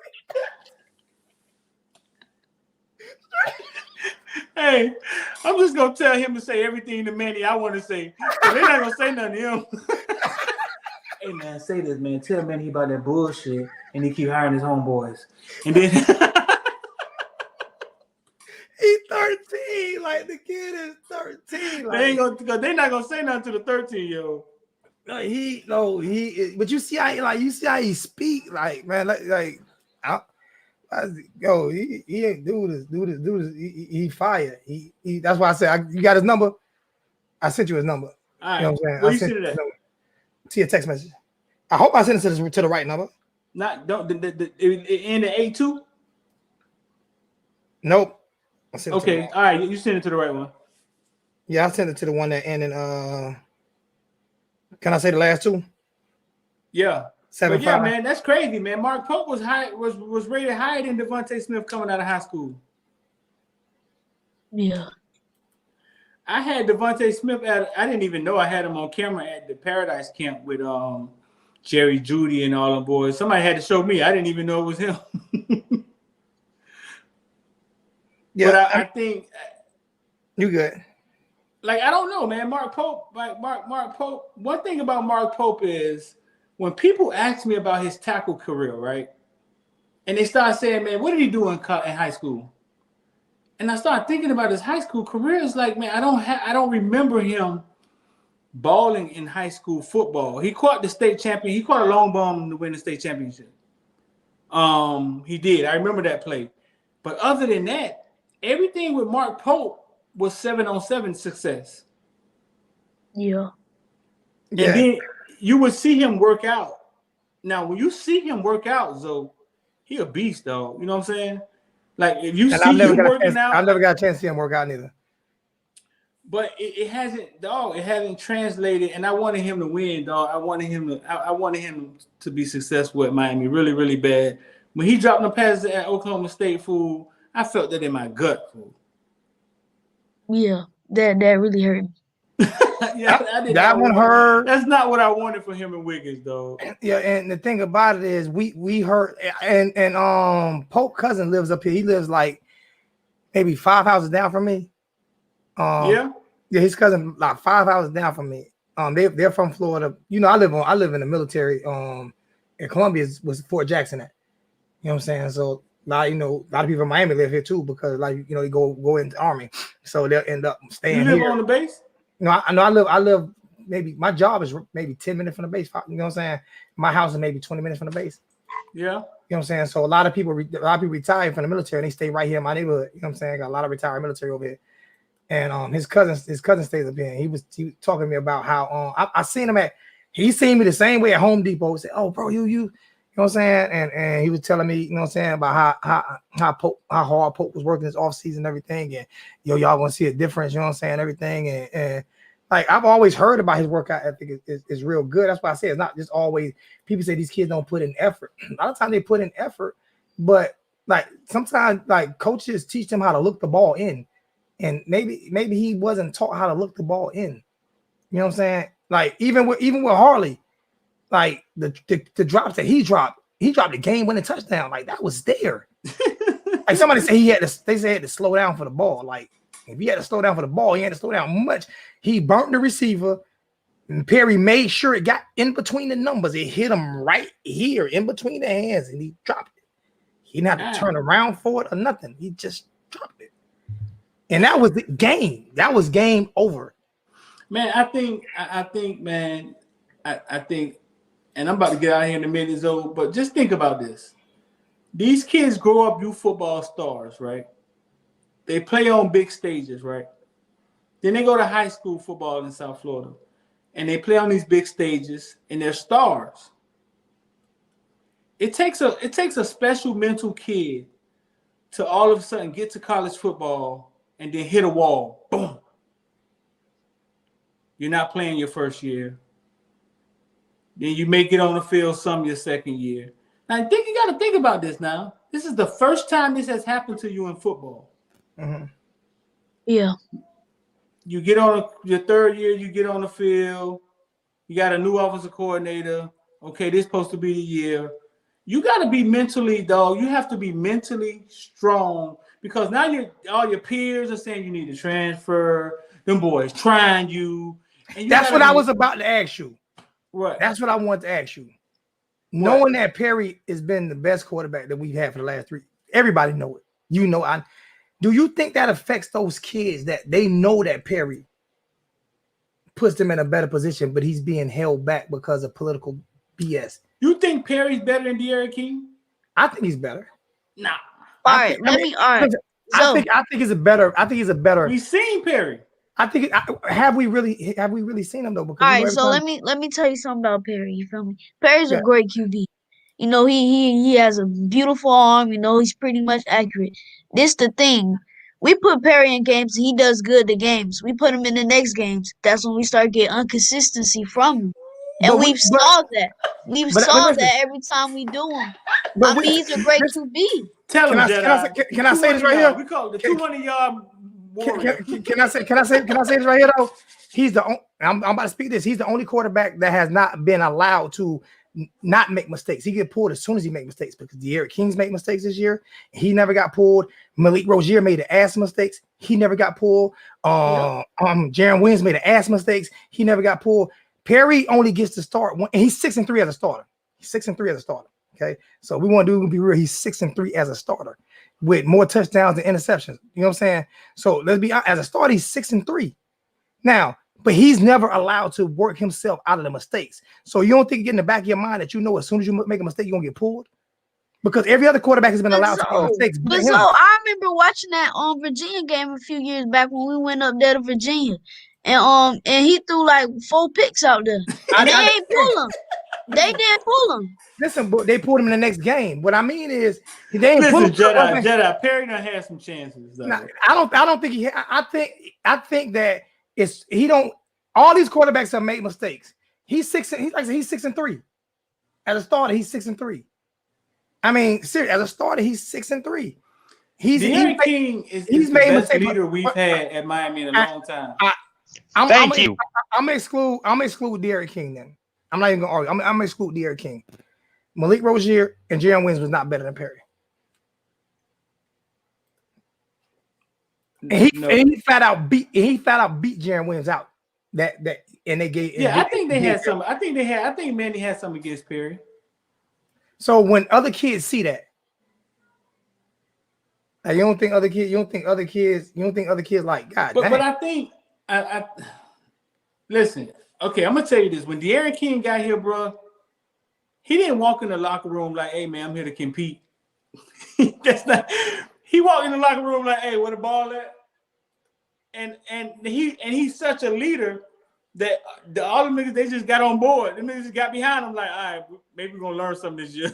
Hey, I'm just gonna tell him to say everything to Manny I want to say. They're not gonna say nothing to him. Hey man, say this, man. Tell Manny about that bullshit, and he keep hiring his homeboys. And then he's 13. Like the kid is 13. Like, they're not gonna say nothing to the 13-year-old. But you see how he speak, like man, he ain't do this. He fired. He that's why I said you got his number. I sent you his number. All right. You know what I'm saying? Where you sent it at? See a text message. I hope I sent it to the right number. It end at 82? Nope. Okay. All right. You sent it to the right one. Yeah, I sent it to the one that ended can I say the last two? Yeah. 7-5. Yeah, man, that's crazy, man. Mark Pope was rated higher than Devontae Smith coming out of high school. Yeah. I had Devontae Smith I didn't even know I had him on camera at the Paradise Camp with Jerry Judy and all them boys. Somebody had to show me. I didn't even know it was him. Yeah, but I think you good. Like, I don't know, man. Mark Pope, Mark Pope. One thing about Mark Pope is when people ask me about his tackle career, right? And they start saying, man, what did he do in high school? And I start thinking about his high school career. It's like, man, I don't remember him balling in high school football. He caught the state champion. He caught a long bomb to win the state championship. He did. I remember that play. But other than that, everything with Mark Pope was 7-on-7 success. Yeah. And then you would see him work out. Now, when you see him work out, Zoe, he a beast, though. You know what I'm saying? Like if you And see him working out, I've never got a chance to see him work out neither. But it hasn't, dog. It hasn't translated, and I wanted him to win, dog. I wanted him to be successful at Miami, really, really bad. When he dropped the passes at Oklahoma State, fool, I felt that in my gut, fool. Yeah, that really hurt me. Yeah, I did that one hurt. That's not what I wanted for him and Wiggins, though. Yeah, and the thing about it is we hurt, and Pope cousin lives up here. He lives like maybe 5 houses down from me. Yeah, his cousin like 5 houses down from me. They're from Florida. You know, I live in the military. In Columbia was Fort Jackson at. You know what I'm saying? So now a lot of people in Miami live here too because they go into the Army, so they'll end up staying here. You live on the base? No, I live maybe my job is maybe 10 minutes from the base. You know what I'm saying? My house is maybe 20 minutes from the base. Yeah. You know what I'm saying? So a lot of people retire from the military and they stay right here in my neighborhood. You know what I'm saying? I got a lot of retired military over here. And his cousin stays up here. And he was talking to me about how I seen him he seen me the same way at Home Depot. He said, "Oh, bro, you know what I'm saying?" And he was telling me, you know what I'm saying, about how hard Pope was working his off season and everything. And y'all gonna see a difference, you know what I'm saying, everything. And like I've always heard about his workout ethic is real good. That's why I say it's not just always people say these kids don't put in effort. A lot of times they put in effort, but like sometimes like coaches teach them how to look the ball in. And maybe he wasn't taught how to look the ball in. You know what I'm saying? Like even with Harley, like the drops that he dropped a game-winning touchdown. Like that was there. Like somebody said he had to slow down for the ball. Like if he had to slow down for the ball, he had to slow down much. He burnt the receiver, and Perry made sure it got in between the numbers. It hit him right here in between the hands, and he dropped it. He didn't have to turn around for it or nothing. He just dropped it. And that was the game. That was game over. Man, I think, and I'm about to get out of here in a minute, Zoe, but just think about this. These kids grow up, you football stars, right? They play on big stages, right? Then they go to high school football in South Florida, and they play on these big stages, and they're stars. It takes a special mental kid to all of a sudden get to college football and then hit a wall. Boom. You're not playing your first year. Then you make it on the field some your second year. Now, I think you got to think about this now. This is the first time this has happened to you in football. Mm-hmm. Yeah. You get on your third year, you get on the field. You got a new offensive coordinator. Okay, this is supposed to be the year. You got to be mentally, dog. You have to be mentally strong because now all your peers are saying you need to transfer. Them boys trying you. And that's what I was about to ask you. Right. That's what I wanted to ask you. Knowing that Perry has been the best quarterback that we've had for the last 3, everybody know it. You know, do you think that affects those kids that they know that Perry puts them in a better position, but he's being held back because of political BS? You think Perry's better than De'Aaron King? I think he's better. Nah. All right. I think he's a better. We've seen Perry. I think have we really seen him though? Because all right, so let me tell you something about Perry. You feel me? Perry's a great QB. You know, he has a beautiful arm. You know, he's pretty much accurate. This the thing. We put Perry in games, he does good the games. We put him in the next games. That's when we start getting inconsistency from him. And we've saw that. We've saw that every time we do him. I mean, he's a great QB. Tell him, can I say this right here? We call it the 200-yard warrior. Can I say this right here though? He's the I'm about to speak this. He's the only quarterback that has not been allowed to not make mistakes. He get pulled as soon as he makes mistakes because De'Aaron King's make mistakes this year. He never got pulled. Malik Rozier made the ass mistakes. He never got pulled. Jaron Williams made the ass mistakes. He never got pulled. Perry only gets to start one, and he's 6-3 as a starter. He's 6-3 as a starter. Okay, so we want to be real. He's 6-3 as a starter with more touchdowns than interceptions. You know what I'm saying? So let's be honest, as a starter, he's 6-3. Now, but he's never allowed to work himself out of the mistakes. So you don't think you get in the back of your mind that you know as soon as you make a mistake, you're gonna get pulled? Because every other quarterback has been allowed to make mistakes. But so I remember watching that Virginia game a few years back when we went up there to Virginia. And he threw like 4 picks out there. And they ain't pull him. They didn't pull him. Listen, but they pulled him in the next game. What I mean is they didn't pull him. Jedi Perry done had some chances. Nah, I don't think he. I think that it's he don't. All these quarterbacks have made mistakes. He's 6-3. As a starter, he's 6-3. I mean, seriously, as a starter, he's 6-3. De'Aaron King is the best leader we've had at Miami in a long time. I'm gonna exclude De'Aaron King then. I'm not even gonna argue. I'm gonna exclude De'Aaron King. Malik Rozier and Jaron Williams was not better than Perry. And he flat out beat Jaron Williams out. And they gave. Yeah, I think they had some. I think Manny had something against Perry. So when other kids see that, like, you don't think other kids like God. But I think I listen. Okay, I'm gonna tell you this. When De'Aaron King got here, bro, he didn't walk in the locker room like, "Hey, man, I'm here to compete." That's not. He walked in the locker room like, "Hey, where the ball at?" And he's such a leader that all the niggas, they just got on board. The niggas just got behind him like, all right, maybe we're gonna learn something this year.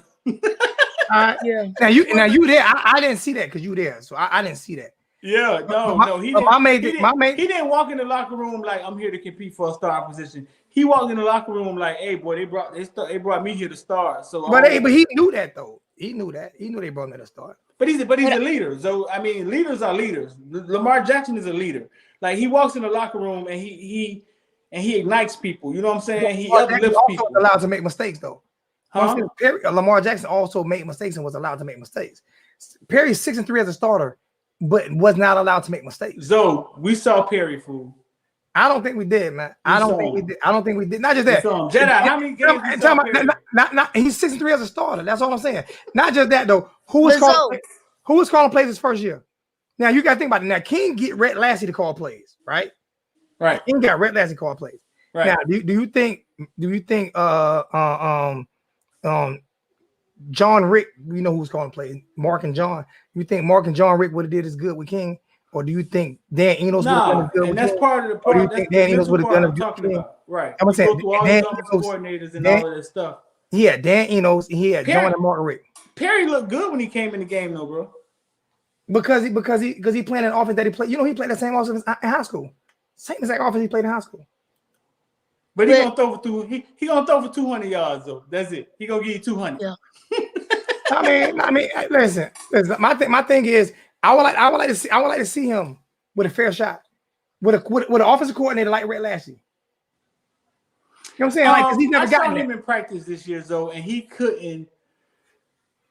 Yeah. Now you there. I didn't see that because you there, so I didn't see that. Yeah, no. He didn't walk in the locker room like, I'm here to compete for a star position. He walked in the locker room like, hey, boy, they brought me here to start. So, but he knew that though. He knew they brought him to start. But he's a leader. So I mean, leaders are leaders. Lamar Jackson is a leader. Like, he walks in the locker room and he ignites people. You know what I'm saying? He uplifts people. Was allowed to make mistakes though. Huh? Lamar Jackson also made mistakes and was allowed to make mistakes. Perry's 6-3 as a starter, but was not allowed to make mistakes. So we saw Perry, fool. I don't think we did, man. I don't think we did. Not just that. Jedi, how many games? He's 6-3 as a starter. That's all I'm saying. Not just that though. Who was calling plays his first year? Now you got to think about it. Now King get Rhett Lassie to call plays, right? Right. King got Rhett Lassie call plays. Right. Now, do you think John Rick, we know who's calling plays, Mark and John. You think Mark and John Rick would have did as good with King, or do you think Dan Enos would have done as good with King? That's part of the part. Do you think Dan Enos would have done as good with King? Right. I'm saying Dan Enos, coordinators and all of that stuff. Yeah, Dan Enos. He had John and Mark Rick. Perry looked good when he came in the game, though, bro. Because he played an offense that he played. You know, he played the same offense in high school. Same exact offense he played in high school. But he gonna throw for 200 yards though. That's it. He gonna give you 200. Yeah. I mean, listen. My thing is, I would like to see him with a fair shot, with an offensive coordinator like Rhett Lassie. You know what I'm saying? Like, because he's never gotten him in practice this year, though, and he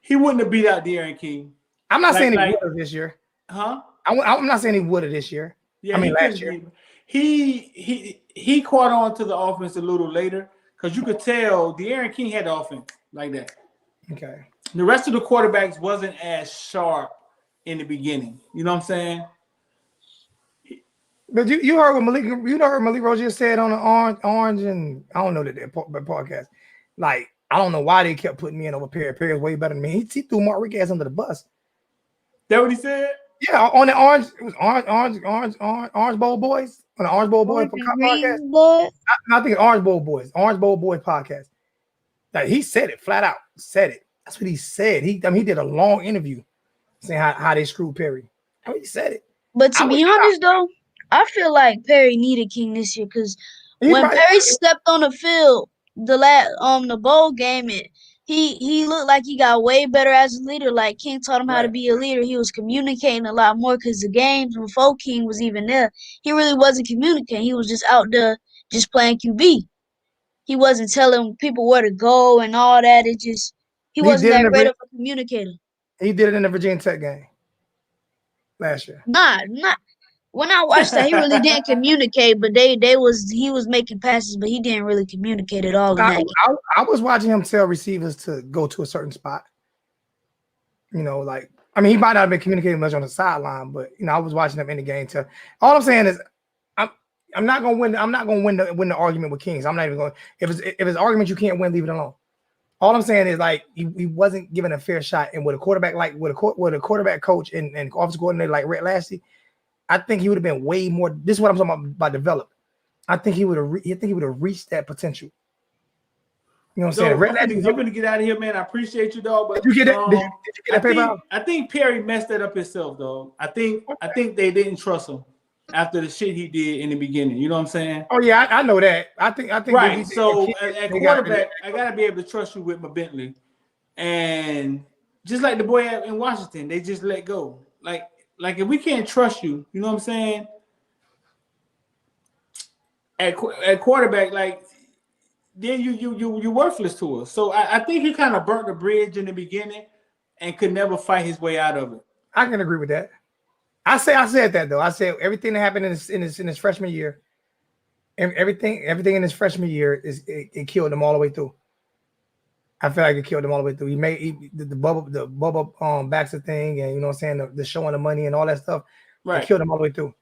wouldn't have beat out De'Aaron King. I'm not saying he would have this year. Huh? I'm not saying he would have this year. Yeah, I mean last year. He caught on to the offense a little later because you could tell De'Aaron King had the offense like that. Okay. The rest of the quarterbacks wasn't as sharp in the beginning. You know what I'm saying? But you heard what Malik Rozier said on the Orange and I don't know that podcast. Like, I don't know why they kept putting me in over Perry. Perry was way better than me. He threw Mark Rick ass under the bus. That what he said? Yeah, on the Orange Bowl Boys. On the Orange Bowl Boys podcast. I think Orange Bowl Boys podcast. Like, he said it flat out. Said it. That's what he said. He did a long interview saying how they screwed Perry. I mean, he said it. But to be honest, though, I feel like Perry needed King this year because when Perry stepped on the field, the bowl game, he looked like he got way better as a leader. Like, King taught him how to be a leader. He was communicating a lot more because the games before King was even there, he really wasn't communicating. He was just out there just playing QB. He wasn't telling people where to go and all that. He wasn't that great of a communicator. He did it in the Virginia Tech game last year. Not when I watched that, he really didn't communicate, but he was making passes, but he didn't really communicate at all. I was watching him tell receivers to go to a certain spot. You know, like, I mean, he might not have been communicating much on the sideline, but you know, I was watching him in the game. All I'm saying is, I'm not gonna win. I'm not gonna win the argument with Kings. I'm not even going. If it's argument you can't win, leave it alone. All I'm saying is, like, he wasn't given a fair shot, and with a quarterback with a quarterback coach and offensive coordinator like Rhett Lassie, I think he would have been way more. This is what I'm talking about development. I think he would have reached that potential. You know what I'm saying? I'm gonna get out of here, man. I appreciate you, dog. But did you get that? Did you get that PayPal? I think Perry messed that up himself, dog. I think they didn't trust him after the shit he did in the beginning. You know what I'm saying? Oh yeah, I know that. I think right. So at quarterback, I gotta be able to trust you with my Bentley, and just like the boy in Washington, they just let go. Like if we can't trust you, you know what I'm saying? At quarterback, like then you're worthless to us. So I think he kind of burnt the bridge in the beginning and could never fight his way out of it. I can agree with that. I said that though. I said everything that happened in his freshman year, and everything in his freshman year it killed him all the way through. I feel like it killed him all the way through. He made the Bubba Baxter thing, and you know what I'm saying, the showing the money and all that stuff. Right. It killed him all the way through.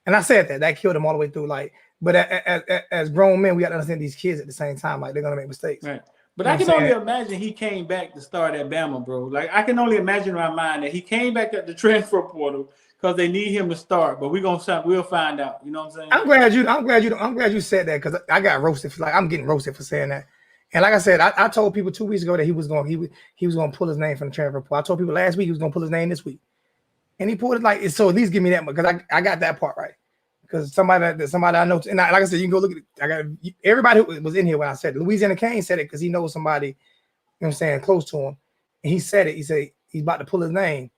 And I said that killed him all the way through. Like, but as grown men, we got to understand these kids at the same time. Like, they're gonna make mistakes. Right. But I can only imagine he came back to start at Bama, bro. Like, I can only imagine in my mind that he came back at the transfer portal because they need him to start. But we'll find out. You know what I'm saying? I'm glad you said that, because I got roasted. Like, I'm getting roasted for saying that. And like I said, I told people 2 weeks ago that he was going to pull his name from the transfer portal. I told people last week he was going to pull his name this week, and he pulled it. Like, so at least give me that, because I got that part right. Because somebody I know, and like I said, you can go look at it. I got everybody who was in here when I said it. Louisiana Kane said it because he knows somebody, you know what I'm saying, close to him. And he said it. He said he's about to pull his name.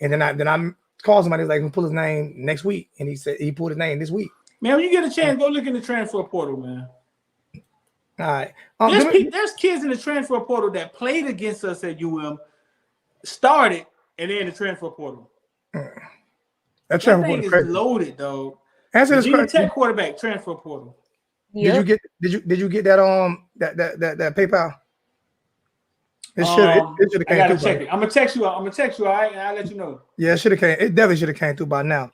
And then I called somebody, like, he'll pull his name next week. And he said he pulled his name this week. Man, when you get a chance, go look in the transfer portal, man. All right. There's kids in the transfer portal that played against us at UM, started, and then the transfer portal. That transfer thing portal is loaded, though. Answer this question. Tech quarterback transfer portal. Yep. Did you get that that PayPal? It should have came. I gotta check it. I'm gonna text you. All right, and I'll let you know. Yeah, it should have came. It definitely should have came through by now.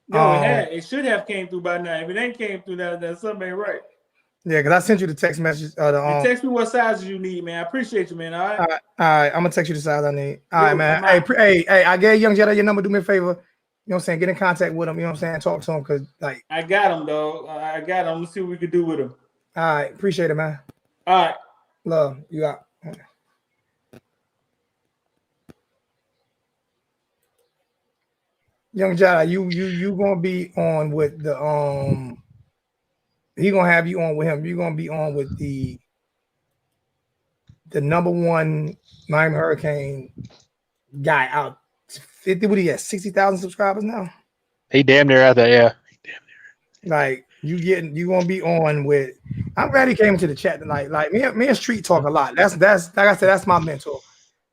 No, it should have came through by now. If it ain't came through now, then something ain't right. Yeah, because I sent you the text message. Text me what sizes you need, man. I appreciate you, man. All right. I'm gonna text you the size I need. All right, man. Hey, I gave Young Jedi your number. Do me a favor. You know what I'm saying? Get in contact with him. You know what I'm saying? Talk to him, because, like, I got him, dog. I got him. Let's see what we can do with him. All right. Appreciate it, man. All right. Love. You got. Young Jedi, you gonna be on with the he gonna have you on with him. You're gonna be on with the #1 Miami Hurricane guy out. 50, what he has, 60,000 subscribers now? He damn near at that, yeah. Like, you gonna be on with. I'm glad he came into the chat tonight. Like, me and Street talk a lot. That's like I said, that's my mentor.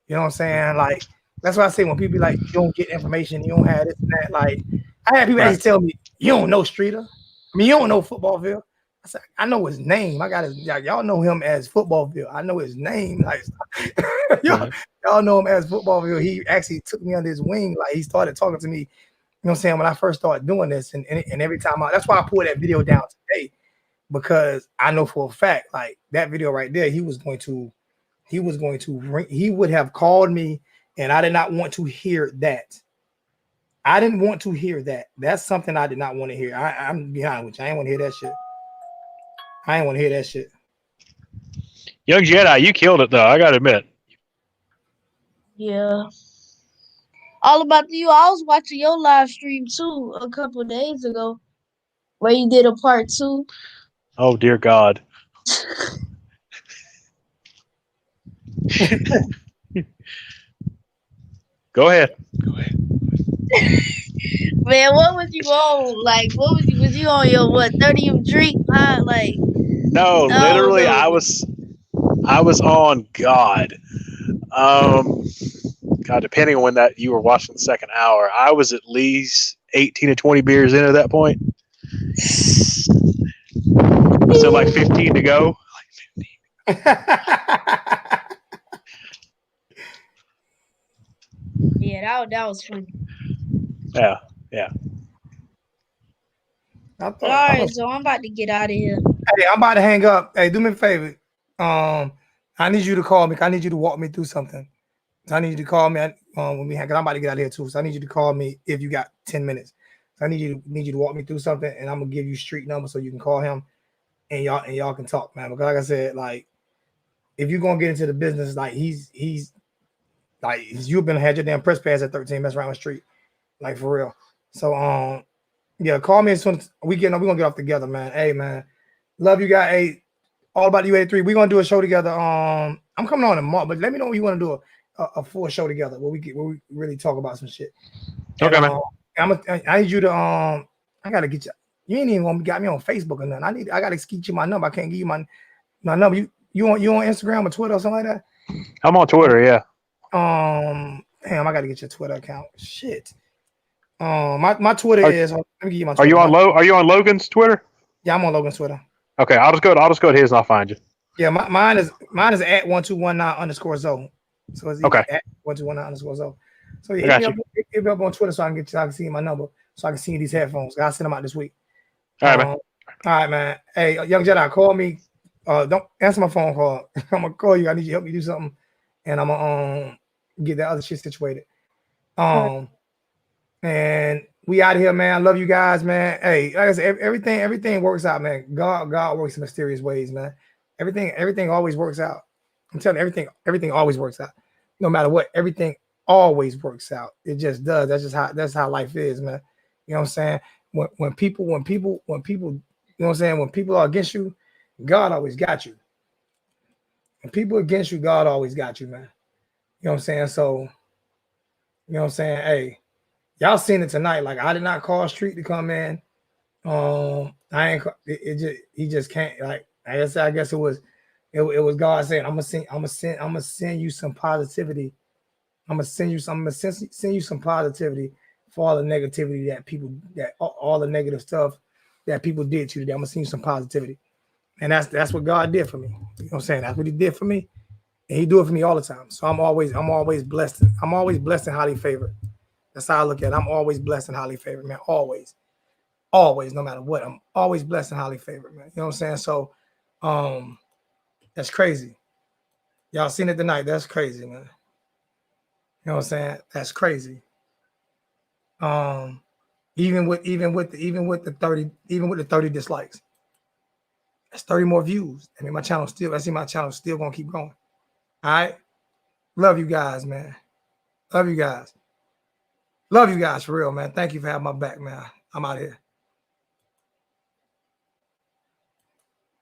You know what I'm saying? Like, that's why I say when people be like, you don't get information, you don't have this and that. Like, I had people actually tell me, you don't know Streeter. I mean, you don't know Footballville. I said, I know his name. I got his. Y'all know him as Footballville. I know his name. Like, y'all know him as Footballville. He actually took me under his wing. Like, he started talking to me. You know what I'm saying? When I first started doing this, and every time that's why I pulled that video down today, because I know for a fact, like, that video right there, he would have called me, and I did not want to hear that. I didn't want to hear that. That's something I did not want to hear. I'm behind with you. I ain't want to hear that shit. I ain't want to hear that shit. Young Jedi, you killed it though. I gotta admit. Yeah. All about you. I was watching your live stream too a couple of days ago, where you did a part 2. Oh dear God. Go ahead. Man, what was you on? Like, what was you on your 30th drink? Huh? Like, no, literally, I was on God. God, depending on when that you were watching the second hour, I was at least 18 to 20 beers in at that point. So like 15 to go. Yeah, that was funny. Yeah. All right, so I'm about to get out of here. Hey, I'm about to hang up. Hey, do me a favor. I need you to call me. I need you to walk me through something. So I need you to call me when we hang. Cause I'm about to get out of here too. So I need you to call me if you got 10 minutes. So I need you to walk me through something, and I'm gonna give you street number so you can call him, and y'all can talk, man. Because like I said, like, if you're gonna get into the business, like he's like you've been had your damn press pass at 13, mess around the street, like for real. So yeah, call me as soon as we're gonna get off together, man. Hey man, love you guys. Hey, all about you 83. We're gonna do a show together. I'm coming on tomorrow, but let me know when you want to do a full show together where we really talk about some shit. And, Okay, man. I need you to I gotta get you. You ain't even got me on Facebook or nothing. I gotta get you my number. I can't give you my number. You on Instagram or Twitter or something like that? I'm on Twitter, yeah. Damn, I gotta get your Twitter account. Shit. My Twitter is. Let me give you my Twitter. Are you on Logan's Twitter? Yeah, I'm on Logan's Twitter. Okay, I'll just go to his and I'll find you. Yeah, mine is at 1219_Zoe. So it's okay. At 1219_Zoe. So yeah, hit me up on Twitter so I can see my number, so I can see these headphones. I'll send them out this week. All right, man. All right, man. Hey, Young Jedi, call me. Don't answer my phone call. I'm gonna call you. I need you to help me do something, and I'm gonna get that other shit situated. And we out of here, man. I love you guys, man. Hey, like I said, everything works out, man. God works in mysterious ways, man. Everything always works out. I'm telling you, everything always works out. No matter what, everything always works out. It just does. That's how life is, man. You know what I'm saying? When people, you know what I'm saying? When people are against you, God always got you. When people against you, God always got you, man. You know what I'm saying? So, you know what I'm saying? Hey, y'all seen it tonight. Like, I did not call Street to come in. He just can't. Like, I guess it was God saying, I'm gonna send you some positivity. I'm gonna send you some positivity for all the negativity that all the negative stuff that people did to you today. I'm gonna send you some positivity. And that's what God did for me. You know what I'm saying? That's what he did for me. And he do it for me all the time. So I'm always blessed. I'm always blessed and highly favored. That's how I look at it. I'm always blessed and highly favored, man. Always, no matter what. I'm always blessed and highly favored, man. You know what I'm saying? So that's crazy. Y'all seen it tonight. That's crazy, man. You know what I'm saying? That's crazy. Even with the 30 dislikes. That's 30 more views. I see my channel still gonna keep going. All right. Love you guys, man. Love you guys. Love you guys for real, man. Thank you for having my back, man. I'm out here.